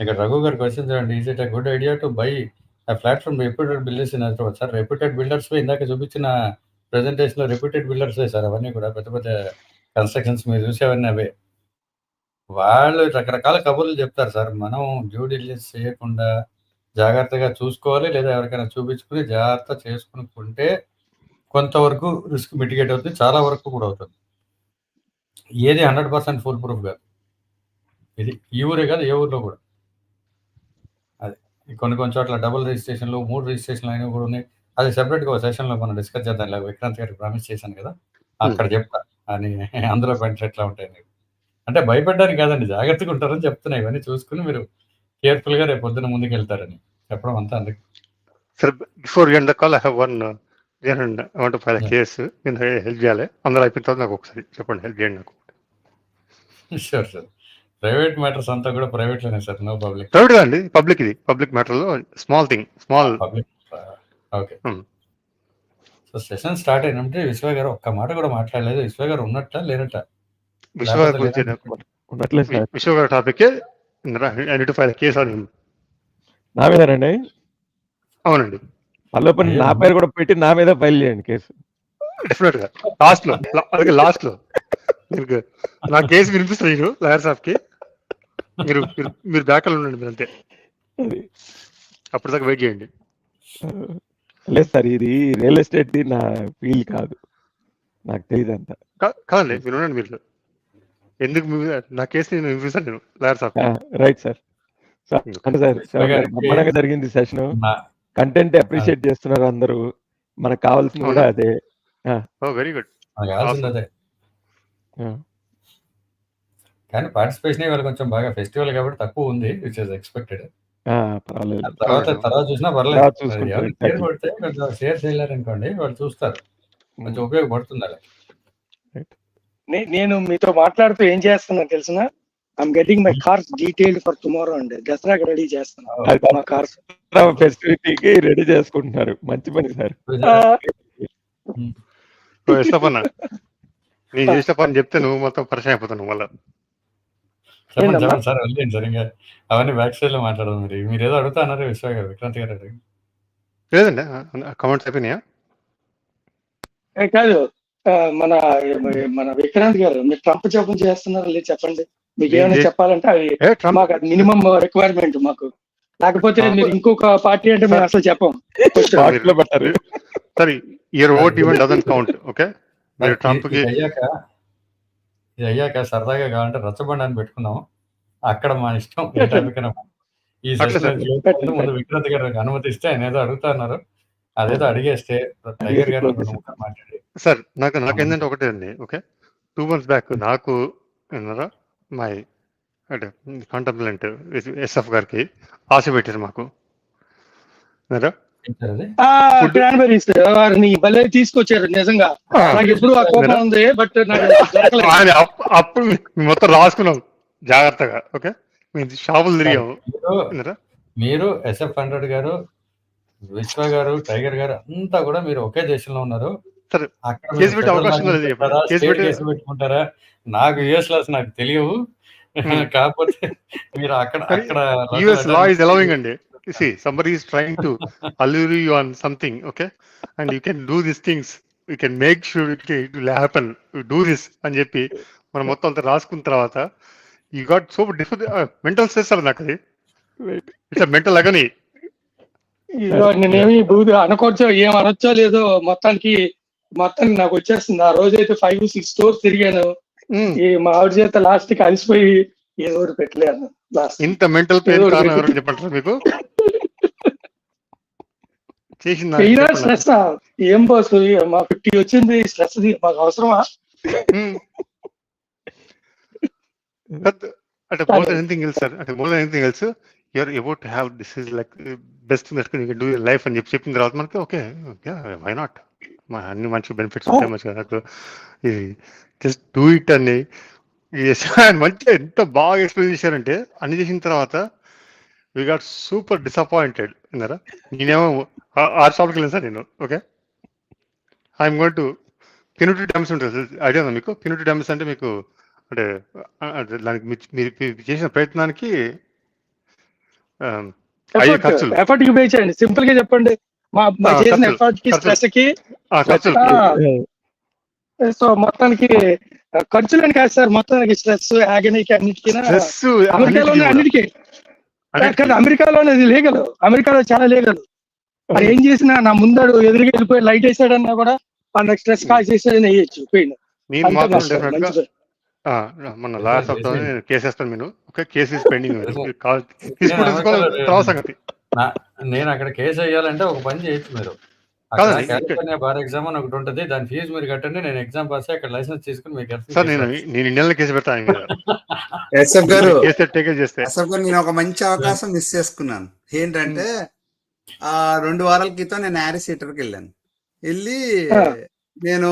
ఇక్కడ రఘు గారి క్వశ్చన్ చూడండి. Is it a good idea to buy flat from reputed builders in Hyderabad? Sir reputed builders ఇందాక చూపించిన ప్రెజెంటేషన్‌లో రెప్యూటెడ్ బిల్డర్సే సార్ అవన్నీ కూడా. పెద్ద పెద్ద కన్‌స్ట్రక్షన్స్ మీరు చూసేవన్నీ అవే. వాళ్ళు రకరకాల కబుర్లు చెప్తారు సార్. మనం డ్యూ డిలిజెన్స్ చేయకుండా జాగ్రత్తగా చూసుకోవాలి. లేదా ఎవరికైనా చూపించుకొని జాగ్రత్త చేసుకొని కొంటే కొంతవరకు రిస్క్ మిటిగేట్ అవుతుంది. చాలా వరకు కూడా అవుతుంది. ఏది 100% ఫుల్ ప్రూఫ్ కాదు. ఇది ఈ ఊరే కాదు, ఏ ఊర్లో కూడా. అది కొన్ని చోట్ల డబుల్ రిజిస్ట్రేషన్లు, 3 రిజిస్ట్రేషన్లు అయినవి కూడా ఉన్నాయి. అది సెపరేట్‌గా ఒక సెషన్‌లో మనం డిస్కస్ చేద్దాం. ఇలా విక్రాంత్ గారికి ప్రామిస్ చేశాను కదా! అక్కడ చెప్తా అని అందులో బెనిఫిట్స్ ఎట్లా ఉంటాయని. అంటే భయపడ్డానికి కాదండి, జాగ్రత్తగా ఉంటారని చెప్తున్నా. ఇవన్నీ చూసుకొని మీరు కేర్‌ఫుల్‌గా రేపు పొద్దున ముందుకెళ్తారని చెప్పడం అంతా అందుకే. Sir, before we end the call, I have one and I want to file a case. నేను హెల్ప్ చేయాలి. అందరూ అయిపోయిన తర్వాత నాకు ఒకసారి చెప్పండి, హెల్ప్ చేయండి నాకు. Sure sir. ప్రైవేట్ మ్యాటర్స్ అంతా కూడా ప్రైవేట్‌లోనే సార్, నో పబ్లిక్. ప్రైవేట్ కాదండి, పబ్లిక్. ఇది పబ్లిక్ మ్యాటర్లో small thing, small public. Okay. So session start అయినప్పుడు విశ్వ గారు ఒక్క మాట కూడా మాట్లాడలేదు. విశ్వ గారు ఉన్నట్ట లేనట్ట? విశ్వ గారి గురించి ఉండట్లేదు సార్. విశ్వ గారి topic I need to file case on him. నా మీదనండి? అవునండి. పల్లెపల్లి నా పేరు కూడా పెట్టి నా మీద ఫైల్ చేయండి కేసు. డెఫినెట్ గా లాస్ట్ లో, అలాగే లాస్ట్ లో మీకు నా కేసు వినిపిస్తుంది నేను లాయర్ సాబ్ కి. మీరు బ్యాక్ లో ఉండండి, మీరు అంతే. అప్పటిదాకా వెయిట్ చేయండి. లేదు సార్, ఇది రియల్ ఎస్టేట్ ది నా ఫీల్ కాదు, నాకు తెలియదు అంత. కాదండి, మీరు ఉండండి. మీరు ఎందుకు నా కేసు నేను వినిపిస్తాను నేను లాయర్ సాబ్. Right sir. అంటే సార్ బ్రహ్మాండంగా జరిగింది సెషన్. కంటెంట్ అప్రిషియేట్ చేస్తున్నారు అందరూ. మనకు కావాల్సింది కూడా అదే. Very good. అదే కానీ పార్టిసిపేషన్ ఇవాళ కొంచెం బాగా ఫెస్టివల్ కాబట్టి తక్కువ ఉంది, విచ్ ఇస్ ఎక్స్పెక్టెడ్. పర్వాలేదు, తర్వాత చూసినా పర్లేదు. షేర్ కొడితే కొంచెం షేర్ చేయలేరనుకోండి, వాళ్ళు చూస్తారు, కొంచెం ఉపయోగపడుతుంది అలా. నేను మీతో మాట్లాడుతూ ఏం చేస్తున్నాను తెలిసిన, I'm getting my cars detailed for tomorrow అండి. దసరాకి రెడీ చేస్తున్నాను మా కార్స్. ఫెస్టివిటీకి రెడీ చేసుకుంటున్నారు, మంచి పని సార్. ఇష్టపన్నా నేను చేసిన పని చెప్తే నువ్వు మొత్తం పరిచయం అయిపోతావు మళ్ళీ. చెప్పండి సార్, వెళ్ళండి సార్. ఇంకా అవన్నీ బ్యాక్ సైడ్ లో మాట్లాడదు. మీరు ఏదో అడుగుతా అన్నారు విశ్వ గారు, విక్రాంత్ గారు అడిగి. లేదండి, కమెంట్స్ అయిపోయినాయా? కాదు, మన మన విక్రాంత్ గారు, మీరు ట్రంప్ జపం చేస్తున్నారు లేదు చెప్పండి. మీకు ఏమైనా చెప్పాలంటే అది మాకు మినిమం రిక్వైర్మెంట్ మాకు. లేకపోతే మీరు ఇంకొక పార్టీ అంటే మేము అసలు చెప్పం. సరే, your vote even doesn't count. Okay, మీరు ట్రంప్ కి ఇది అయ్యాక సరదాగా కావాలంటే రచ్చబండ అని పెట్టుకున్నాం. అక్కడ మా ఇష్టం. ఈ సెషన్ ముందు విక్రాంత్ గారికి అనుమతిస్తే ఆయన ఏదో అడుగుతా అన్నారు, అదేదో అడిగేస్తే టైగర్ గారు మాట్లాడి. సార్ నాకేంటంటే ఒకటే అండి. ఓకే, 2 months బ్యాక్ నాకు మై అంటే కాంటెంప్లెంట్ ఎస్ఎఫ్ గారికి ఆశ పెట్టారు మాకు. తీసుకొచ్చారు నిజంగా. నాకు ఎప్పుడు ఆ కోపం ఉంది, బట్ అప్పుడు మొత్తం రాసుకున్నాం జాగ్రత్తగా. ఓకే, షాపులు తిరిగాము. మీరు SF100 గారు, విశ్వ గారు, టైగర్ గారు అంతా కూడా మీరు ఒకే దేశంలో ఉన్నారు. పెట్టుకుంటారా? నాకు యుఎస్ లాస్ నాకు తెలియవు, కాకపోతే మీరు అక్కడ యుఎస్ లా ఇస్ అలౌయింగ్ అండి. See, somebody is trying to allure you on something, okay, and you can do these things, you can make sure it will happen, you do this అని చెప్పి మనం మొత్తం అంతా రాసుకున్న తర్వాత you got so different mental stress అన్న నాకు. It's a mental agony. నేనేమి అనుకోవచ్చో ఏం అనొచ్చో లేదో, మొత్తానికి నాకు వచ్చేస్తుంది. ఆ రోజైతే 5-6 stores తిరిగాను. ఈ మా ఆవిడ చేత లాస్ట్ కి అలసిపోయి ఏదో పెట్టలేను. ఇంత మెంటల్ పెయిన్ కారణం చెప్పంటారు మీకు? స్ట్రెస్ ఏం బాస్, మా 50 వచ్చింది, స్ట్రెస్ మాకు అవసరమా? అంటే more than anything else, sir, అంటే more than anything else, you are about to have this is like best thing that you can do in life అని చెప్పిన తర్వాత మనకి ఓకే, వై నాట్, అన్ని మంచి బెనిఫిట్స్ ఉంటాయి మంచిగా, జస్ట్ డూ ఇట్ అని మంచిగా ఎంత బాగా ఎక్స్ప్లెయిన్ చేశారంటే. అన్ని చేసిన తర్వాత వి గాట్ సూపర్ డిసప్పాయింటెడ్. విన్నారా? నేనేమో 6 షాప్కి వెళ్ళాను సార్ నేను. ఓకే, ఐఎమ్ గోయింగ్ టు క్యూనిటీ డ్యామేజ్ ఉంటుంది. ఐడియా ఉందా మీకు? క్యూనిటీ డ్యామేజ్ అంటే మీకు అంటే దానికి మీరు చేసిన ప్రయత్నానికి ఎఫర్ట్ కి పే చేయండి. సింపుల్ గా చెప్పండి, మా చేసిన ఎఫర్ట్ కి స్ట్రెస్ కి సో మొత్తానికి ఖర్చులని కాదు సార్, మొత్తానికి స్ట్రెస్ ఆగనీకి అన్నిటికీ అమెరికాలోనే అన్నిటికీ కాదు, అమెరికాలోనే లీగల్, అమెరికాలో చాలా లీగల్. అది ఏం చేసినా నా ముందడు ఎదురుగా వెళ్ళిపోయి లైట్ వేసాడన్నా కూడా వాళ్ళకి స్ట్రెస్ కాల్ చేసాడని వేయచ్చు పోయిన. మన లాస్ట్ ఆఫ్ కేసేస్తాను నేను. Okay, case pending. సంగతి నేను అక్కడ కేసు వేయాలంటే ఒక పని చేయొచ్చు మీరు. కాలిఫోర్నియా బార్ ఎగ్జామ్ అని ఒకటి ఉంటుంది, దాని ఫీజు మీరు కట్టండి, నేను ఎగ్జామ్ పాస్ అక్కడ లైసెన్స్ తీసుకుని మీకు. సార్ నేను ఇండియాలో కేసు పెడతాను. నేను ఒక మంచి అవకాశం మిస్ చేసుకున్నాను. ఏంటంటే 2 వారాల క్రితం నేను హ్యారీస్ థియేటర్కి వెళ్ళాను. వెళ్ళి నేను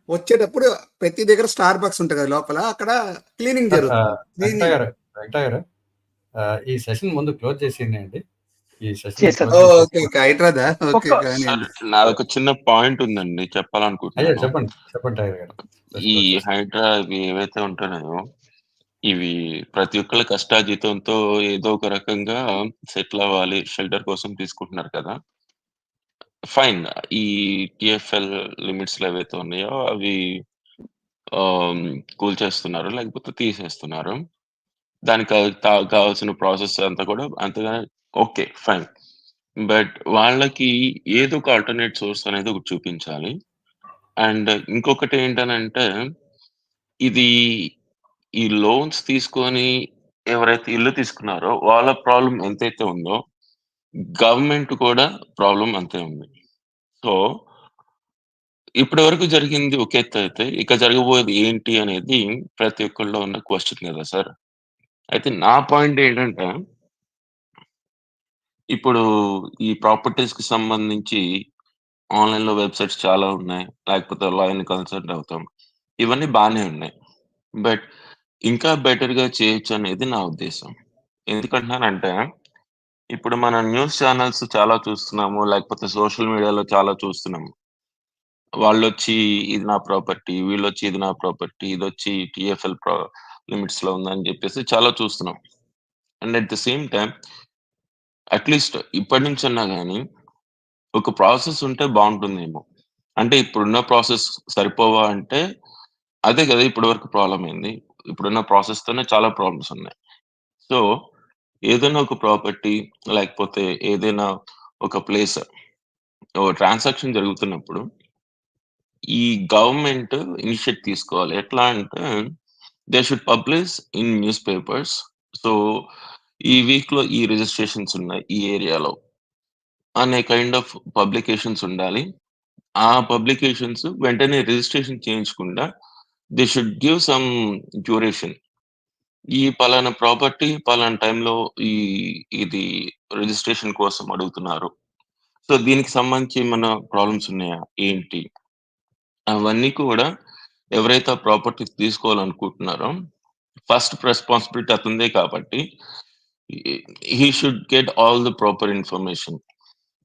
వచ్చేటప్పుడు ప్రతి దగ్గర స్టార్ బక్స్ ఉంటుంది కదా లోపల, అక్కడ క్లీనింగ్ జరుగుతుంది. ఈ సెషన్ ముందు క్లోజ్ చేసేయండి. నాది ఒక చిన్న పాయింట్ ఉందండి చెప్పాలనుకుంటున్నాను. చెప్పండి. ఈ హైడ్రా ఇవి ఏవైతే ఉంటున్నాయో ఇవి ప్రతి ఒక్కళ్ళ కష్టాజీతంతో ఏదో ఒక రకంగా సెటిల్ అవ్వాలి, షెల్టర్ కోసం తీసుకుంటున్నారు కదా. ఫైన్, ఈ టిఎఫ్ఎల్ లిమిట్స్ ఏవైతే ఉన్నాయో అవి కూల్చేస్తున్నారు, లేకపోతే తీసేస్తున్నారు. దానికి కావాల్సిన ప్రాసెస్ అంతా కూడా అంతగానే ఓకే, ఫైన్. బట్ వాళ్ళకి ఏదో ఒక ఆల్టర్నేట్ సోర్స్ అనేది ఒకటి చూపించాలి. అండ్ ఇంకొకటి ఏంటనంటే, ఇది ఈ లోన్స్ తీసుకొని ఎవరైతే ఇల్లు తీసుకున్నారో వాళ్ళ ప్రాబ్లం ఎంతైతే ఉందో గవర్నమెంట్ కూడా ప్రాబ్లం అంతే ఉంది. సో ఇప్పటి వరకు జరిగింది ఒక ఎత్తు అయితే, ఇక జరగబోయేది ఏంటి అనేది ప్రతి ఒక్కళ్ళలో ఉన్న క్వశ్చన్ కదా సార్. అయితే నా పాయింట్ ఏంటంటే, ఇప్పుడు ఈ ప్రాపర్టీస్కి సంబంధించి ఆన్లైన్లో వెబ్సైట్స్ చాలా ఉన్నాయి, లేకపోతే లాయర్ని కన్సల్ట్ అవుతాం, ఇవన్నీ బాగానే ఉన్నాయి. బట్ ఇంకా బెటర్గా చేయొచ్చు అనేది నా ఉద్దేశం. ఎందుకంటున్నానంటే, ఇప్పుడు మన న్యూస్ ఛానల్స్ చాలా చూస్తున్నాము, లేకపోతే సోషల్ మీడియాలో చాలా చూస్తున్నాము. వాళ్ళొచ్చి ఇది నా ప్రాపర్టీ, వీళ్ళొచ్చి ఇది నా ప్రాపర్టీ, ఇది వచ్చి టిఎఫ్ఎల్ లిమిట్స్ లో ఉందని చెప్పేసి చాలా చూస్తున్నాం. And at the same time at least ఇప్పటి నుంచి అన్నా కానీ ఒక ప్రాసెస్ ఉంటే బాగుంటుందేమో. అంటే ఇప్పుడున్న ప్రాసెస్ సరిపోవా అంటే అదే కదా ఇప్పటి వరకు ప్రాబ్లం అయింది. ఇప్పుడున్న ప్రాసెస్ తోనే చాలా ప్రాబ్లమ్స్ ఉన్నాయి. సో ఏదైనా ఒక ప్రాపర్టీ లేకపోతే ఏదైనా ఒక ప్లేస్ ట్రాన్సాక్షన్ జరుగుతున్నప్పుడు ఈ గవర్నమెంట్ ఇనిషియేట్ తీసుకోవాలి. ఎట్లా అంటే they should publish in news papers. So ఈ వీక్ లో ఈ రిజిస్ట్రేషన్స్ ఉన్నాయి ఈ ఏరియాలో అనే కైండ్ ఆఫ్ పబ్లికేషన్స్ ఉండాలి. ఆ పబ్లికేషన్స్ వెంటనే రిజిస్ట్రేషన్ చేయించకుండా they should give some duration. ఈ పలానా ప్రాపర్టీ పలానా టైంలో ఇది రిజిస్ట్రేషన్ కోసం అడుగుతున్నారు. సో దీనికి సంబంధించి ఏమైనా ప్రాబ్లమ్స్ ఉన్నాయా ఏంటి అవన్నీ కూడా ఎవరైతే ఆ ప్రాపర్టీ తీసుకోవాలనుకుంటున్నారో ఫస్ట్ రెస్పాన్సిబిలిటీ అతుందే కాబట్టి he should get all the proper information.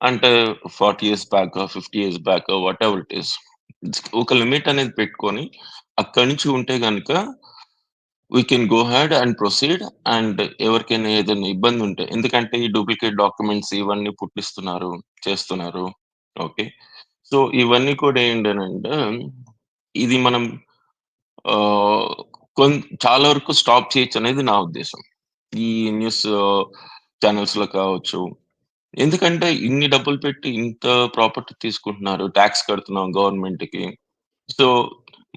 అంటే 40 years back 50 years back what ever it is, ఒక లిమిట్ అనేది పెట్టుకొని అక్కడి నుంచి ఉంటే కనుక we can go head and proceed. And ఎవరికైనా ఏదైనా ఇబ్బంది ఉంటే, ఎందుకంటే ఈ డూప్లికేట్ డాక్యుమెంట్స్ ఇవన్నీ పుట్టిస్తున్నారు చేస్తున్నారు. ఓకే, సో ఇవన్నీ కూడా ఏంటంటే ఇది మనం చాలా వరకు స్టాప్ చేయొచ్చు అనేది నా ఉద్దేశం ఈ న్యూస్ ఛానల్స్ లో కావచ్చు. ఎందుకంటే ఇన్ని డబ్బులు పెట్టి ఇంత ప్రాపర్టీ తీసుకుంటున్నారు, ట్యాక్స్ కడుతున్నాం గవర్నమెంట్ కి. సో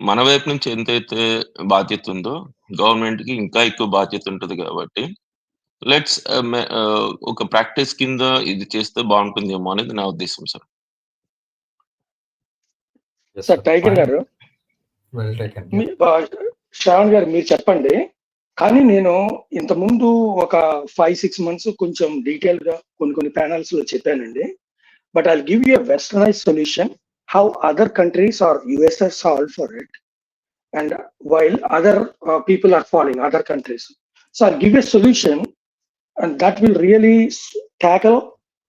మన వైపు నుంచి ఎంతైతే బాధ్యత ఉందో గవర్నమెంట్ కి ఇంకా ఎక్కువ బాధ్యత ఉంటుంది. కాబట్టి లెట్స్ ఒక ప్రాక్టీస్ కింద ఇది చేస్తే బాగుంటుందేమో అనేది నా ఉద్దేశం సార్. సార్ టైగర్ గారు, శ్రావణ్ గారు మీరు చెప్పండి. కానీ నేను ఇంతకుముందు ఒక 5-6 months కొంచెం డీటెయిల్ గా కొన్ని ప్యానల్స్ లో చెప్పానండి. But I give you a westernize solution how other countries are USS solve for it and while other people are following other countries. So I give a solution and that will really tackle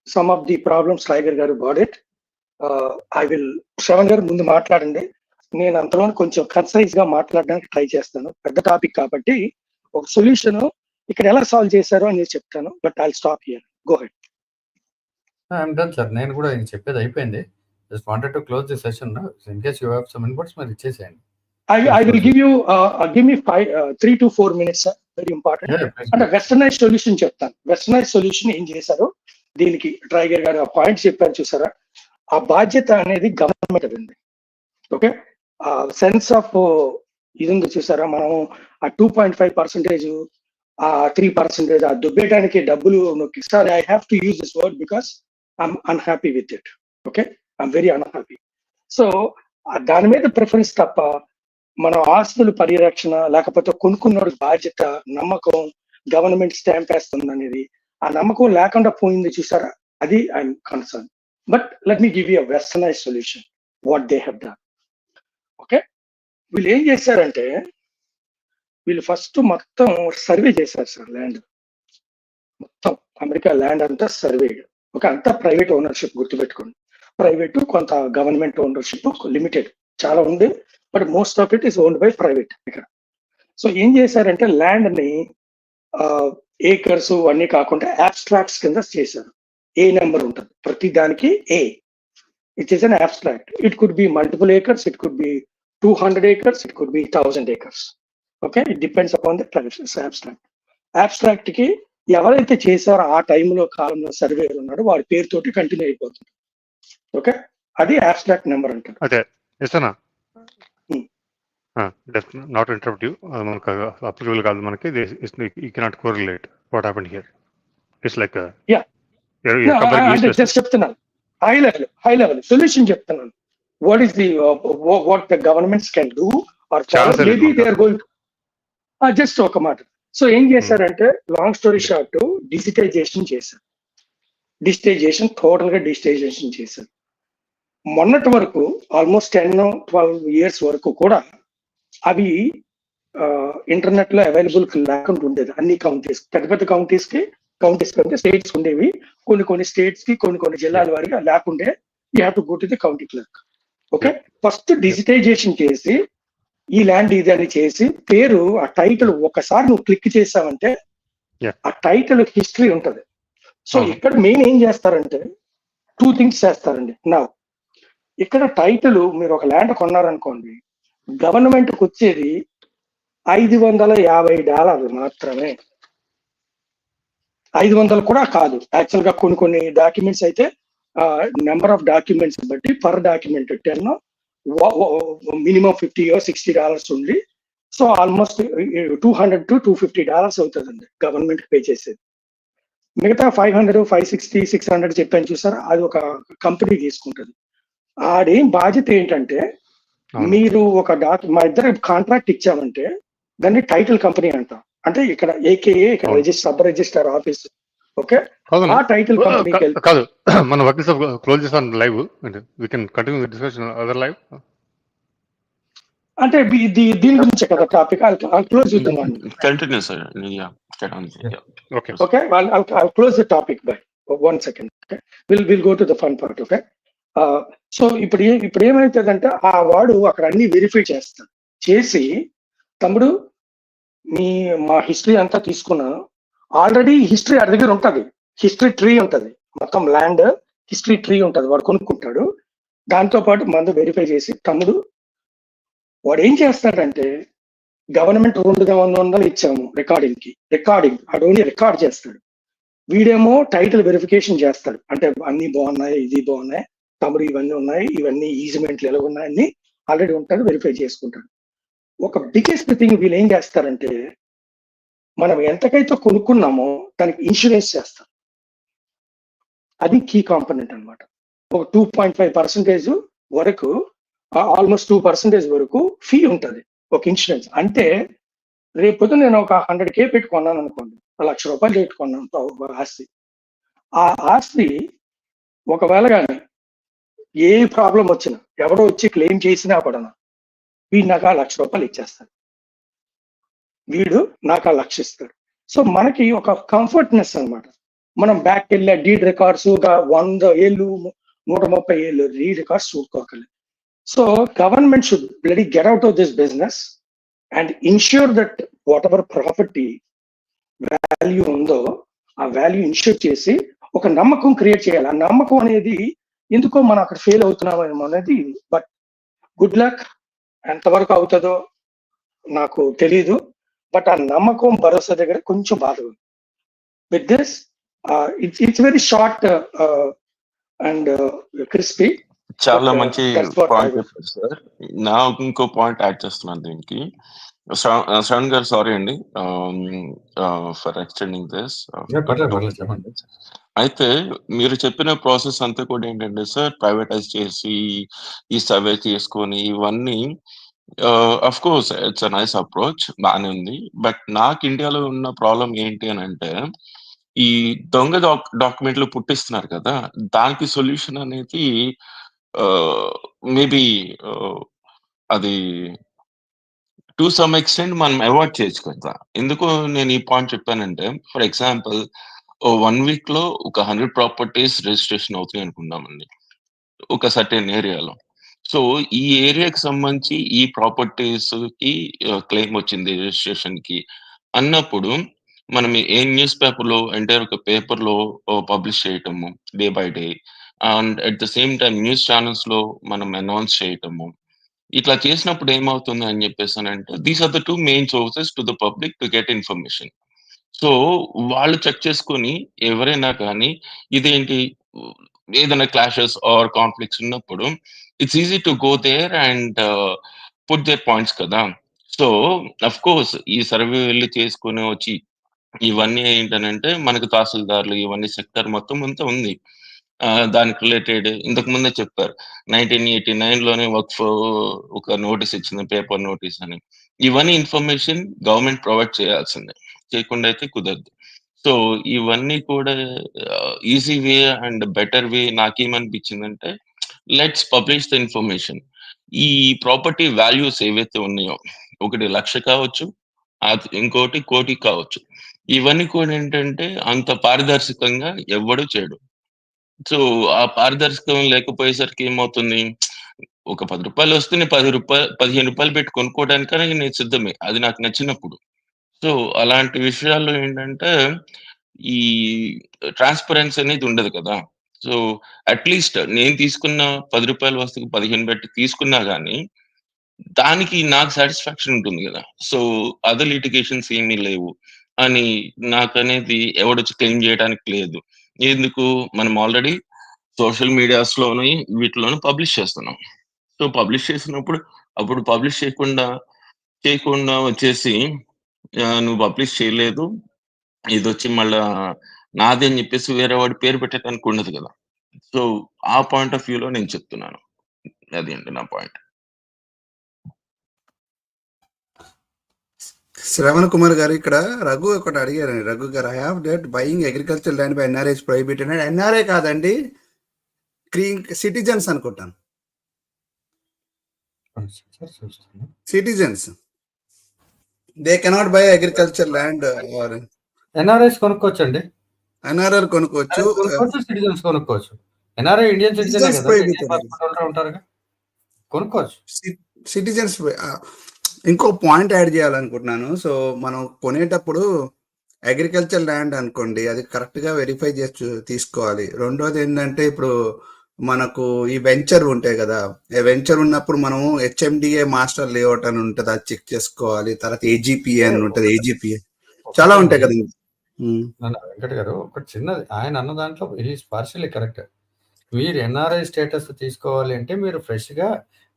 some of the problems tiger garu bought it. I will Shravan garu ముందు మాట్లాడండి, నేను అంతలో కొంచెం కన్సైజ్ గా మాట్లాడడానికి ట్రై చేస్తాను. పెద్ద టాపిక్ కాబట్టి ఒక సొల్యూషన్ ఇక్కడ ఎలా సాల్వ్ చేశారో అని చెప్తాను. But I stop here, go head. I'm done sir. నేను కూడా ఇంక చెప్పేది అయిపోయింది. Just wanted to close the session. In case you have some inputs మీరు ఇచ్చేసేయండి. I will give you give me 3 to 4 minutes, sir. Very important. అంటే వెస్టర్నైజ్ సొల్యూషన్ చెప్తాను. వెస్టర్నైజ్ సొల్యూషన్ ఏం చేశారు, దీనికి ట్రైగర్ గారు ఆ పాయింట్స్ చెప్పారు చూసారా, ఆ బాధ్యత అనేది గవర్నమెంట్ ఉంది. ఓకే, ఆ సెన్స్ ఆఫ్ ఇది ఉంది చూసారా, మనం ఆ 2.5%, ఆ 3%, ఆ దుబ్బేయడానికి డబ్బులు నొక్కిస్తారు. I have to use this word because I'm unhappy with it. Okay, I'm very unhappy. So దాని మీద ప్రిఫరెన్స్ తప్ప మనం ఆస్తుల పరిరక్షణ లేకపోతే కొనుక్కున్న బాధ్యత, నమ్మకం, గవర్నమెంట్ స్టాంప్ వేస్తుంది అనేది, ఆ నమ్మకం లేకుండా పోయింది చూసారా, అది I'm concern. But let me give you a westernise solution what they have done. Okay, వీళ్ళు ఏం చేశారంటే, వీళ్ళు ఫస్ట్ మొత్తం సర్వే చేశారు సార్. ల్యాండ్ మొత్తం అమెరికా ల్యాండ్ అంతా సర్వే. ఓకే, అంతా ప్రైవేట్ ఓనర్షిప్, గుర్తుపెట్టుకోండి. ప్రైవేట్, కొంత గవర్నమెంట్ ఓనర్షిప్, లిమిటెడ్ చాలా ఉంది, but most of it is owned by private ఇక్కడ. సో ఏం చేశారంటే ల్యాండ్ ని ఏకర్స్ అన్నీ కాకుండా అబ్స్ట్రాక్ట్స్ కింద చేశారు. ఏ నెంబర్ ఉంటుంది ప్రతి దానికి, ఏ. It is an abstract. It could be multiple acres, it could be 200 acres, it could be 1000 acres. Okay, it depends upon the abstract. Abstract కి ఎవరైతే చేశారో ఆ టైంలో కాలంలో సర్వేయర్ ఉన్నాడో వాడి పేరుతోటి కంటిన్యూ అయిపోతుంది. ఓకే, అది అబ్స్ట్రాక్ట్ నెంబర్ అంటారు. అదే ఎస్నా నాట్ ఇంటరప్ట్ యూ, మనకు అప్లికబుల్ కాదు మనకి. You cannot correlate what happened here. It's like just చెప్తున్నాను, హై లెవెల్ సొల్యూషన్ చెప్తున్నాను. What is what the governments can do or maybe they are going to just ఒక మాట. సో ఏం చేశారంటే, లాంగ్ స్టోరీ షార్ట్, డిజిటైజేషన్ చేశారు. డిజిటైజేషన్, టోటల్ గా డిజిటైజేషన్ చేశారు. మొన్నటి వరకు ఆల్మోస్ట్ 10-12 years వరకు కూడా అవి ఇంటర్నెట్ లో అవైలబుల్ లేకుండా ఉండేది. అన్ని కౌంటీస్, పెద్ద పెద్ద కౌంటీస్ కంటే స్టేట్స్ ఉండేవి. కొన్ని స్టేట్స్ కి కొన్ని జిల్లాల వారిగా లేకుండే. You have to go to the county clerk. Okay, first digitisation చేసి ఈ ల్యాండ్ ఇది అని చేసి పేరు, ఆ టైటిల్ ఒకసారి నువ్వు క్లిక్ చేసావంటే ఆ టైటిల్ హిస్టరీ ఉంటది. సో ఇక్కడ మెయిన్ ఏం చేస్తారంటే 2 things చేస్తారండి. నా ఇక్కడ టైటిల్, మీరు ఒక ల్యాండ్ కొన్నారనుకోండి, గవర్నమెంట్ కి వచ్చేది $550 మాత్రమే. 500 కూడా కాదు యాక్చువల్ గా. కొన్ని డాక్యుమెంట్స్ అయితే నెంబర్ ఆఫ్ డాక్యుమెంట్స్ బట్టి పర్ డాక్యుమెంట్ 10, మినిమం $50 or $60 ఉంది. సో ఆల్మోస్ట్ $200 to $250 అవుతుందండి గవర్నమెంట్ పే చేసేది. మిగతా 500, 560, 600 చెప్పాను చూసారా, అది ఒక కంపెనీ తీసుకుంటుంది. ఆడేం బాధ్యత ఏంటంటే, మీరు ఒక మా ఇద్దరు కాంట్రాక్ట్ ఇచ్చామంటే దాన్ని టైటిల్ కంపెనీ అంటాం. అంటే ఇక్కడ ఏకేఏ, ఇక్కడ సబ్ రిజిస్టర్ ఆఫీస్. ఓకే, ఆ టైటిల్ కంపెనీకి కాదు, మన వకీల్ సాబ్ క్లోజ్ చేస్తాను లైవ్, అంటే we can continue the discussion other live. అంటే దీని గురించే కదా topic. I'll close with the one. Continue, sir. Yeah, get on. Yeah. Okay. I'll close the topic by 1 second. Okay, we'll go to the fun part. Okay, so ఇప్పుడు ఏమైతుందంటే, ఆ వాడు అక్కడ అన్ని వెరిఫై చేస్తాడు. చేసి, తమ్ముడు మా హిస్టరీ అంతా తీసుకున్నాను. ఆల్రెడీ హిస్టరీ వాడి దగ్గర ఉంటుంది. హిస్టరీ ట్రీ ఉంటుంది, మొత్తం ల్యాండ్ హిస్టరీ ట్రీ ఉంటుంది. వాడు కొనుక్కుంటాడు. దాంతో పాటు మందు వెరిఫై చేసి, తమ్ముడు వాడు ఏం చేస్తాడంటే, గవర్నమెంట్ 200 ఇచ్చాము రికార్డింగ్ అడోని రికార్డ్ చేస్తాడు. వీడేమో టైటిల్ వెరిఫికేషన్ చేస్తాడు. అంటే అన్ని బాగున్నాయి, ఇది బాగున్నాయి తమ్ముడు, ఇవన్నీ ఉన్నాయి, ఇవన్నీ ఈజిమెంట్లు ఎలా ఉన్నాయని ఆల్రెడీ ఉంటాడు, వెరిఫై చేసుకుంటాడు. ఒక బిగ్గెస్ట్ థింగ్ వీళ్ళు ఏం చేస్తారంటే, మనం ఎంతకైతే కొనుక్కున్నామో దానికి ఇన్సూరెన్స్ చేస్తారు. అది కీ కాంపోనెంట్ అనమాట. ఒక 2.5% వరకు, ఆల్మోస్ట్ 2% వరకు ఫీ ఉంటుంది ఒక ఇన్సూరెన్స్. అంటే రేపు నేను ఒక 100K పెట్టుకున్నాను అనుకోండి, ₹1,00,000 పెట్టుకున్నాను ఆస్తి. ఆ ఆస్తి ఒకవేళ కానీ ఏ ప్రాబ్లం వచ్చినా, ఎవడో వచ్చి క్లెయిమ్ చేసినా కూడా వీడు నాకు ₹1,00,000 ఇచ్చేస్తాడు, వీడు నాకు $1,00,000 ఇస్తాడు. సో మనకి ఒక కంఫర్ట్నెస్ అనమాట. మనం బ్యాక్ వెళ్ళే డీడ్ రికార్డ్స్ 100 ఏళ్ళు 130 ఏళ్ళు డీడ్ రికార్డ్స్ చూసుకోగలరు. So government should bloody get out of this business and insure that whatever property value ఉందో ఆ వాల్యూ ఇన్ష్యూర్ చేసి ఒక నమ్మకం క్రియేట్ చేయాలి. ఆ నమ్మకం అనేది ఎందుకో మనం అక్కడ ఫెయిల్ అవుతున్నామేమో అనేది. But good luck. ఎంతవరకు అవుతుందో నాకు తెలీదు. బట్ ఆ నమ్మకం భరోసా దగ్గర కొంచెం బాధ ఉంది. With this it's very short and crispy. చాలా మంచి పాయింట్ చెప్పారు సార్. నా ఇంకో పాయింట్ యాడ్ చేస్తున్నాను దీనికి. శ్రవణ్ గారు, సారీ అండి ఫర్ ఎక్స్టెండింగ్ దిస్. అయితే మీరు చెప్పిన ప్రాసెస్ అంతా కూడా ఏంటంటే సార్, ప్రైవేటైజ్ చేసి ఈ సర్వే చేసుకొని ఇవన్నీ of course it's a nice approach, బాగానే ఉంది. బట్ నాకు ఇండియాలో ఉన్న ప్రాబ్లం ఏంటి అని అంటే, ఈ దొంగ డాక్యుమెంట్లు పుట్టిస్తున్నారు కదా, దానికి సొల్యూషన్ అనేది మేబీ అది టు సమ్ ఎక్స్టెంట్ మనం అవాయిడ్ చేయొచ్చు కదా. ఎందుకు నేను ఈ పాయింట్ చెప్పానంటే, ఫర్ ఎగ్జాంపుల్ 1 వీక్ లో ఒక 100 ప్రాపర్టీస్ రిజిస్ట్రేషన్ అవుతాయి అనుకుందామండి ఒక సర్టెన్ ఏరియాలో. సో ఈ ఏరియాకి సంబంధించి ఈ ప్రాపర్టీస్ కి క్లెయిమ్ వచ్చింది రిజిస్ట్రేషన్ కి అన్నప్పుడు, మనం ఏ న్యూస్ పేపర్లో అంటే ఒక పేపర్లో పబ్లిష్ చేయటము day by day, and at the same time news channels లో మనం అనౌన్స్ చేయటము, ఇట్లా చేసినప్పుడు ఏమవుతుంది అని చెప్పేసానంటే, these are the 2 main sources to the public to get information. So వాళ్ళు చెక్ చేసుకొని ఎవరైనా కానీ ఇదేంటి ఏదైనా క్లాషెస్ ఆర్ కాన్ఫ్లిక్ట్స్ ఉన్నప్పుడు it's easy to go there and put their points కదా. సో అఫ్ కోర్స్ ఈ సర్వే వెళ్ళి చేసుకొని వచ్చి ఇవన్నీ ఏంటనంటే, మనకు తహసీల్దార్లు ఇవన్నీ సెక్టర్ మొత్తం అంతా ఉంది. దానికి రిలేటెడ్ ఇంతకు ముందే చెప్పారు 1989 లోనే వక్ఫ్ ఒక నోటీస్ ఇచ్చింది, పేపర్ నోటీస్ అని. ఇవన్నీ ఇన్ఫర్మేషన్ గవర్నమెంట్ ప్రొవైడ్ చేయాల్సిందే, చేయకుండా అయితే కుదరదు. సో ఇవన్నీ కూడా easy way and better way. నాకేమనిపించిందంటే, లెట్స్ పబ్లిష్ ద ఇన్ఫర్మేషన్. ఈ ప్రాపర్టీ వాల్యూస్ ఏవైతే ఉన్నాయో, ఒకటి 1,00,000 కావచ్చు, ఇంకోటి 1,00,00,000 కావచ్చు, ఇవన్నీ కూడా ఏంటంటే అంత పారదర్శకంగా ఎవ్వడు చేయడు. సో ఆ పారదర్శకం లేకపోయేసరికి ఏమవుతుంది, ఒక ₹10 వస్తే నేను ₹15 పెట్టి కొనుక్కోవడానికనే నేను సిద్ధమే, అది నాకు నచ్చినప్పుడు. సో అలాంటి విషయాల్లో ఏంటంటే ఈ ట్రాన్స్పరెన్సీ అనేది ఉండదు కదా. సో అట్లీస్ట్ నేను తీసుకున్న ₹10 వస్తువుకి 15 పెట్టి తీసుకున్నా గానీ దానికి నాకు సాటిస్ఫాక్షన్ ఉంటుంది కదా. సో అదర్ లిటిగేషన్స్ ఏమీ లేవు అని నాకనేది ఎవడొచ్చి క్లెయిమ్ చేయడానికి లేదు. ఎందుకు, మనం ఆల్రెడీ సోషల్ మీడియాస్‌లోని వీటిలోని పబ్లిష్ చేస్తున్నాం. సో పబ్లిష్ చేసినప్పుడు అప్పుడు పబ్లిష్ చేయకుండా వచ్చేసి నువ్వు పబ్లిష్ చేయలేదు, ఇదొచ్చి మళ్ళా నాది అని చెప్పేసి వేరే వాడి పేరు పెట్టడానికి ఉండదు కదా. సో ఆ పాయింట్ ఆఫ్ వ్యూలో నేను చెప్తున్నాను. అది అండి నా పాయింట్. శ్రవణ్ కుమార్ గారు, ఇక్కడ రఘు ఒకటి అడిగారండి. రఘు గారు, I have debt buying agriculture land by NRI prohibited. NRI కాదండి, సిటిజన్స్ అనుకుంటాను. Citizens they cannot by agriculture land. NRIs కొనుక్కోవచ్చు అండి, ఎన్ఆర్ఐ కొనుక్కోవచ్చు, సిటిజన్స్ కొనుక్కోవచ్చు. ఎన్ఆర్ఐ ఇండియన్ సిటిజన్ ఉంటారు, కొనుక్కోవచ్చు. సిటిజన్స్. ఇంకో పాయింట్ యాడ్ చేయాలనుకుంటున్నాను. సో మనం కొనేటప్పుడు అగ్రికల్చర్ ల్యాండ్ అనుకోండి, అది కరెక్ట్ గా వెరిఫై చేసి తీసుకోవాలి. రెండోది ఏంటంటే, ఇప్పుడు మనకు ఈ వెంచర్ ఉంటాయి కదా, వెంచర్ ఉన్నప్పుడు మనం HMDA మాస్టర్ లేఅవుట్ అని ఉంటుంది, అది చెక్ చేసుకోవాలి. తర్వాత AGPA అని ఉంటుంది, AGPA చాలా ఉంటాయి కదా. వెంకట్ గారు, ఒకటి చిన్నది, ఆయన అన్న దాంట్లో ఈజ్ పార్షియల్లీ కరెక్ట్. మీరు ఎన్ఆర్ఐ స్టేటస్ తీసుకోవాలి అంటే మీరు ఫ్రెష్ గా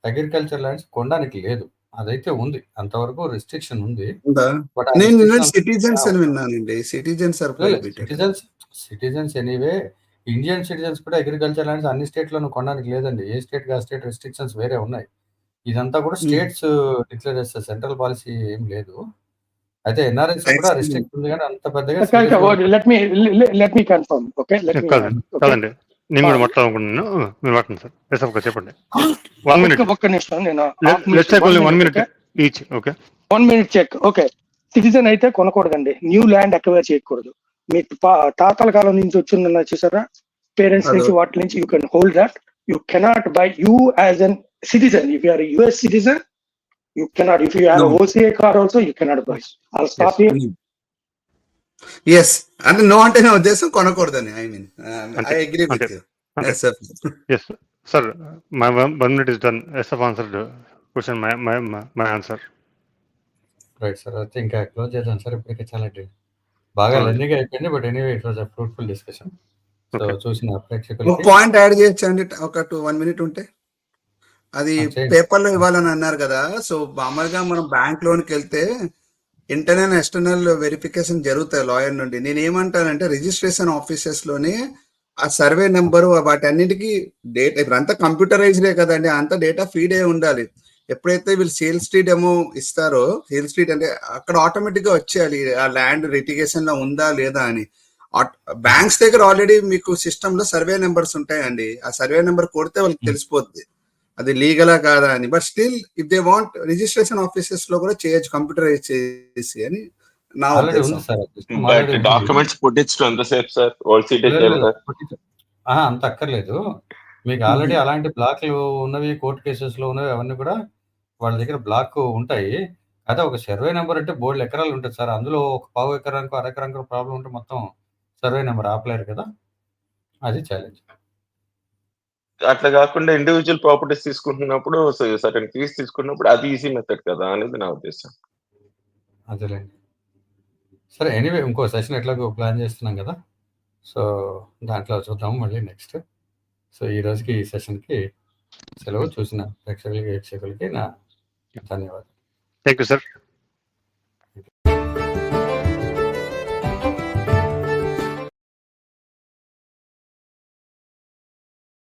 అగ్రికల్చర్ ల్యాండ్స్ కొనడానికి లేదు, అదైతే ఉంది, అంతవరకు రిస్ట్రిక్షన్ ఉంది. సిటిజన్స్ ఎనీవే, ఇండియన్ సిటిజన్స్ కూడా అగ్రికల్చర్ ల్యాండ్స్ అన్ని స్టేట్ లోనూ కొనడానికి లేదండి. ఏ స్టేట్ గా స్టేట్ రిస్ట్రిక్షన్స్ వేరే ఉన్నాయి. ఇదంతా కూడా స్టేట్స్ డిక్లేర్ చేస్తారు, సెంట్రల్ పాలసీ ఏం లేదు. అయితే ఎన్ఆర్ఐస్ కూడా రిస్ట్రిక్ట్ ఉంది కానీ అంత పెద్దగా. Let me confirm. ఓకే, కాదండి, నేను కూడా మాట్లాడుకుంటున్నాను, మీరు మాట్లాడండి సార్. చెప్పండి. 1 minute. ఒక్క నిమిషం, నేను 1 minute each. Okay, 1 minute check. Okay, citizen అయితే కొనకూడదండి, న్యూ ల్యాండ్ అక్వైర్ చేయకూడదు. మీ తాతల కాలం నుంచి వచ్చిందన్న చూసారా, పేరెంట్స్ నుంచి, వాటి నుంచి you can hold that. You cannot buy, you as an citizen, if you are US citizen, you cannot. If you have an OCA card also, you cannot buy. I'll stop here. Yes అంటే నో అంటే నా ఉద్దేశం కొనకూడదని. I mean I agree with you. Yes sir. Yes, sir. My 1 minute is done. Yes, I've answered the question. My answer. Right sir. అయితే ఇంకా క్లోజ్ చేద్దాం సార్. ఇప్పటికే చాలా బాగా లెందీగా అయిపోయింది. But anyway it was a fruitful discussion. So చూసిన ఒక ప్రేక్షకులకి పాయింట్ యాడ్ చేయొచ్చు అండి, ఒక 1 minute ఉంటే. అది చేయండి. పేపర్లో ఇవ్వాలని అన్నారు కదా. సో మామూలుగా మనం బ్యాంక్ లోన్కి వెళ్తే ఇంటర్నల్ ఎక్స్టర్నల్ వెరిఫికేషన్ జరుగుతాయి లాయర్ నుండి. నేను ఏమంటానంటే రిజిస్ట్రేషన్ ఆఫీసెస్ లోనే ఆ సర్వే నెంబరు వాటి అన్నిటికీ డేటా, ఇప్పుడు అంతా కంప్యూటరైజ్డే కదండి, అంతా డేటా ఫీడ్ అయి ఉండాలి. ఎప్పుడైతే వీళ్ళు సేల్ స్ట్రీట్ ఏమో ఇస్తారో, సేల్ స్ట్రీట్ అంటే అక్కడ ఆటోమేటిక్ గా వచ్చేయాలి ఆ ల్యాండ్ లిటిగేషన్ లో ఉందా లేదా అని. బ్యాంక్స్ దగ్గర ఆల్రెడీ మీకు సిస్టమ్ లో సర్వే నెంబర్స్ ఉంటాయండి. ఆ సర్వే నెంబర్ కొడితే వాళ్ళకి తెలిసిపోద్ది అది లీగలా కాదా అని. But still if they want registration offices లో కూడా చేయొచ్చు కంప్యూటరైజ్ చేసి అని నా ఆల్రెడీ ఉద్దేశం. ఉంది సార్. సిస్టమ్ బట్ ఆల్రెడీ ఉంది. డాక్యుమెంట్స్ పుట్టించడం ఎంతసేపు సార్? ఓల్డ్ సిటీకి లేదు, వెళ్తారు. అంత అక్కర్లేదు. మీకు ఆల్రెడీ అలాంటి బ్లాక్లు ఉన్నవి, కోర్టు కేసెస్లో ఉన్నవి అవన్నీ కూడా వాళ్ళ దగ్గర బ్లాక్ ఉంటాయి. అదే ఒక సర్వే నెంబర్ అంటే బోల్డ్ ఎకరాలు ఉంటుంది సార్. అందులో ఒక పావు ఎకరానికో అర ఎకరానికో ప్రాబ్లం ఉంటే మొత్తం సర్వే నెంబర్ ఆపలేరు కదా. అది ఛాలెంజ్. అట్లా కాకుండా ఇండివిజువల్ ప్రాపర్టీస్ తీసుకుంటున్నప్పుడు సర్టెన్ ఫీస్ తీసుకున్నప్పుడు అది ఈజీ మెథడ్ కదా అనేది నా ఉద్దేశం. అదేలేండి. సరే ఎనీవే ఇంకో సెషన్ ఎట్లాగో ప్లాన్ చేస్తున్నాం కదా. సో దాంట్లో చూద్దాము మళ్ళీ నెక్స్ట్. సో ఈ రోజుకి ఈ సెషన్కి సెలవు. చూసిన ప్రేక్షకులకి, వీక్షకులకి నా ధన్యవాదాలు. Thank you, sir.